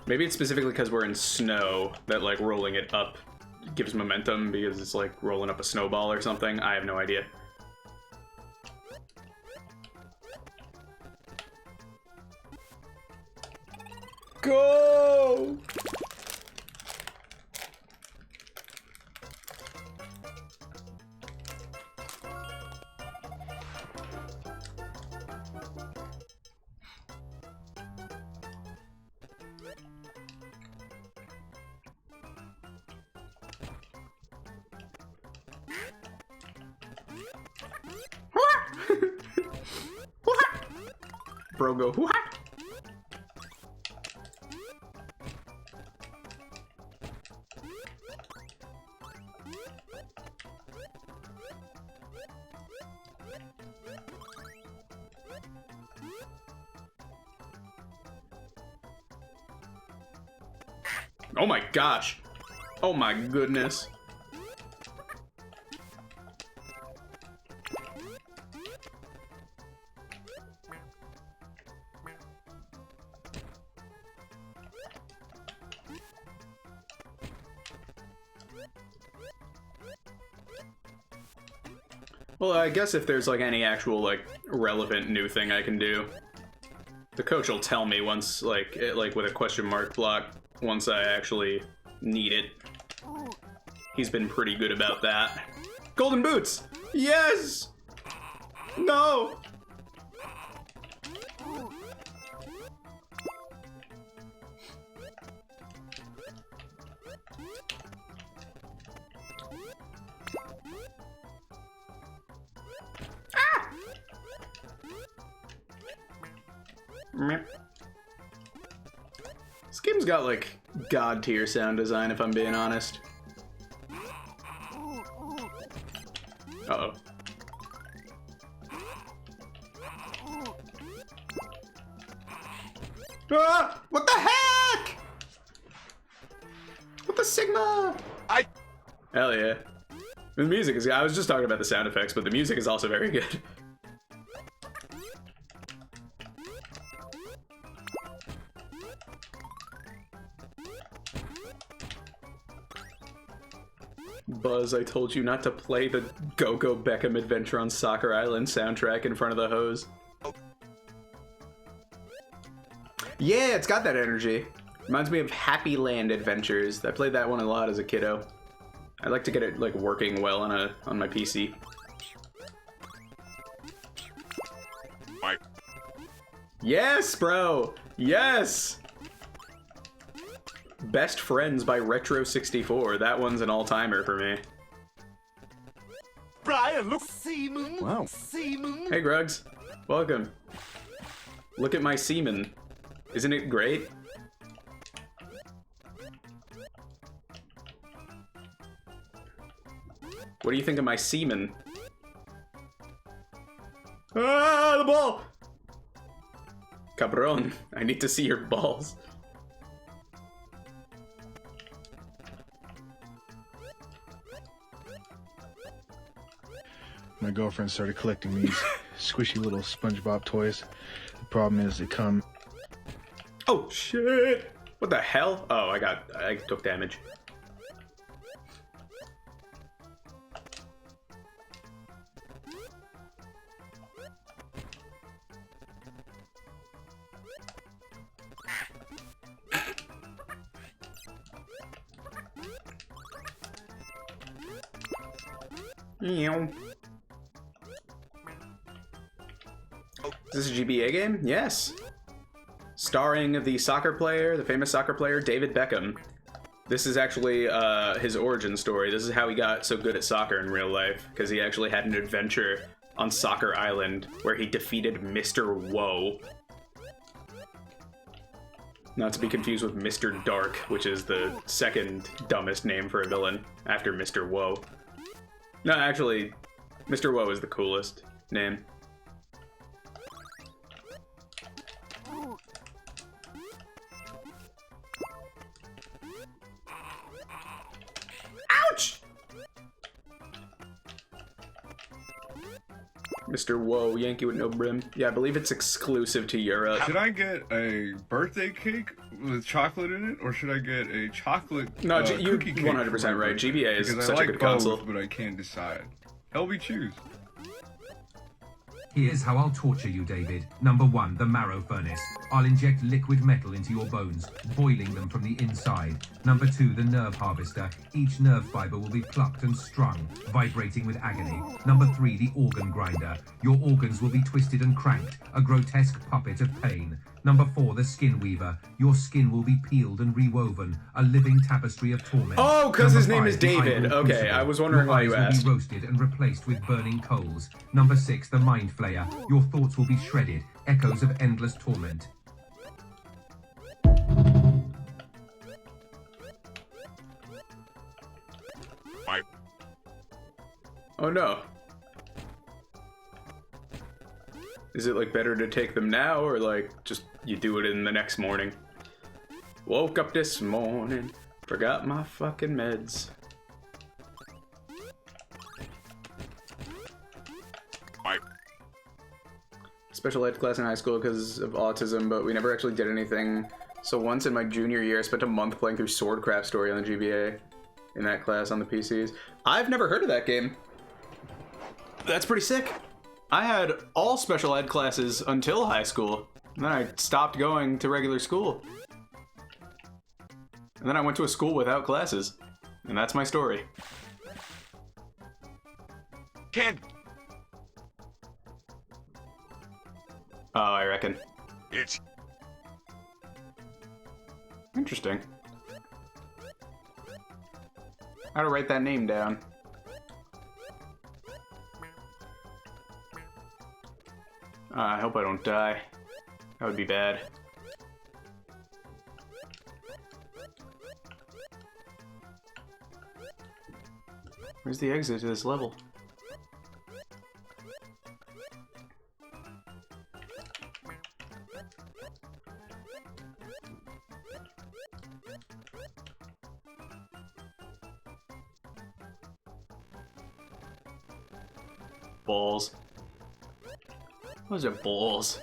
Maybe it's specifically because we're in snow that, like, rolling it up gives momentum because it's like rolling up a snowball or something. I have no idea. Go! Bro, go. Hoo-ha! Oh my gosh. Oh my goodness. Well, I guess if there's like any actual like relevant new thing I can do, the coach will tell me once, like with a question mark block, once I actually need it. He's been pretty good about that. Golden boots! Yes! No! This game's got like god tier sound design, if I'm being honest. Uh-oh. Ah! What the heck? What the Sigma? Hell yeah. The music is... I was just talking about the sound effects, but the music is also very good. Buzz, I told you not to play the Go-Go Beckham Adventure on Soccer Island soundtrack in front of the hose. Yeah, it's got that energy. Reminds me of Happy Land Adventures. I played that one a lot as a kiddo. I'd like to get it like working well on my PC. Yes, bro! Yes! Best Friends by Retro64. That one's an all-timer for me. Brian, look, semen. Wow. Semen. Hey, Grugs. Welcome. Look at my semen. Isn't it great? What do you think of my semen? Ah, the ball! Cabron, I need to see your balls. My girlfriend started collecting these squishy little SpongeBob toys. The problem is they come... Oh, shit! What the hell? Oh, I took damage. Meow. Is this a GBA game? Yes. Starring the soccer player, the famous soccer player, David Beckham. This is actually his origin story. This is how he got so good at soccer in real life, because he actually had an adventure on Soccer Island where he defeated Mr. Woe. Not to be confused with Mr. Dark, which is the second dumbest name for a villain after Mr. Woe. No, actually, Mr. Woe is the coolest name. Mr. Whoa, Yankee with no brim. Yeah, I believe it's exclusive to Europe. Should I get a birthday cake with chocolate in it, or should I get a chocolate No, you're cookie cake 100% for my right. birthday? GBA is Because such I like a good both, console. but I can't decide. Help me choose. Here's how I'll torture you, David. Number 1, the marrow furnace. I'll inject liquid metal into your bones, boiling them from the inside. Number 2, the nerve harvester. Each nerve fiber will be plucked and strung, vibrating with agony. Number 3, the organ grinder. Your organs will be twisted and cranked, a grotesque puppet of pain. Number 4, the skin weaver. Your skin will be peeled and rewoven, a living tapestry of torment. Oh, because Number his name 5, is the David. eyeball Okay, crucible. I was wondering why you Your eyes asked. will be roasted and replaced with burning coals. Number 6, the mind flayer. Your thoughts will be shredded, echoes of endless torment. My Oh no. Is it like better to take them now or like just you do it in the next morning? Woke up this morning, forgot my fucking meds. my Special ed class in high school because of autism, but we never actually did anything. So once in my junior year, I spent a month playing through Swordcraft Story on the GBA in that class on the PCs. I've never heard of that game. That's pretty sick. I had all special ed classes until high school. And then I stopped going to regular school. And then I went to a school without classes. And that's my story. can't. Oh, I reckon. It's Interesting. How to write that name down. I hope I don't die. That would be bad. Where's the exit to this level? Balls. Those are balls.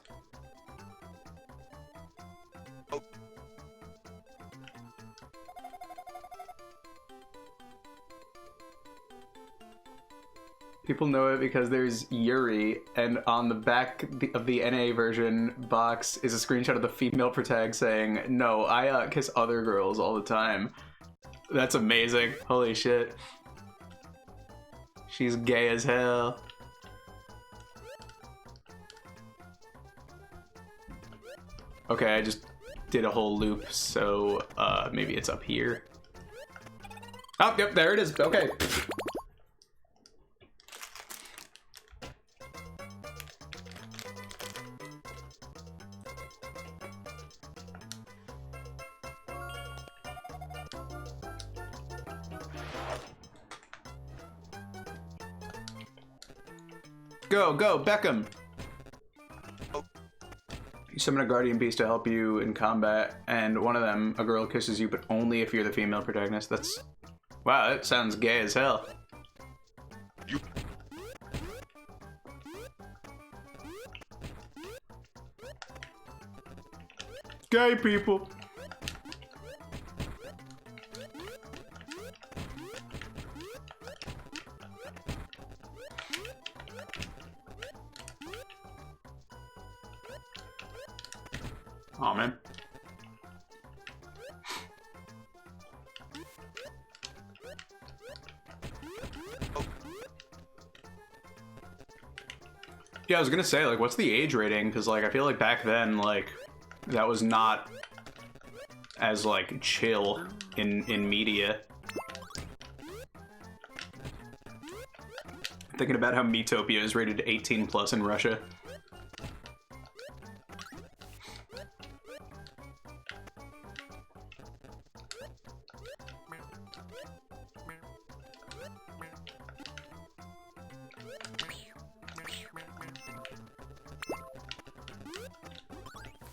People know it because there's Yuri, and on the back of the NA version box is a screenshot of the female protag saying, "No, I kiss other girls all the time." That's amazing. Holy shit. She's gay as hell. Okay, I just did a whole loop, so maybe it's up here. Oh, yep, there it is. Okay. Go, go, Beckham! You summon a guardian beast to help you in combat, and one of them, a girl, kisses you, but only if you're the female protagonist. That's... Wow, that sounds gay as hell. you. Gay people! Aw, man. Yeah, I was gonna say, like, what's the age rating? Because, like, I feel like back then, like, that was not as, like, chill in media. Thinking about how Miitopia is rated 18 plus in Russia.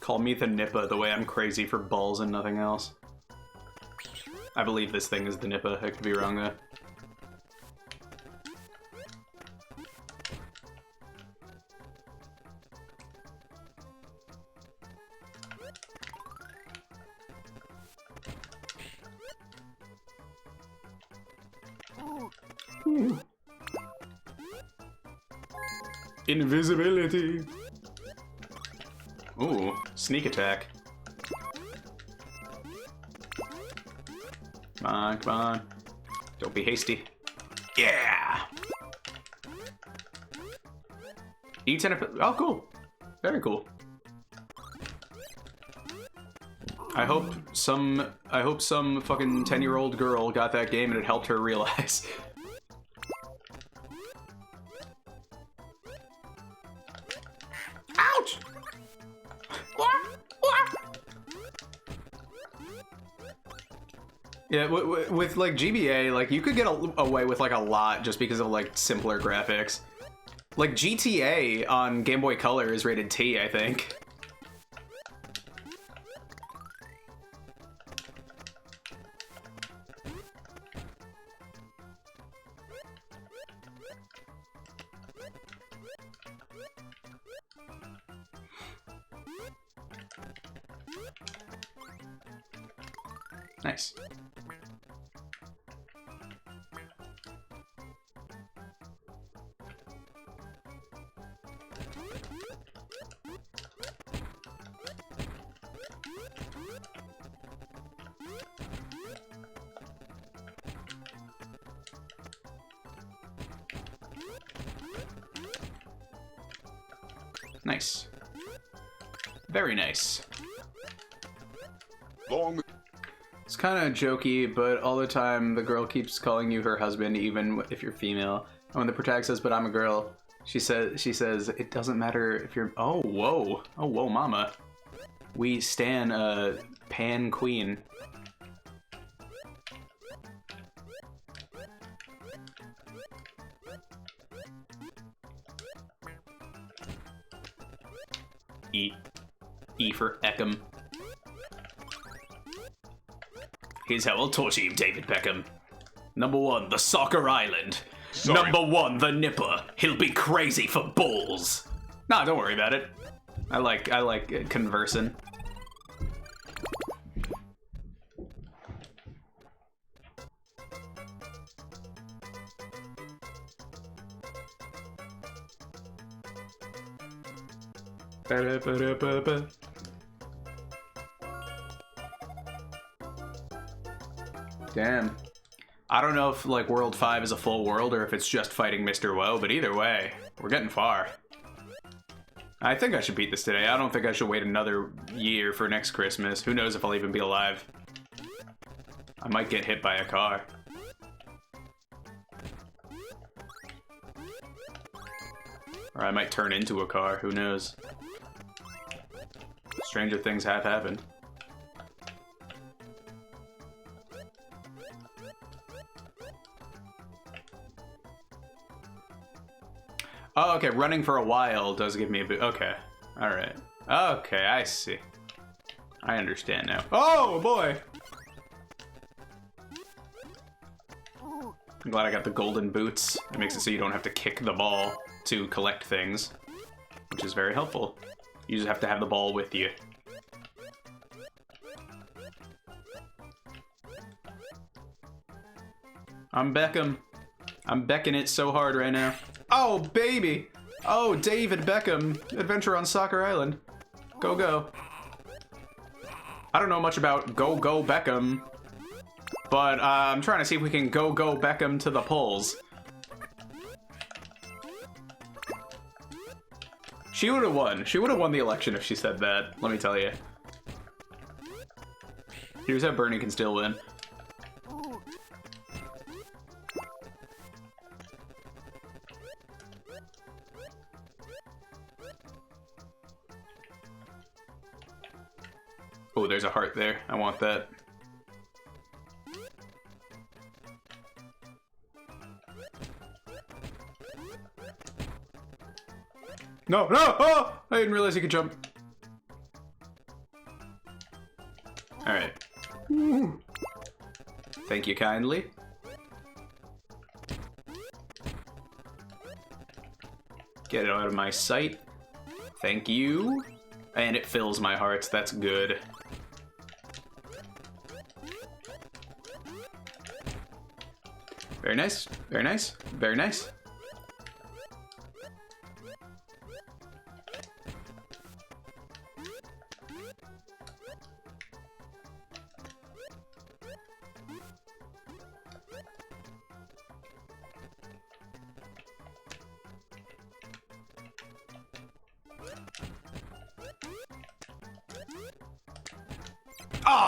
Call me the Nippa the way I'm crazy for balls and nothing else. I believe this thing is the Nippa. I could be wrong though. Invisibility. Ooh, sneak attack. Come on, come on. Don't be hasty. Yeah! Eat 10 oh, cool. Very cool. I hope some fucking 10-year-old girl got that game and it helped her realize. Ouch! Yeah, with like GBA, like you could get away with like a lot just because of like simpler graphics. Like GTA on Game Boy Color is rated T, I think. Nice. Nice. Very nice. Long. It's kind of jokey, but all the time the girl keeps calling you her husband, even if you're female. And when the protagonist says, "But I'm a girl," she says, "It doesn't matter if you're." Oh whoa, mama. We stan a pan queen. E for Beckham. Here's how I'll torture you, David Beckham. Number 1, the Soccer Island. Sorry. Number 1, the Nipper. He'll be crazy for balls. Nah, don't worry about it. I like conversing. Ba-da-ba-da-ba-ba. Damn. I don't know if like World 5 is a full world or if it's just fighting Mr. Woe, but either way, we're getting far. I think I should beat this today. I don't think I should wait another year for next Christmas. Who knows if I'll even be alive. I might get hit by a car. Or I might turn into a car, who knows. Stranger things have happened. Oh, okay, running for a while does give me a bit. Okay, alright. Okay, I see. I understand now. Oh, boy! I'm glad I got the golden boots. It makes it so you don't have to kick the ball to collect things, which is very helpful. You just have to have the ball with you. I'm Beckham. I'm becking it so hard right now. Oh, baby! Oh, David Beckham. Adventure on Soccer Island. Go, go. I don't know much about Go, Go Beckham, but I'm trying to see if we can Go, Go Beckham to the polls. She would have won. She would have won the election if she said that, let me tell you. Here's how Bernie can still win. Oh, there's a heart there. I want that. No, no! Oh! I didn't realize he could jump. Alright. Thank you kindly. Get it out of my sight. Thank you. And it fills my hearts. That's good. Very nice. Very nice. Very nice.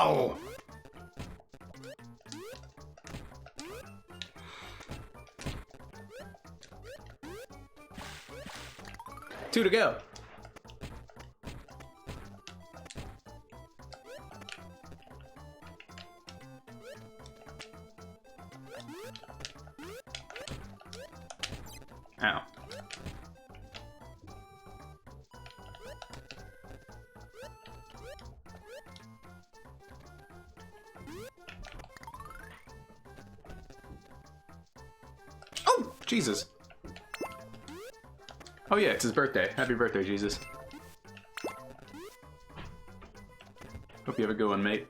Ow! 2 to go. Ow. Oh, Jesus. Oh yeah, it's his birthday. Happy birthday, Jesus. Hope you have a good one, mate.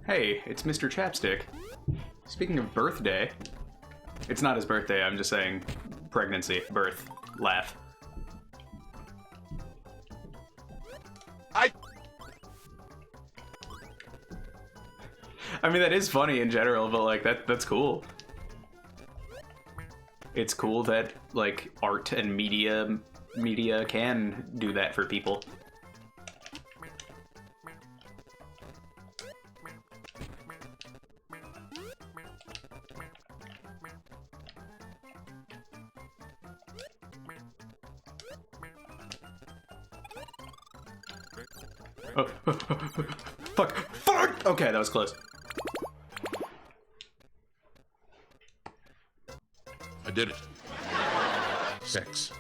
Hey, it's Mr. Chapstick. Speaking of birthday, it's not his birthday, I'm just saying pregnancy, birth, laugh. I mean, that is funny in general, but like that's cool. It's cool that like art and media can do that for people. Oh, fuck! Fuck! Okay, that was close. I did it. 6.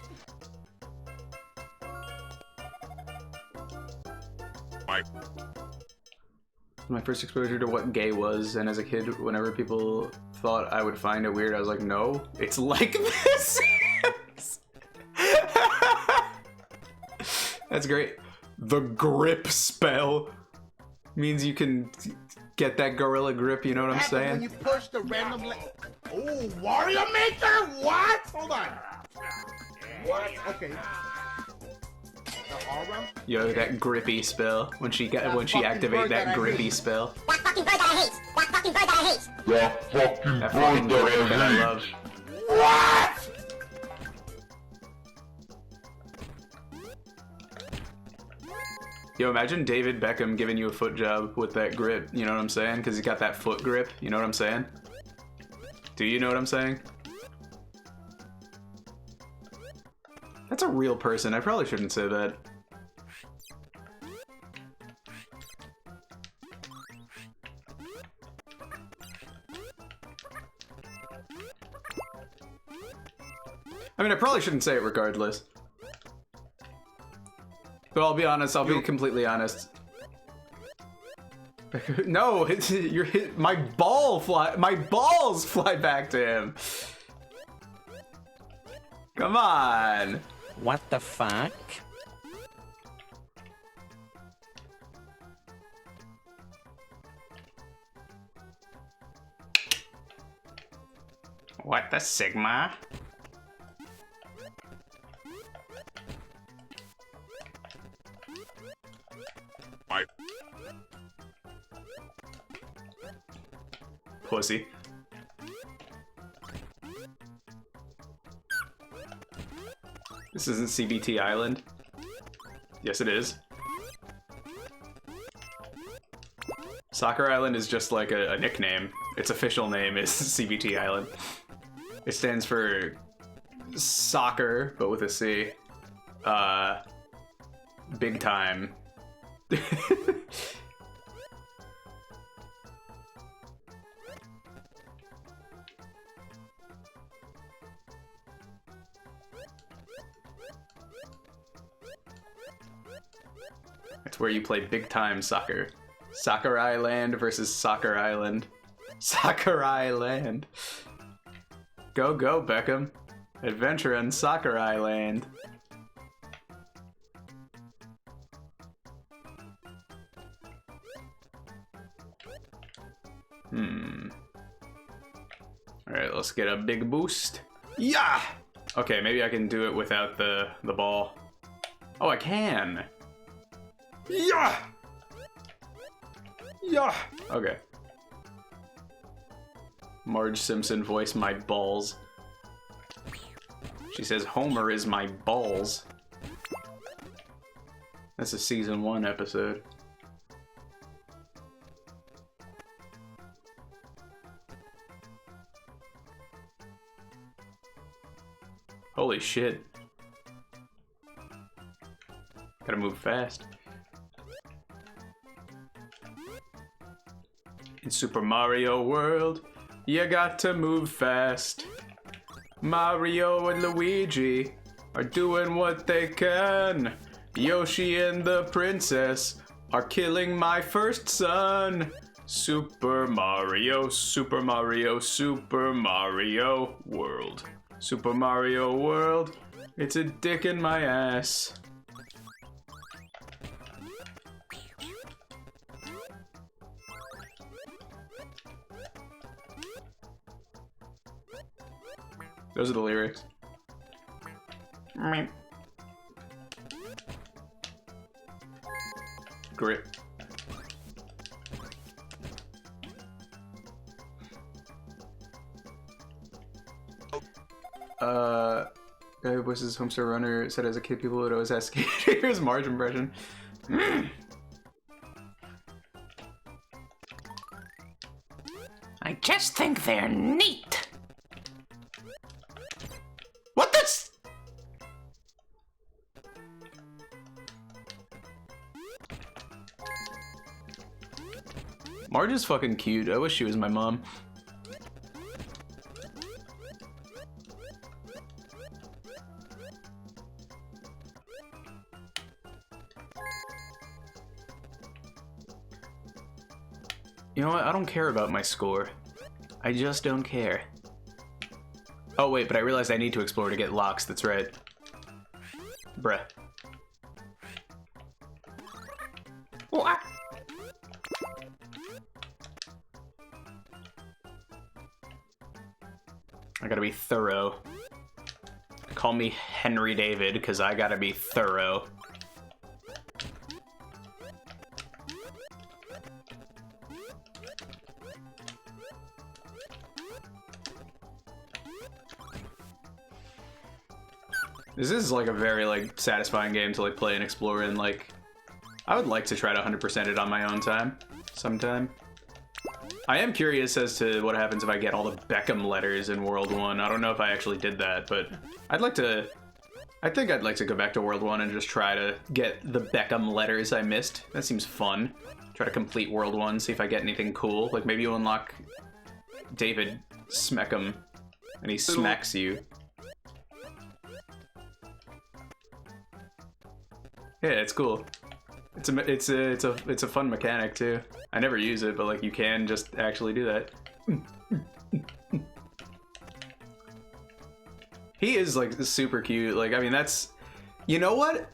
My first exposure to what gay was, and as a kid, whenever people thought I would find it weird, I was like, no, it's like this! That's great. The grip spell means you can get that gorilla grip, you know what I'm saying? When you push the random oh, Warrior Maker? What? Hold on. What? Okay. The aura? Yo, that grippy spell. When she activated that grippy spell. That fucking bird that I hate! That fucking bird that I hate! That fucking grip that I love. What? Yo, imagine David Beckham giving you a foot job with that grip, you know what I'm saying? Because he's got that foot grip, you know what I'm saying? Do you know what I'm saying? That's a real person, I probably shouldn't say that. I mean, I probably shouldn't say it regardless. But I'll be honest, I'll be completely honest. No, you're hit. My balls fly back to him. Come on. What the fuck? What the Sigma? Pussy. This isn't CBT Island. Yes, it is. Soccer Island is just like a nickname. Its official name is CBT Island. It stands for soccer, but with a C. Big time. It's where you play big time soccer. Soccer Island versus Soccer Island. Soccer Island. Go, go, Beckham. Adventure on Soccer Island. Alright, let's get a big boost. Yeah! Okay, maybe I can do it without the ball. Oh, I can! Yeah! Yeah. Okay. Marge Simpson voiced my balls. She says Homer is my balls. That's a season 1 episode. Holy shit. Gotta move fast. In Super Mario World, you got to move fast. Mario and Luigi are doing what they can. Yoshi and the princess are killing my first son. Super Mario, Super Mario, Super Mario World. Super Mario World, it's a dick in my ass. Those are the lyrics. Grip. Guy who voices Homestar Runner said as a kid people would always ask here's Marge impression. I just think they're neat. What this? Marge is fucking cute. I wish she was my mom. You know what? I don't care about my score. I just don't care. Oh wait, but I realized I need to explore to get locks. That's right. Bruh. What? I gotta be thorough. Call me Henry David, because I gotta be thorough. This is like a very like satisfying game to like play and explore in. Like, I would like to try to 100% it on my own time, sometime. I am curious as to what happens if I get all the Beckham letters in World 1. I don't know if I actually did that, but I'd like to... I think I'd like to go back to World 1 and just try to get the Beckham letters I missed. That seems fun. Try to complete World 1, see if I get anything cool. Like, maybe you unlock David Smeckham, and he smacks you. Yeah, it's cool. It's a fun mechanic too. I never use it, but like you can just actually do that. He is like super cute. Like, I mean, that's, you know what?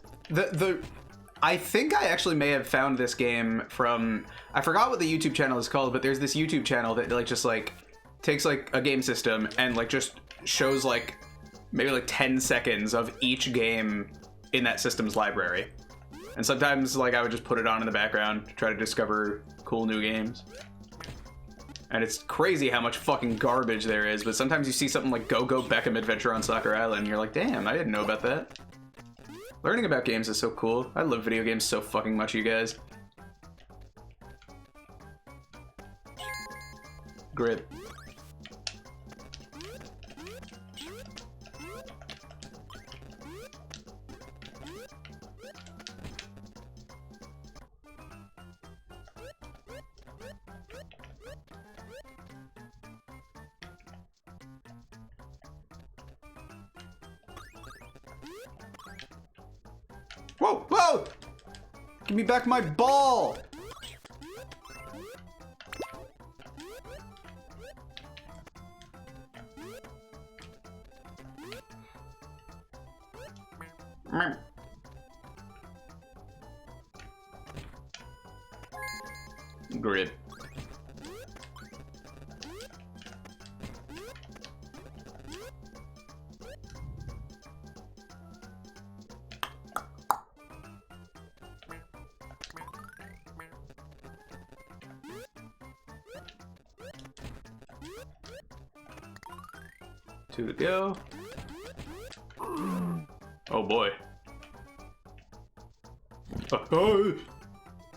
I think I actually may have found this game from, I forgot what the YouTube channel is called, but there's this YouTube channel that like just like takes like a game system and like just shows like maybe like 10 seconds of each game in that system's library. And sometimes like I would just put it on in the background to try to discover cool new games. And it's crazy how much fucking garbage there is, but sometimes you see something like Go Go Beckham Adventure on Soccer Island and you're like, damn, I didn't know about that. Learning about games is so cool. I love video games so fucking much, you guys. Grit. Whoa, whoa! Give me back my ball! Grip. 2 to go. Oh boy. Oh,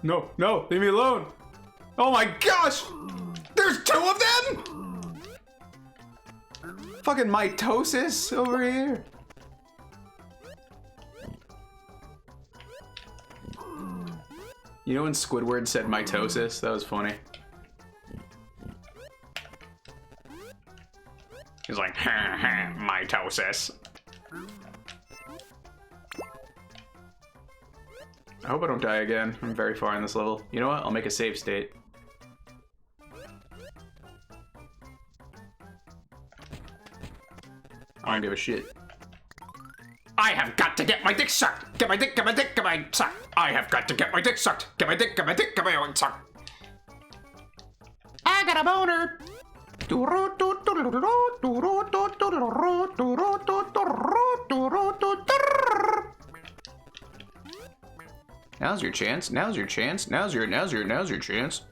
no, no, leave me alone. Oh my gosh! There's 2 of them? Fucking mitosis over here. You know when Squidward said mitosis? That was funny. He's like, ha ha, mitosis. I hope I don't die again. I'm very far in this level. You know what? I'll make a save state. I don't give a shit. I have got to get my dick sucked. Get my dick sucked. I have got to get my dick sucked. Get my dick sucked. I got a boner. Now's your chance. Now's your chance. Now's your chance.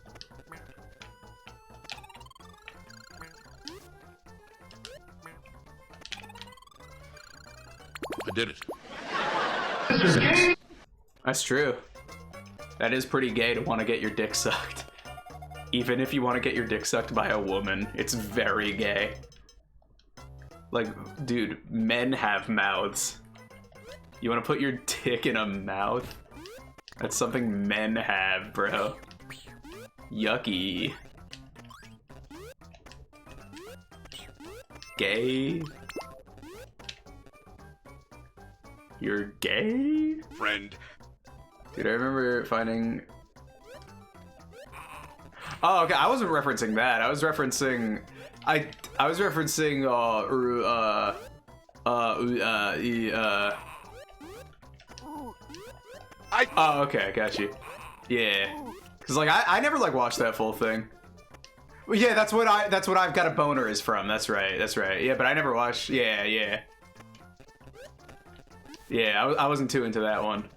I did it. That's true. That is pretty gay to want to get your dick sucked. Even if you want to get your dick sucked by a woman, it's very gay. Like, dude, men have mouths. You want to put your dick in a mouth? That's something men have, bro. Yucky. Gay? You're gay? Friend. Dude, I remember finding... Oh, okay, I wasn't referencing that. I was referencing... I was referencing, Oh, okay, I got you. Yeah. Cause like I never like watched that full thing. Well, yeah, that's what I've got a boner is from. That's right. Yeah, but I never watched. Yeah. I wasn't too into that one.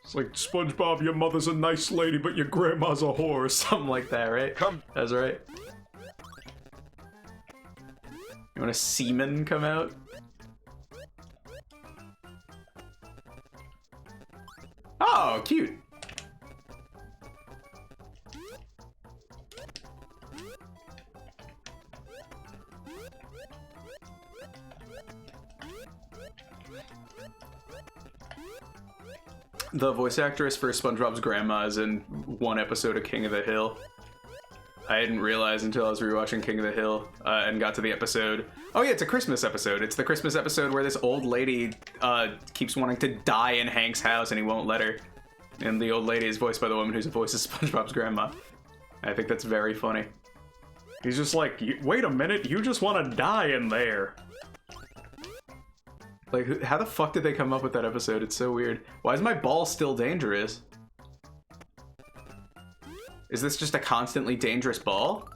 It's like, SpongeBob, your mother's a nice lady, but your grandma's a whore, or something like that, right? That's right. You want a semen come out? Oh, cute. The voice actress for SpongeBob's grandma is in one episode of King of the Hill. I didn't realize until I was rewatching King of the Hill and got to the episode. Oh yeah, it's a Christmas episode. It's the Christmas episode where this old lady keeps wanting to die in Hank's house and he won't let her. And the old lady is voiced by the woman who's the voice of SpongeBob's grandma. I think that's very funny. He's just like, wait a minute, you just want to die in there. Like, how the fuck did they come up with that episode? It's so weird. Why is my ball still dangerous? Is this just a constantly dangerous ball?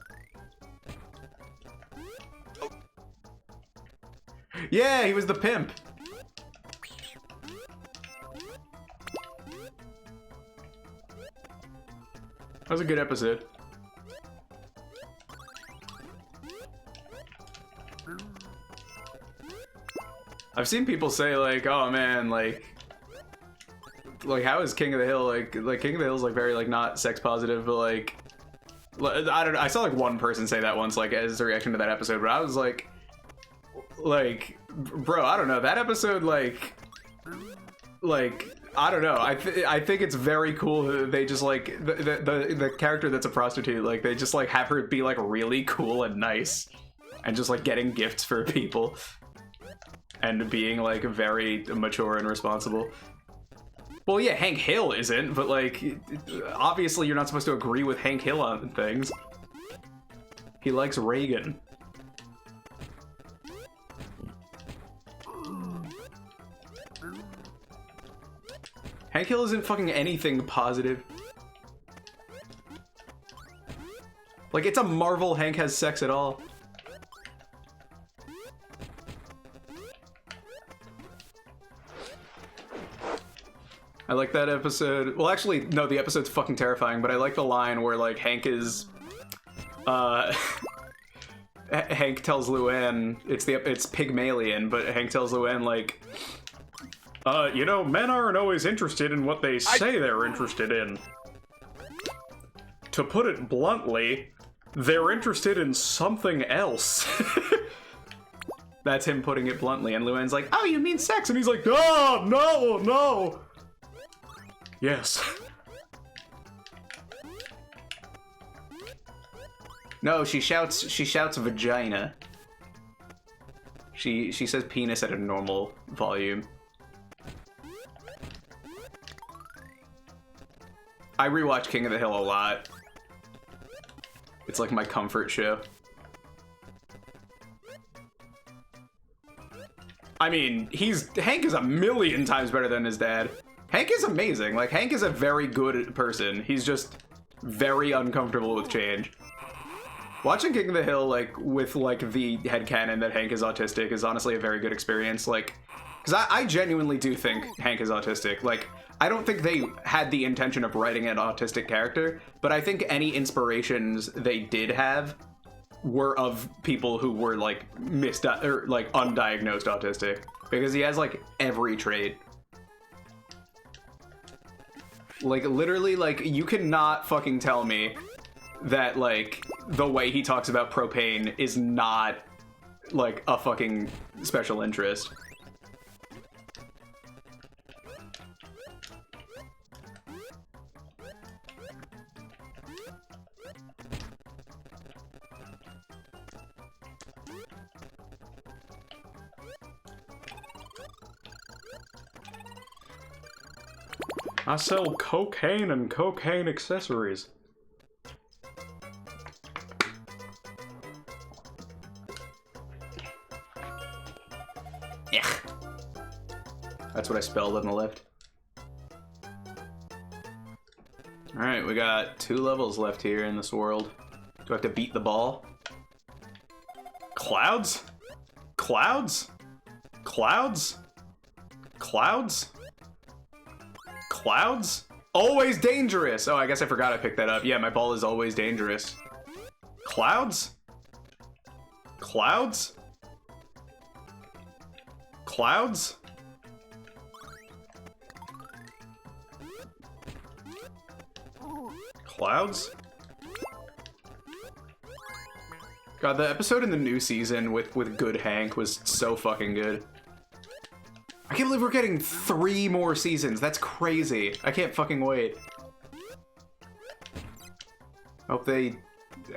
Yeah, he was the pimp. That was a good episode. I've seen people say like, oh man, like how is King of the Hill like King of the Hill's like very like not sex positive, but like I don't know. I saw like one person say that once like as a reaction to that episode, but I was like bro, I don't know, that episode like I don't know. I think it's very cool that they just like the character that's a prostitute, like they just like have her be like really cool and nice and just like getting gifts for people and being like very mature and responsible. Well, yeah, Hank Hill isn't, but like obviously you're not supposed to agree with Hank Hill on things. He likes Reagan. Hank Hill isn't fucking anything positive. Like, it's a marvel Hank has sex at all. I like that episode. Well, actually, no, the episode's fucking terrifying, but I like the line where, like, Hank is... Hank tells Luann, it's Pygmalion, but Hank tells Luann, like, you know, men aren't always interested in what they say they're interested in. To put it bluntly, they're interested in something else. That's him putting it bluntly, and Luann's like, oh, you mean sex? And he's like, oh, no, no. Yes. No, she shouts vagina. She says penis at a normal volume. I rewatch King of the Hill a lot. It's like my comfort show. I mean, Hank is a million times better than his dad. Hank is amazing. Like, Hank is a very good person. He's just very uncomfortable with change. Watching King of the Hill, like, with, like, the headcanon that Hank is autistic is honestly a very good experience. Like, because I genuinely do think Hank is autistic. Like, I don't think they had the intention of writing an autistic character, but I think any inspirations they did have were of people who were, like, undiagnosed autistic. Because he has, like, every trait. Like, literally, like, you cannot fucking tell me that, like, the way he talks about propane is not, like, a fucking special interest. I sell cocaine and cocaine accessories. Ugh. That's what I spelled on the left. Alright, we got 2 levels left here in this world. Do I have to beat the ball? Clouds? Clouds? Clouds? Clouds? Clouds? Always dangerous! Oh, I guess I forgot I picked that up. Yeah, my ball is always dangerous. Clouds? Clouds? Clouds? Clouds? God, the episode in the new season with Good Hank was so fucking good. I can't believe we're getting 3 more seasons. That's crazy. I can't fucking wait. I hope they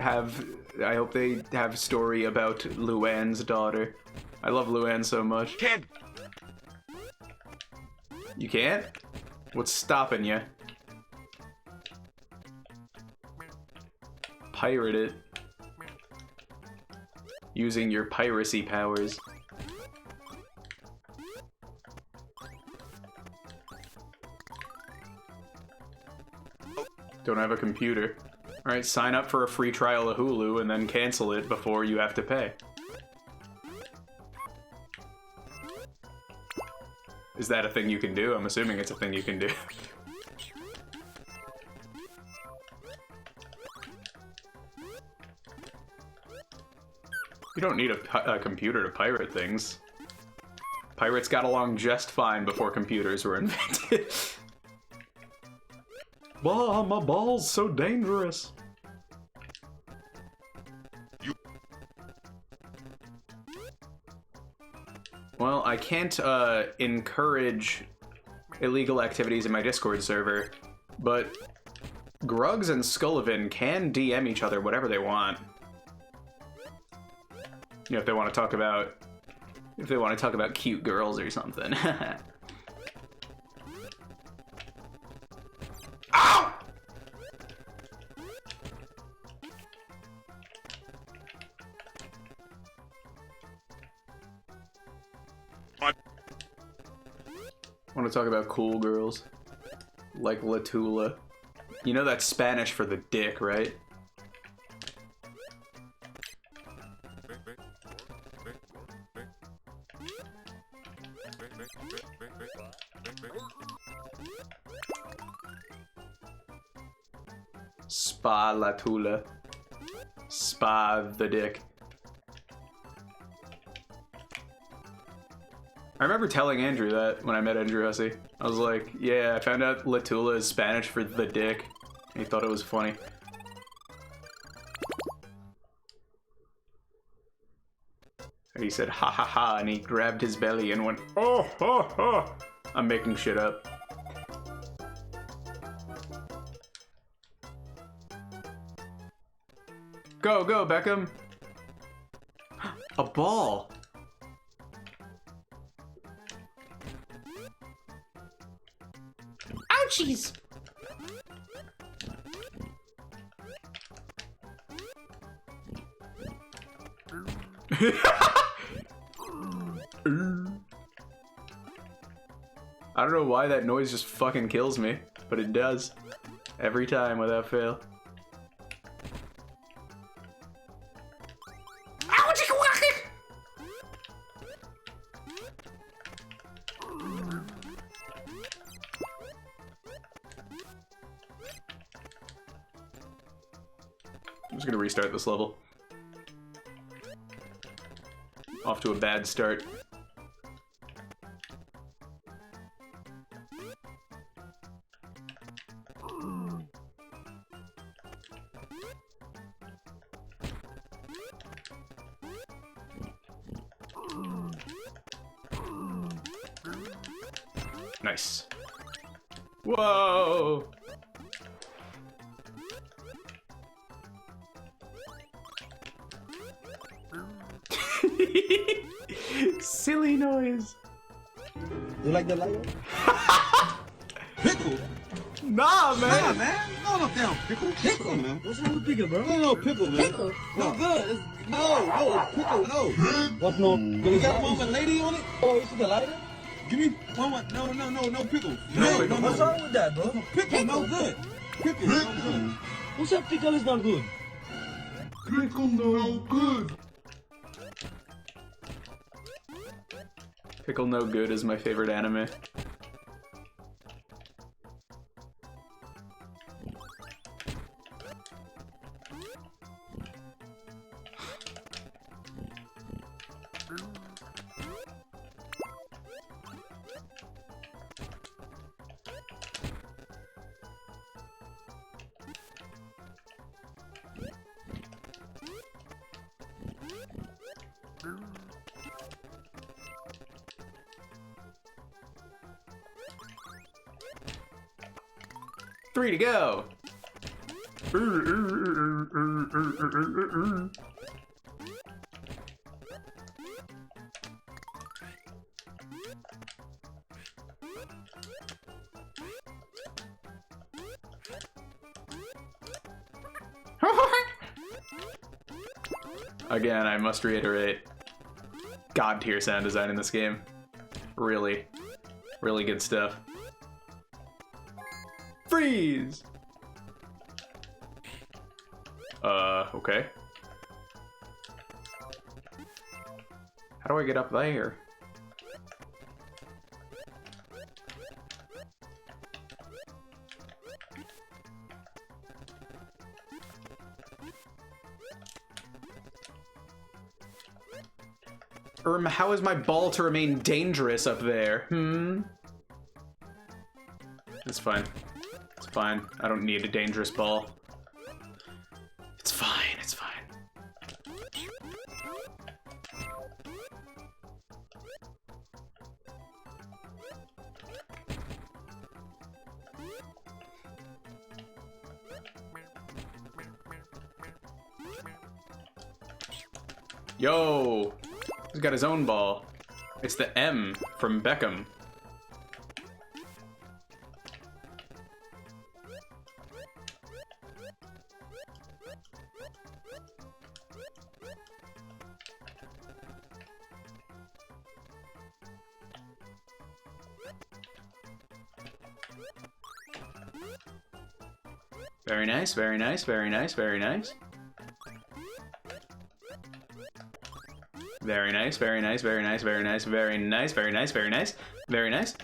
have a story about Luann's daughter. I love Luann so much. Can't. You can't? What's stopping you? Pirate it. Using your piracy powers. Don't have a computer. Alright, sign up for a free trial of Hulu and then cancel it before you have to pay. Is that a thing you can do? I'm assuming it's a thing you can do. You don't need a computer to pirate things. Pirates got along just fine before computers were invented. Bah, my ball's so dangerous. Well, I can't encourage illegal activities in my Discord server, but Grugs and Scullivan can DM each other whatever they want. You know, if they want to talk about cute girls or something. Ow! Want to talk about cool girls? Like Latula. You know that's Spanish for the dick, right? Spa Latula. Spa the dick. I remember telling Andrew that when I met Andrew Hussey. I was like, yeah, I found out Latula is Spanish for the dick. And he thought it was funny. And he said, ha ha ha, and he grabbed his belly and went, oh, ha ha. I'm making shit up. Go, go, Beckham. A ball. Ouchies! I don't know why that noise just fucking kills me, but it does. Every time without fail. I'm just gonna restart this level. Off to a bad start. Nice. Whoa! Silly noise. You like the light? Pickle? Nah, man. Nah, man. No damn pickle. Pickle, man. What's wrong with pickle, bro? No pickle, man. Pickle? No good. No, pickle, no. What no? You got one with lady on it? Oh, you see the lighter? Give me one with, no pickle. No, What's wrong with that, bro? Pickle, no good. Pickle, no good. Who said pickle is not good? Pickle, no good. Pickle No Good is my favorite anime. Three to go. Again, I must reiterate, God tier sound design in this game. Really, really good stuff. Freeze! Okay. How do I get up there? How is my ball to remain dangerous up there? It's fine. It's fine. I don't need a dangerous ball. It's fine. It's fine. Yo! He's got his own ball. It's the M from Beckham. Very nice, very nice, very nice, very nice. Very nice, very nice, very nice, very nice, very nice, very nice, very nice, very nice.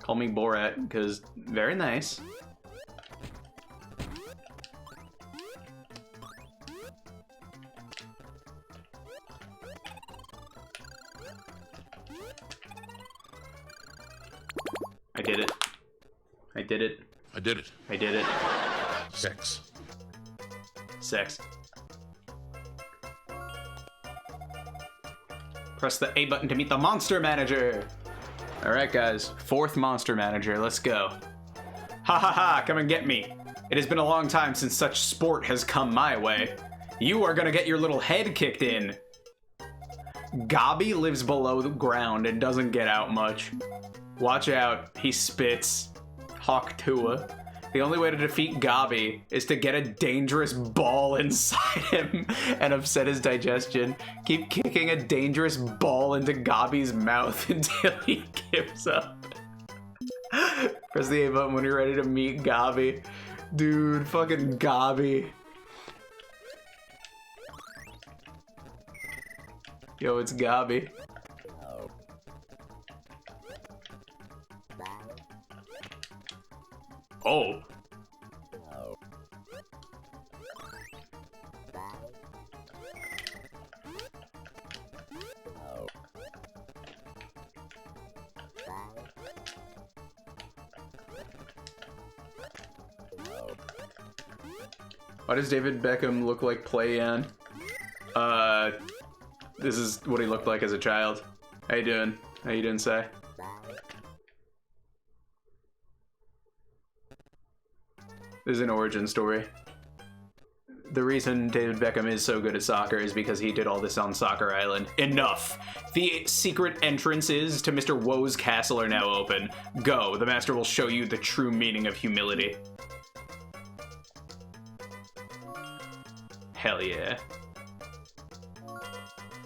Call me Borat, because very nice. did it. I did it. I did it. I did it. 6. Sex. Press the A button to meet the monster manager. All right, guys. 4th monster manager. Let's go. Ha ha ha, come and get me. It has been a long time since such sport has come my way. You are gonna get your little head kicked in. Gobby lives below the ground and doesn't get out much. Watch out, he spits. Hawk Tua. The only way to defeat Gobby is to get a dangerous ball inside him and upset his digestion. Keep kicking a dangerous ball into Gobby's mouth until he gives up. Press the A button when you're ready to meet Gobby. Dude, fucking Gobby. Yo, it's Gobby. Oh. Why does David Beckham look like Play-Yan? This is what he looked like as a child. How you doing? How you doing, Sai? This is an origin story. The reason David Beckham is so good at soccer is because he did all this on Soccer Island. Enough! The secret entrances to Mr. Woe's castle are now open. Go, the master will show you the true meaning of humility. Hell yeah.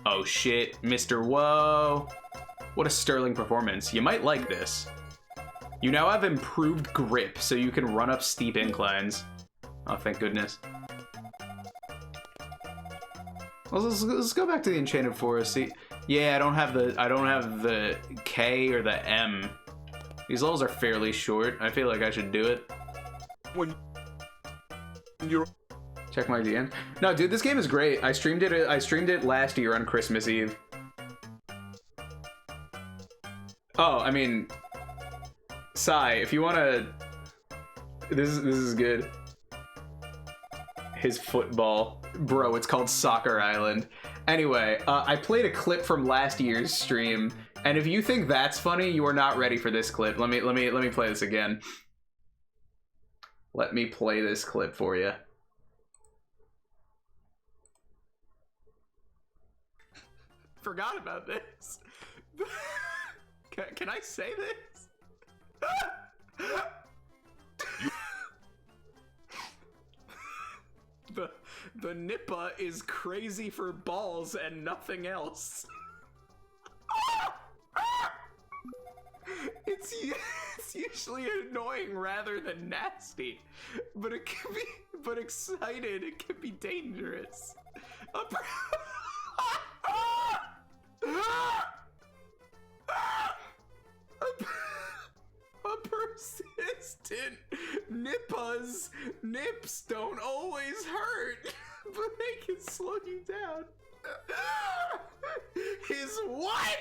Oh shit, Mr. Woe. What a sterling performance. You might like this. You now have improved grip, so you can run up steep inclines. Oh, thank goodness. Well, let's go back to the Enchanted Forest. See, yeah, I don't have the K or the M. These levels are fairly short. I feel like I should do it. When you're Check my DN. No, dude, this game is great. I streamed it last year on Christmas Eve. Oh, I mean, Sai, if you wanna, this is good. His football, bro. It's called Soccer Island. Anyway, I played a clip from last year's stream, and if you think that's funny, you are not ready for this clip. Let me play this again. Let me play this clip for you. Forgot about this. Can I say this? The Nippa is crazy for balls and nothing else. It's usually annoying rather than nasty, but it can be, but excited, it can be dangerous. A persistent Nippa's nips don't always hurt, but they can slow you down. His what?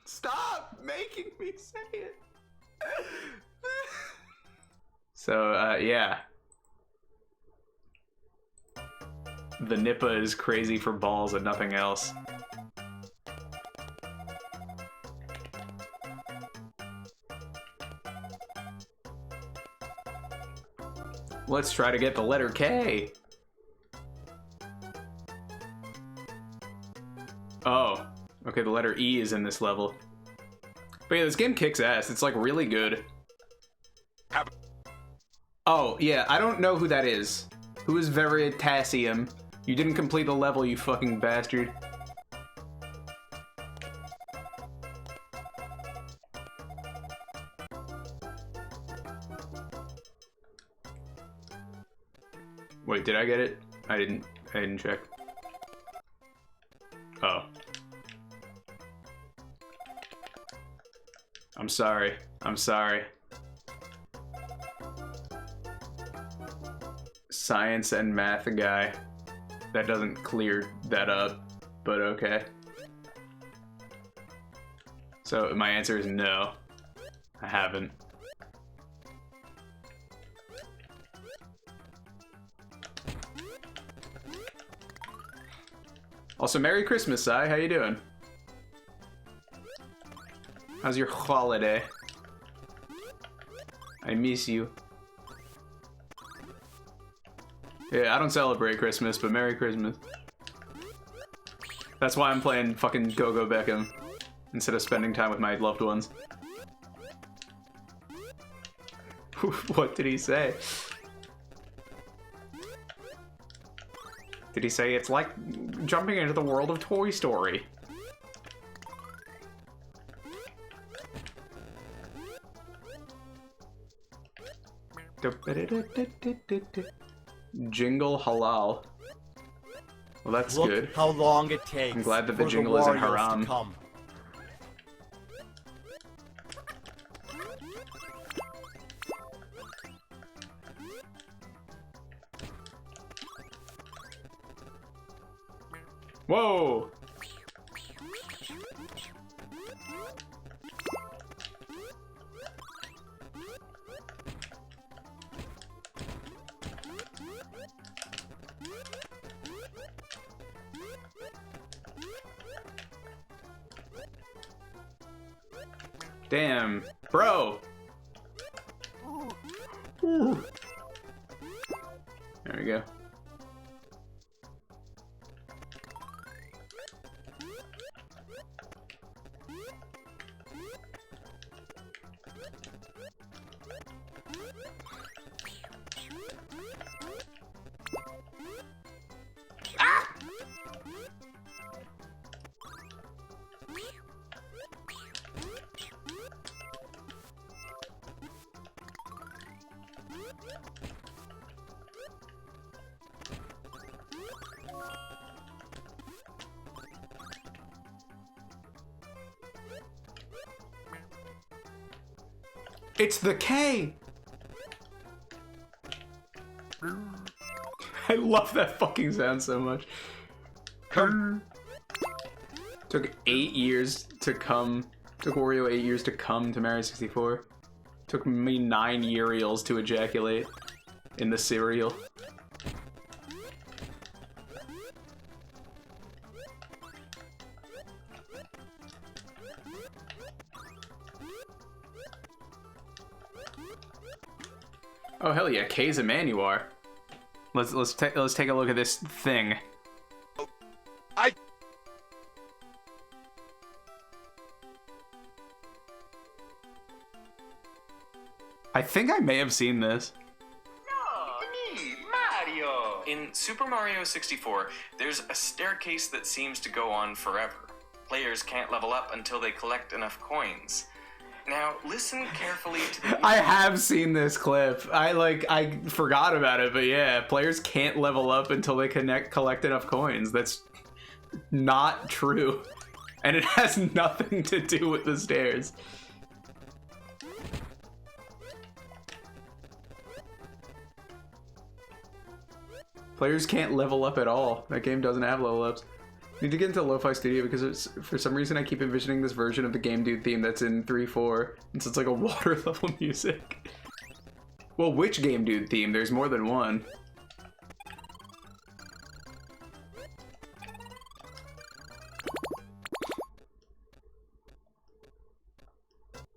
Stop making me say it. So, yeah. The Nippa is crazy for balls and nothing else. Let's try to get the letter K. Oh, okay, the letter E is in this level. But yeah, this game kicks ass. It's like really good. Oh, yeah, I don't know who that is. Who is Veritasium? You didn't complete the level, you fucking bastard. Wait, did I get it? I didn't check. Oh. I'm sorry. I'm sorry. Science and math guy. That doesn't clear that up, but okay. So my answer is no. I haven't. Also, Merry Christmas, Sai. How you doing? How's your holiday? I miss you. Yeah, I don't celebrate Christmas, but Merry Christmas. That's why I'm playing fucking Go-Go Beckham instead of spending time with my loved ones. What did he say? Did he say it's like jumping into the world of Toy Story? Jingle halal. Well, that's Look good. how long it takes. I'm glad that the for jingle isn't Warriors to haram. come. Whoa! Damn, bro. There we go. It's the K! I love that fucking sound so much. Took 8 years to come. Took Wario 8 years to come to Mario 64. Took me 9 Uriels to ejaculate in the cereal. Oh hell yeah, K's a man you are. Let's take a look at this thing. I think I may have seen this. Mario! In Super Mario 64, there's a staircase that seems to go on forever. Players can't level up until they collect enough coins. Now, listen carefully to the... I have seen this clip. I forgot about it, but yeah, players can't level up until they collect enough coins. That's not true. And it has nothing to do with the stairs. Players can't level up at all. That game doesn't have level ups. Need to get into Lo-Fi Studio because for some reason I keep envisioning this version of the Game Dude theme that's in 3.4, and so it's like a water level music. Well, which Game Dude theme? There's more than one.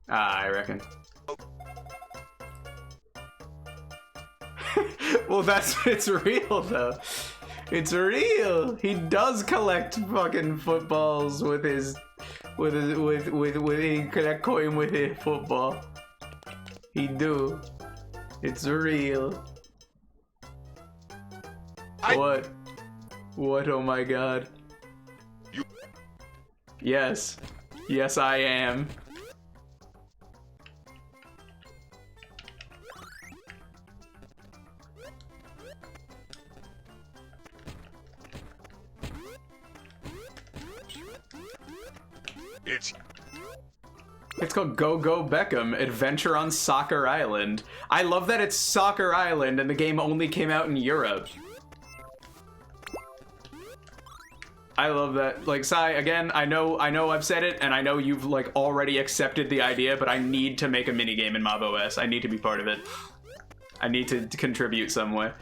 I reckon. Well, it's real though. It's real. He does collect fucking footballs with he collect coin with his football. He do. It's real. What? What? Oh my god. Yes. Yes, I am. It's called Go Go Beckham Adventure on Soccer Island. I love that it's Soccer Island and the game only came out in Europe. I love that. Like, Sai, again, I know I've said it, and I know you've, like, already accepted the idea, but I need to make a minigame in Mob OS. I need to be part of it. I need to contribute some way.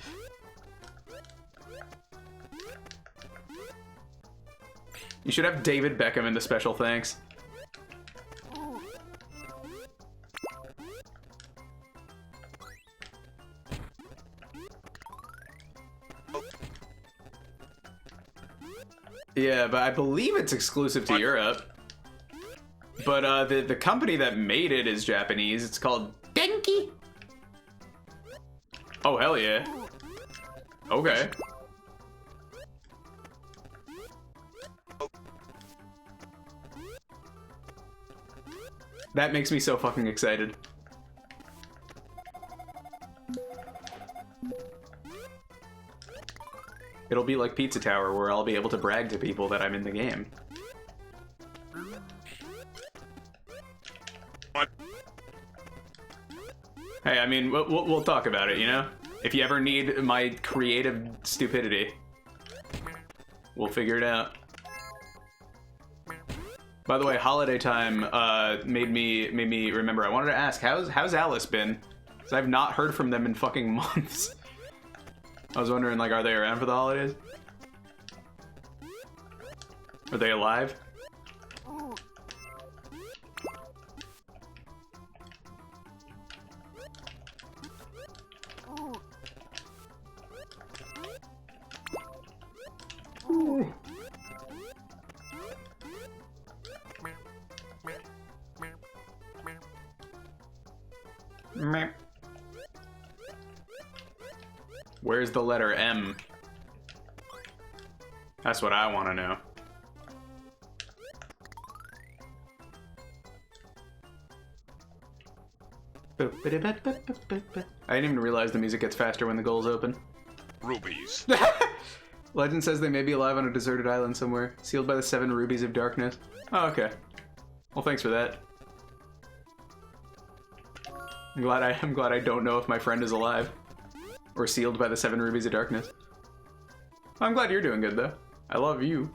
You should have David Beckham in the special thanks. Yeah, but I believe it's exclusive to Europe. But the company that made it is Japanese. It's called Denki. Oh, hell yeah. Okay. That makes me so fucking excited. It'll be like Pizza Tower, where I'll be able to brag to people that I'm in the game. Hey, I mean, we'll talk about it, you know? If you ever need my creative stupidity, we'll figure it out. By the way, holiday time made me remember. I wanted to ask, how's Alice been? Because I've not heard from them in fucking months. I was wondering, like, are they around for the holidays? Are they alive? Meh. Where's the letter M? That's what I want to know. I didn't even realize the music gets faster when the goal's open. Rubies. Legend says they may be alive on a deserted island somewhere, sealed by the 7 rubies of darkness. Oh, okay. Well, thanks for that. I'm glad I don't know if my friend is alive. Or sealed by the 7 rubies of darkness. I'm glad you're doing good, though. I love you.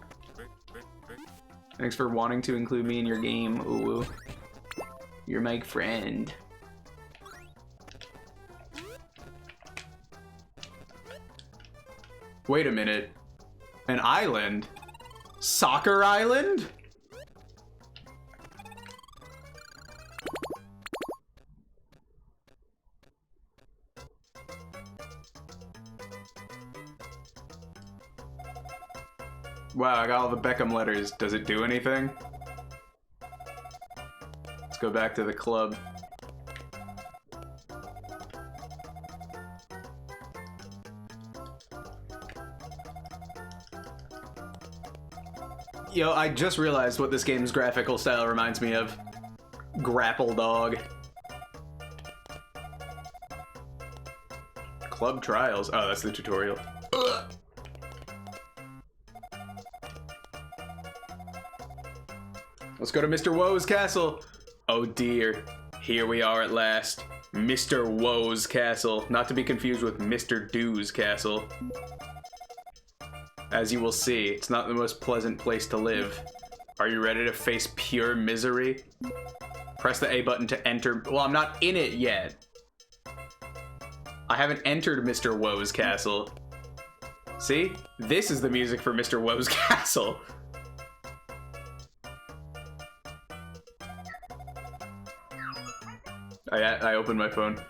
Thanks for wanting to include me in your game, ooh. You're my friend. Wait a minute. An island? Soccer Island? Wow, I got all the Beckham letters. Does it do anything? Let's go back to the club. Yo, I just realized what this game's graphical style reminds me of. Grapple Dog. Club Trials. Oh, that's the tutorial. Ugh. Let's go to Mr. Woe's castle. Oh dear, here we are at last. Mr. Woe's castle, not to be confused with Mr. Do's castle. As you will see, it's not the most pleasant place to live. Are you ready to face pure misery? Press the A button to enter. Well, I'm not in it yet. I haven't entered Mr. Woe's castle. See? This is the music for Mr. Woe's castle. I opened my phone.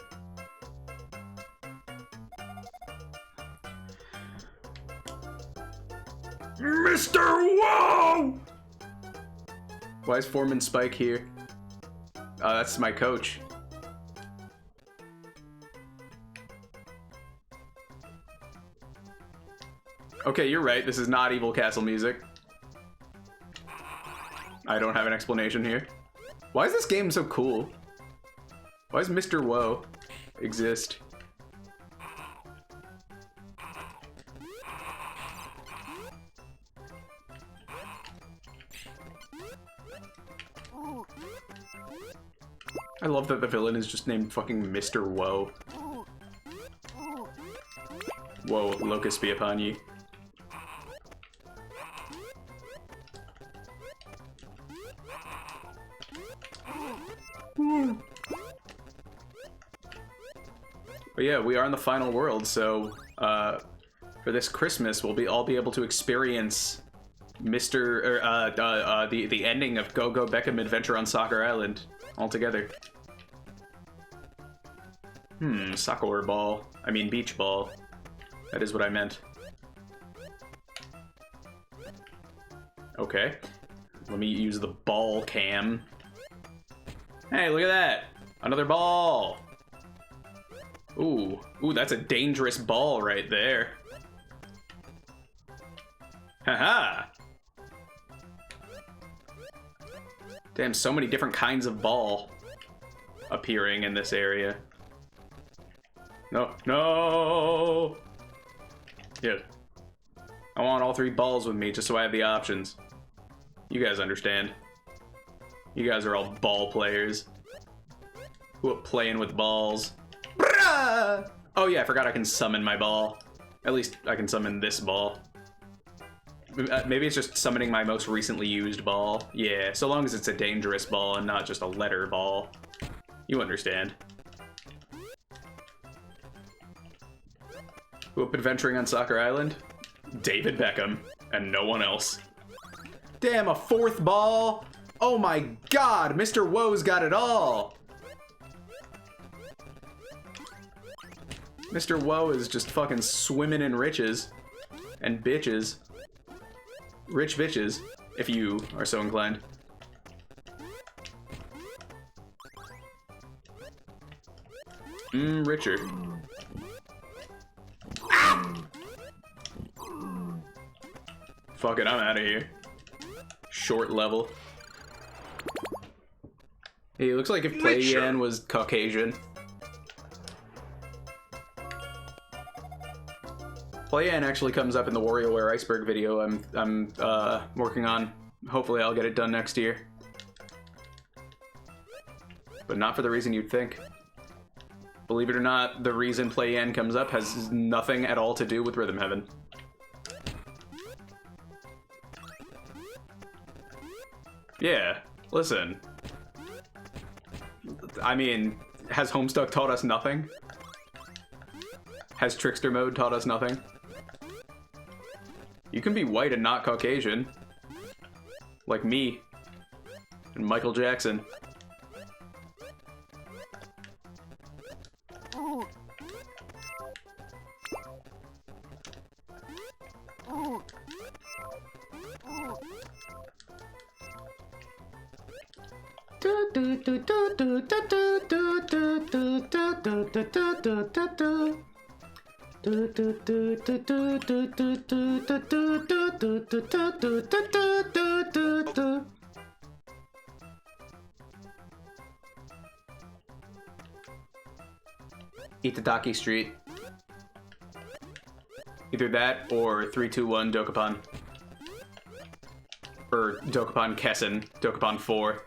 Mr. Woe! Why is Foreman Spike here? Oh, that's my coach. Okay, you're right. This is not Evil Castle music. I don't have an explanation here. Why is this game so cool? Why does Mr. Woe exist? I love that the villain is just named fucking Mr. Woe. Whoa, locust be upon ye. But yeah, we are in the final world, so for this Christmas, we'll all be able to experience the ending of Go Go Beckham Adventure on Soccer Island all together. Soccer ball. I mean beach ball. That is what I meant. Okay. Let me use the ball cam. Hey, look at that! Another ball! Ooh, that's a dangerous ball right there. Haha! Damn, so many different kinds of ball appearing in this area. No! Yeah. I want all 3 balls with me just so I have the options. You guys understand. You guys are all ball players. Who are playing with balls? Oh yeah, I forgot I can summon my ball. At least I can summon this ball. Maybe it's just summoning my most recently used ball. Yeah, so long as it's a dangerous ball and not just a letter ball. You understand. Who up adventuring on Soccer Island? David Beckham, and no one else. Damn, a 4th ball! Oh my god, Mr. Woe's got it all! Mr. Woe is just fucking swimming in riches. And bitches. Rich bitches, if you are so inclined. Richer. Fuck it, I'm out of here. Short level. Hey, it looks like if Play Yan was Caucasian. Play Yan actually comes up in the WarioWare Iceberg video I'm working on. Hopefully I'll get it done next year. But not for the reason you'd think. Believe it or not, the reason Play Yan comes up has nothing at all to do with Rhythm Heaven. Yeah, listen. I mean, has Homestuck taught us nothing? Has Trickster Mode taught us nothing? You can be white and not Caucasian. Like me. And Michael Jackson. Itadaki Street. Either that or 321 Dokapon. Or Dokapon Kessen. Dokapon 4.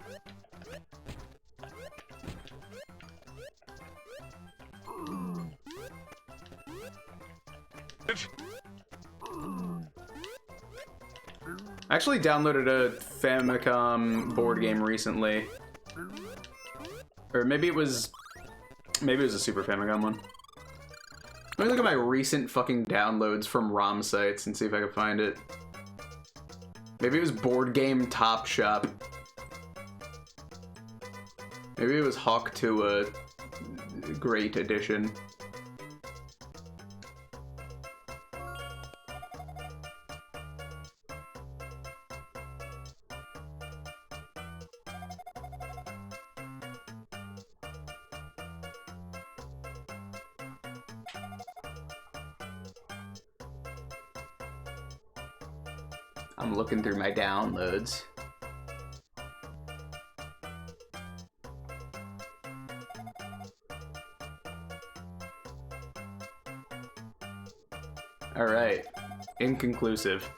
I actually downloaded a Famicom board game recently. Or maybe it was a Super Famicom one. Let me look at my recent fucking downloads from ROM sites and see if I can find it. Maybe it was Board Game Top Shop. Maybe it was Hawk 2 Great Edition. I'm looking through my downloads. Alright. Inconclusive.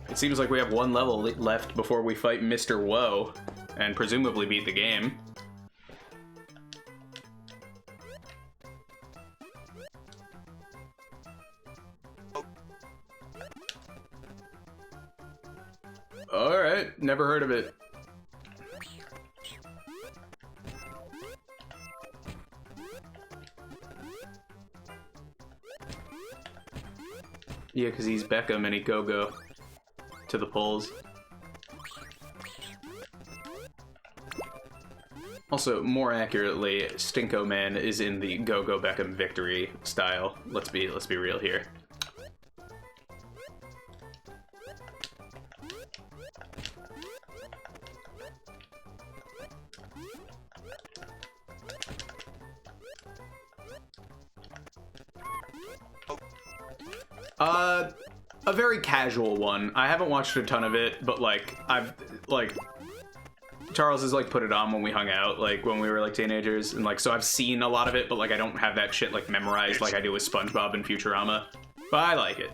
It seems like we have one level left before we fight Mr. Woe, and presumably beat the game. Alright, never heard of it. Yeah, because he's Beckham and he go-go to the polls. Also, more accurately, Stinko Man is in the Go-Go Beckham victory style. Let's be real here. A very casual one. I haven't watched a ton of it, but like Charles has like put it on when we hung out, like when we were like teenagers, and like so I've seen a lot of it, but like I don't have that shit like memorized like I do with SpongeBob and Futurama. But I like it.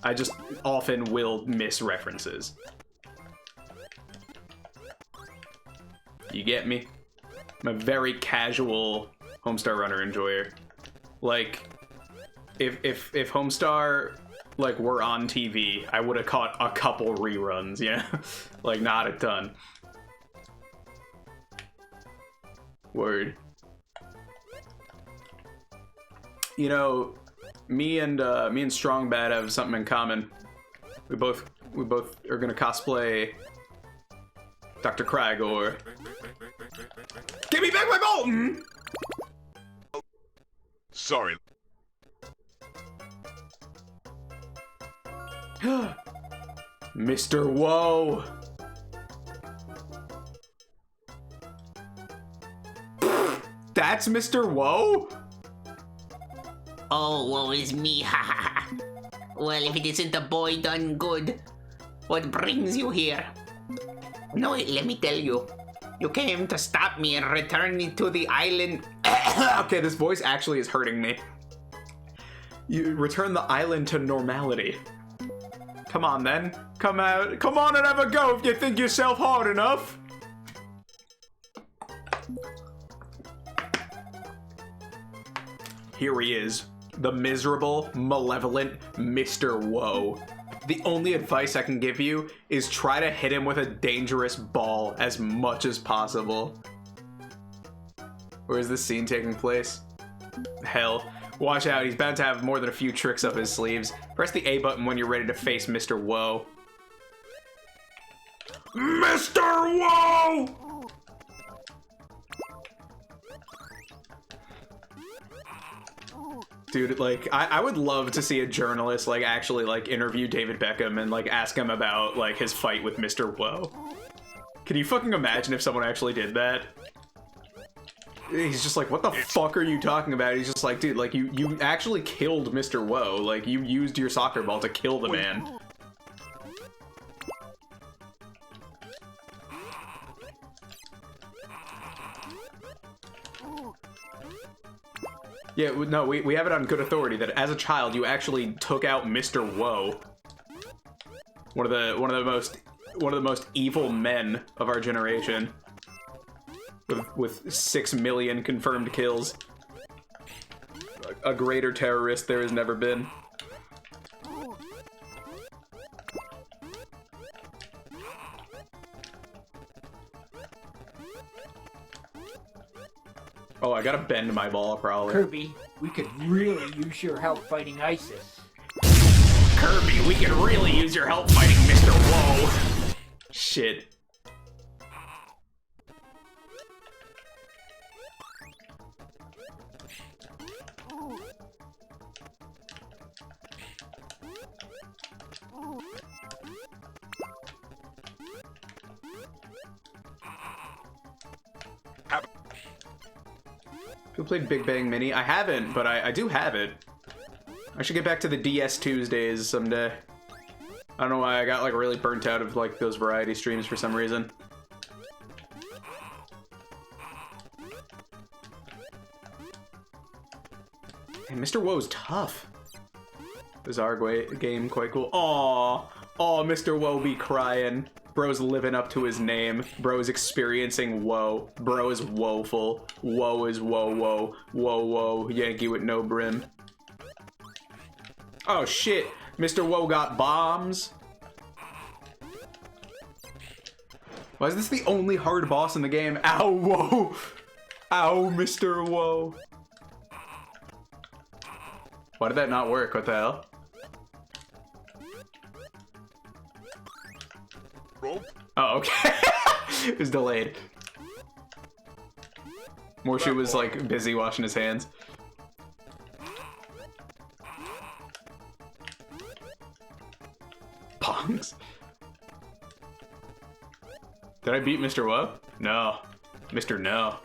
I just often will miss references. You get me? I'm a very casual Homestar Runner enjoyer. Like if Homestar like were on TV, I would have caught a couple reruns, yeah? Like not a ton. Word. You know, me and Strong Bad have something in common. We both are gonna cosplay Dr. Crygor. Give me back my Bolton! Sorry. Mr. Woe! That's Mr. Woe? Oh, woe is me, ha ha ha. Well, if it isn't a boy done good, what brings you here? No, let me tell you. You came to stop me and return me to the island. Okay, this voice actually is hurting me. You return the island to normality. Come on, then. Come out. Come on and have a go if you think yourself hard enough. Here he is. The miserable, malevolent Mr. Woe. The only advice I can give you is try to hit him with a dangerous ball as much as possible. Where is this scene taking place? Hell. Watch out, he's bound to have more than a few tricks up his sleeves. Press the A button when you're ready to face Mr. Woe. Mr. Woe! Dude, like, I would love to see a journalist, like, actually, like, interview David Beckham and, like, ask him about, like, his fight with Mr. Woe. Can you fucking imagine if someone actually did that? He's just like, what the fuck are you talking about? He's just like, dude, like, you actually killed Mr. Woe. Like, you used your soccer ball to kill the man. Yeah, no, we have it on good authority that as a child, you actually took out Mr. Woe. One of the most evil men of our generation. With 6 million confirmed kills. A greater terrorist there has never been. Oh, I gotta bend my ball, probably. Kirby, we could really use your help fighting ISIS. Kirby, we could really use your help fighting Mr. Woe. Shit. Who played Big Bang Mini? I haven't, but I do have it. I should get back to the DS Tuesdays someday. I don't know why I got like really burnt out of like those variety streams for some reason. Hey, Mr. Woe's tough. Bizarre game, quite cool. Aww, Mr. Woe be crying. Bro's living up to his name. Bro's experiencing woe. Bro is woeful. Woe is woe. Woe. Yankee with no brim. Oh shit. Mr. Woe got bombs. Why is this the only hard boss in the game? Ow, whoa. Ow, Mr. Woe. Why did that not work? What the hell? Oh, okay. It was delayed. Morshu was like busy washing his hands. Pongs. Did I beat Mr. Woe? No. Mr. No.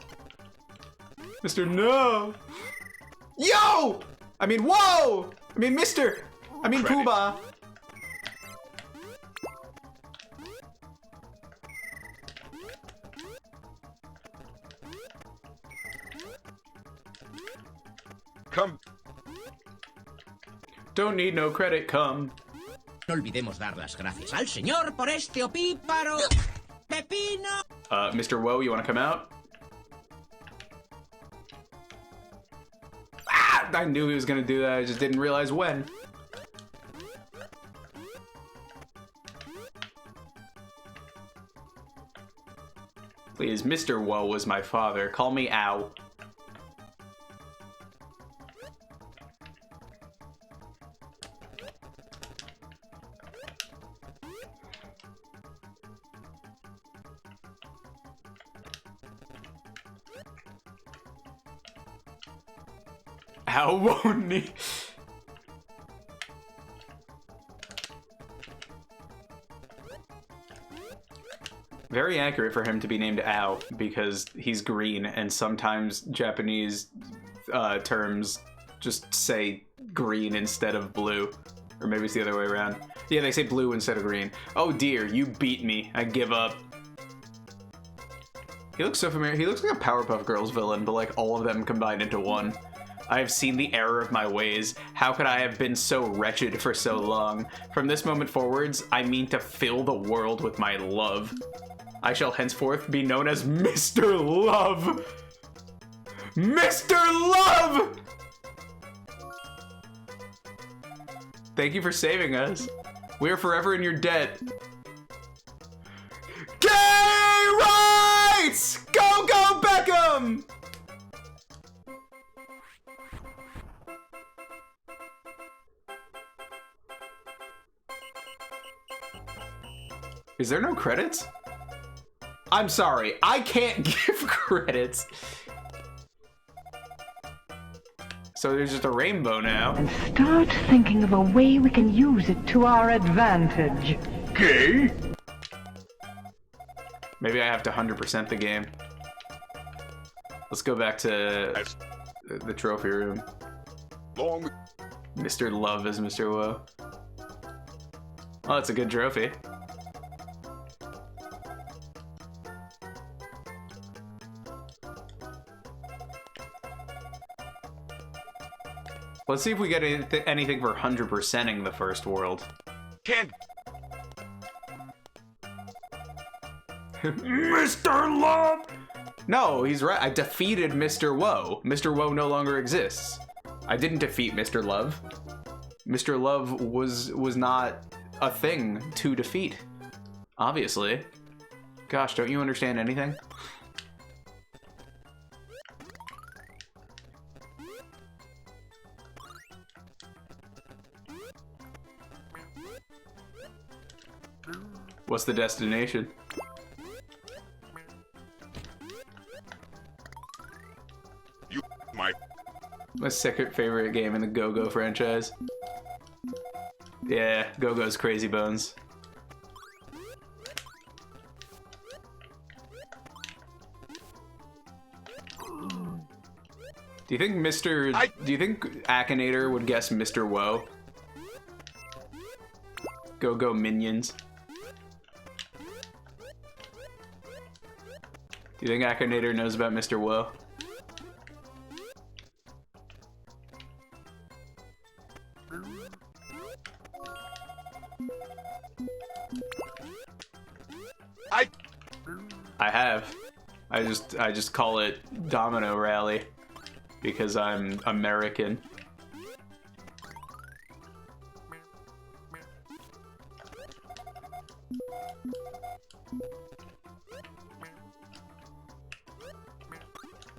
Mr. No! Yo! I mean, whoa! I mean, Mr. I mean, Credit. Poobah. Come. Don't need no credit, come. No olvidemos dar las gracias al señor por este opíparo pepino. Mr. Woe, you want to come out? Ah! I knew he was going to do that, I just didn't realize when. Please, Mr. Woe was my father. Call me Ow. Ow won't need. Very accurate for him to be named Ow because he's green, and sometimes Japanese terms just say green instead of blue. Or maybe it's the other way around. Yeah, they say blue instead of green. Oh dear, you beat me. I give up. He looks so familiar. He looks like a Powerpuff Girls villain, but like all of them combined into one. I have seen the error of my ways. How could I have been so wretched for so long? From this moment forwards, I mean to fill the world with my love. I shall henceforth be known as Mr. Love. Mr. Love! Thank you for saving us. We are forever in your debt. Gay rights! Go, go, Beckham! Is there no credits? I'm sorry, I can't give credits. So there's just a rainbow now. And start thinking of a way we can use it to our advantage. Gay? Maybe I have to 100% the game. Let's go back to the trophy room. Long. Mr. Love is Mr. Woe. Oh, that's a good trophy. Let's see if we get anything for 100%ing the first world. Can't. Mr. Love! No, he's right. I defeated Mr. Woe. Mr. Woe no longer exists. I didn't defeat Mr. Love. Mr. Love was not a thing to defeat. Obviously. Gosh, don't you understand anything? What's the destination? You, my second favorite game in the Go-Go franchise. Yeah, Go-Go's Crazy Bones. Do you think Do you think Akinator would guess Mr. Woe? Go-Go Minions. Do you think Akinator knows about Mr. Woe? I have. I just call it Domino Rally because I'm American.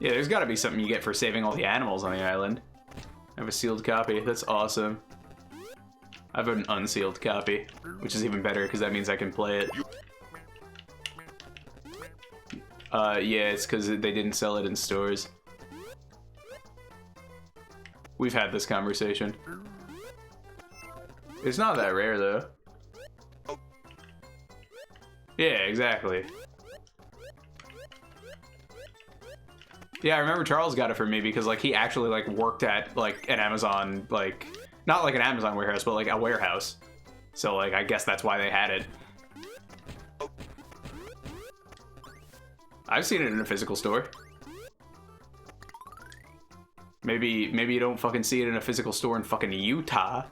Yeah, there's gotta be something you get for saving all the animals on the island. I have a sealed copy. That's awesome. I have an unsealed copy, which is even better because that means I can play it. Yeah, it's because they didn't sell it in stores. We've had this conversation. It's not that rare, though. Yeah, exactly. Yeah, I remember Charles got it for me because, like, he actually, like, worked at, like, an Amazon, like, not like an Amazon warehouse, but, like, a warehouse. So, like, I guess that's why they had it. I've seen it in a physical store. Maybe you don't fucking see it in a physical store in fucking Utah.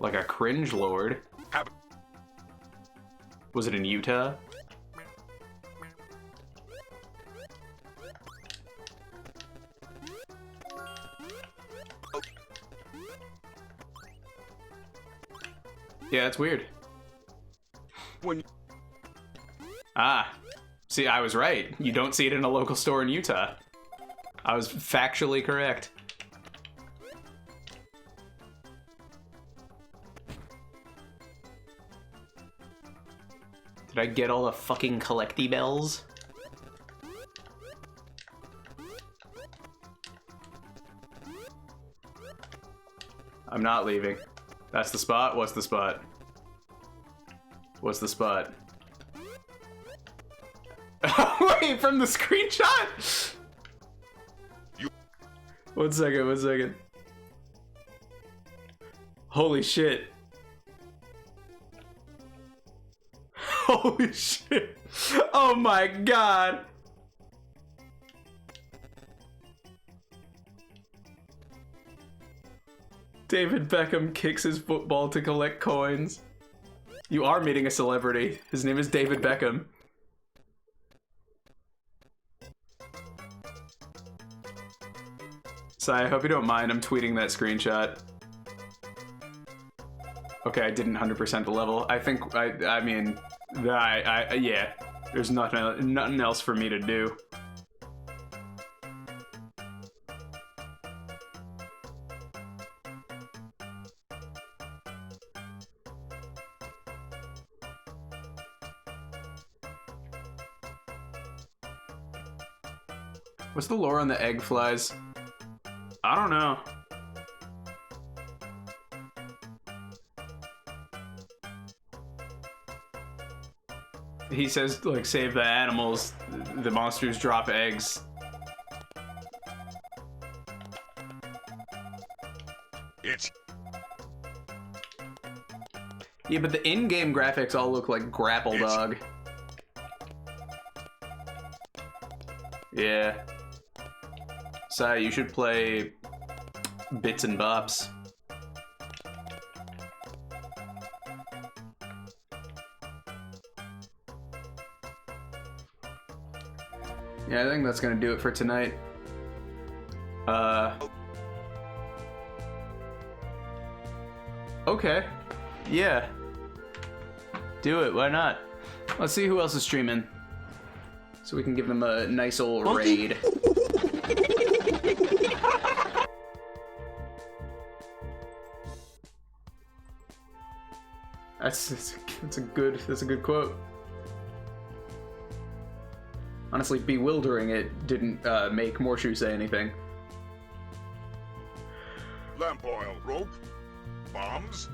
Like a cringe lord. Was it in Utah? Yeah, that's weird. Ah. See, I was right. You don't see it in a local store in Utah. I was factually correct. Did I get all the fucking collectibles? I'm not leaving. That's the spot? What's the spot? What's the spot? Wait, from the screenshot? One second, one second. Holy shit. Holy shit. Oh my god. David Beckham kicks his football to collect coins. You are meeting a celebrity. His name is David Beckham. So I hope you don't mind, I'm tweeting that screenshot. Okay, I didn't 100% the level. I think, I mean, yeah. There's nothing else for me to do. What's the lore on the egg flies? I don't know. He says, like, save the animals, the monsters drop eggs. It's... Yeah, but the in-game graphics all look like Grapple Dog. Yeah. Sai, you should play Bits and Bops. Yeah, I think that's gonna do it for tonight. Okay. Yeah. Do it, why not? Let's see who else is streaming. So we can give them a nice old raid. That's a good quote. Honestly, bewildering it didn't make Morshu say anything. Lamp oil, rope, bombs.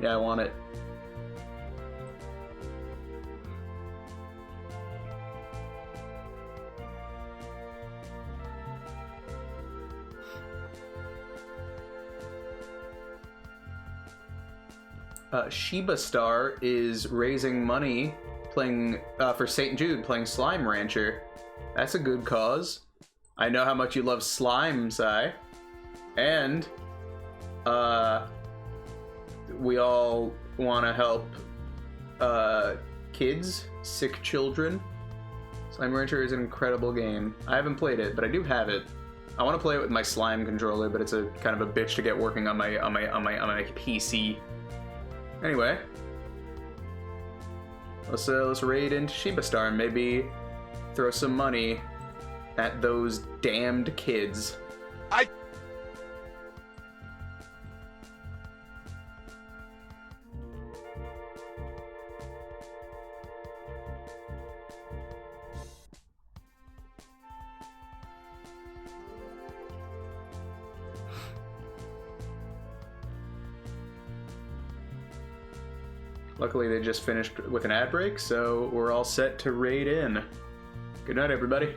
Yeah, I want it. Sheba Star is raising money playing for St. Jude, playing Slime Rancher. That's a good cause. I know how much you love slime, Sai. And we all want to help kids, sick children. Slime Rancher is an incredible game. I haven't played it, but I do have it. I want to play it with my slime controller, but it's a kind of a bitch to get working on my PC. Anyway, let's raid into Sheba Star and maybe throw some money at those damned kids. Luckily, they just finished with an ad break, so we're all set to raid in. Good night, everybody.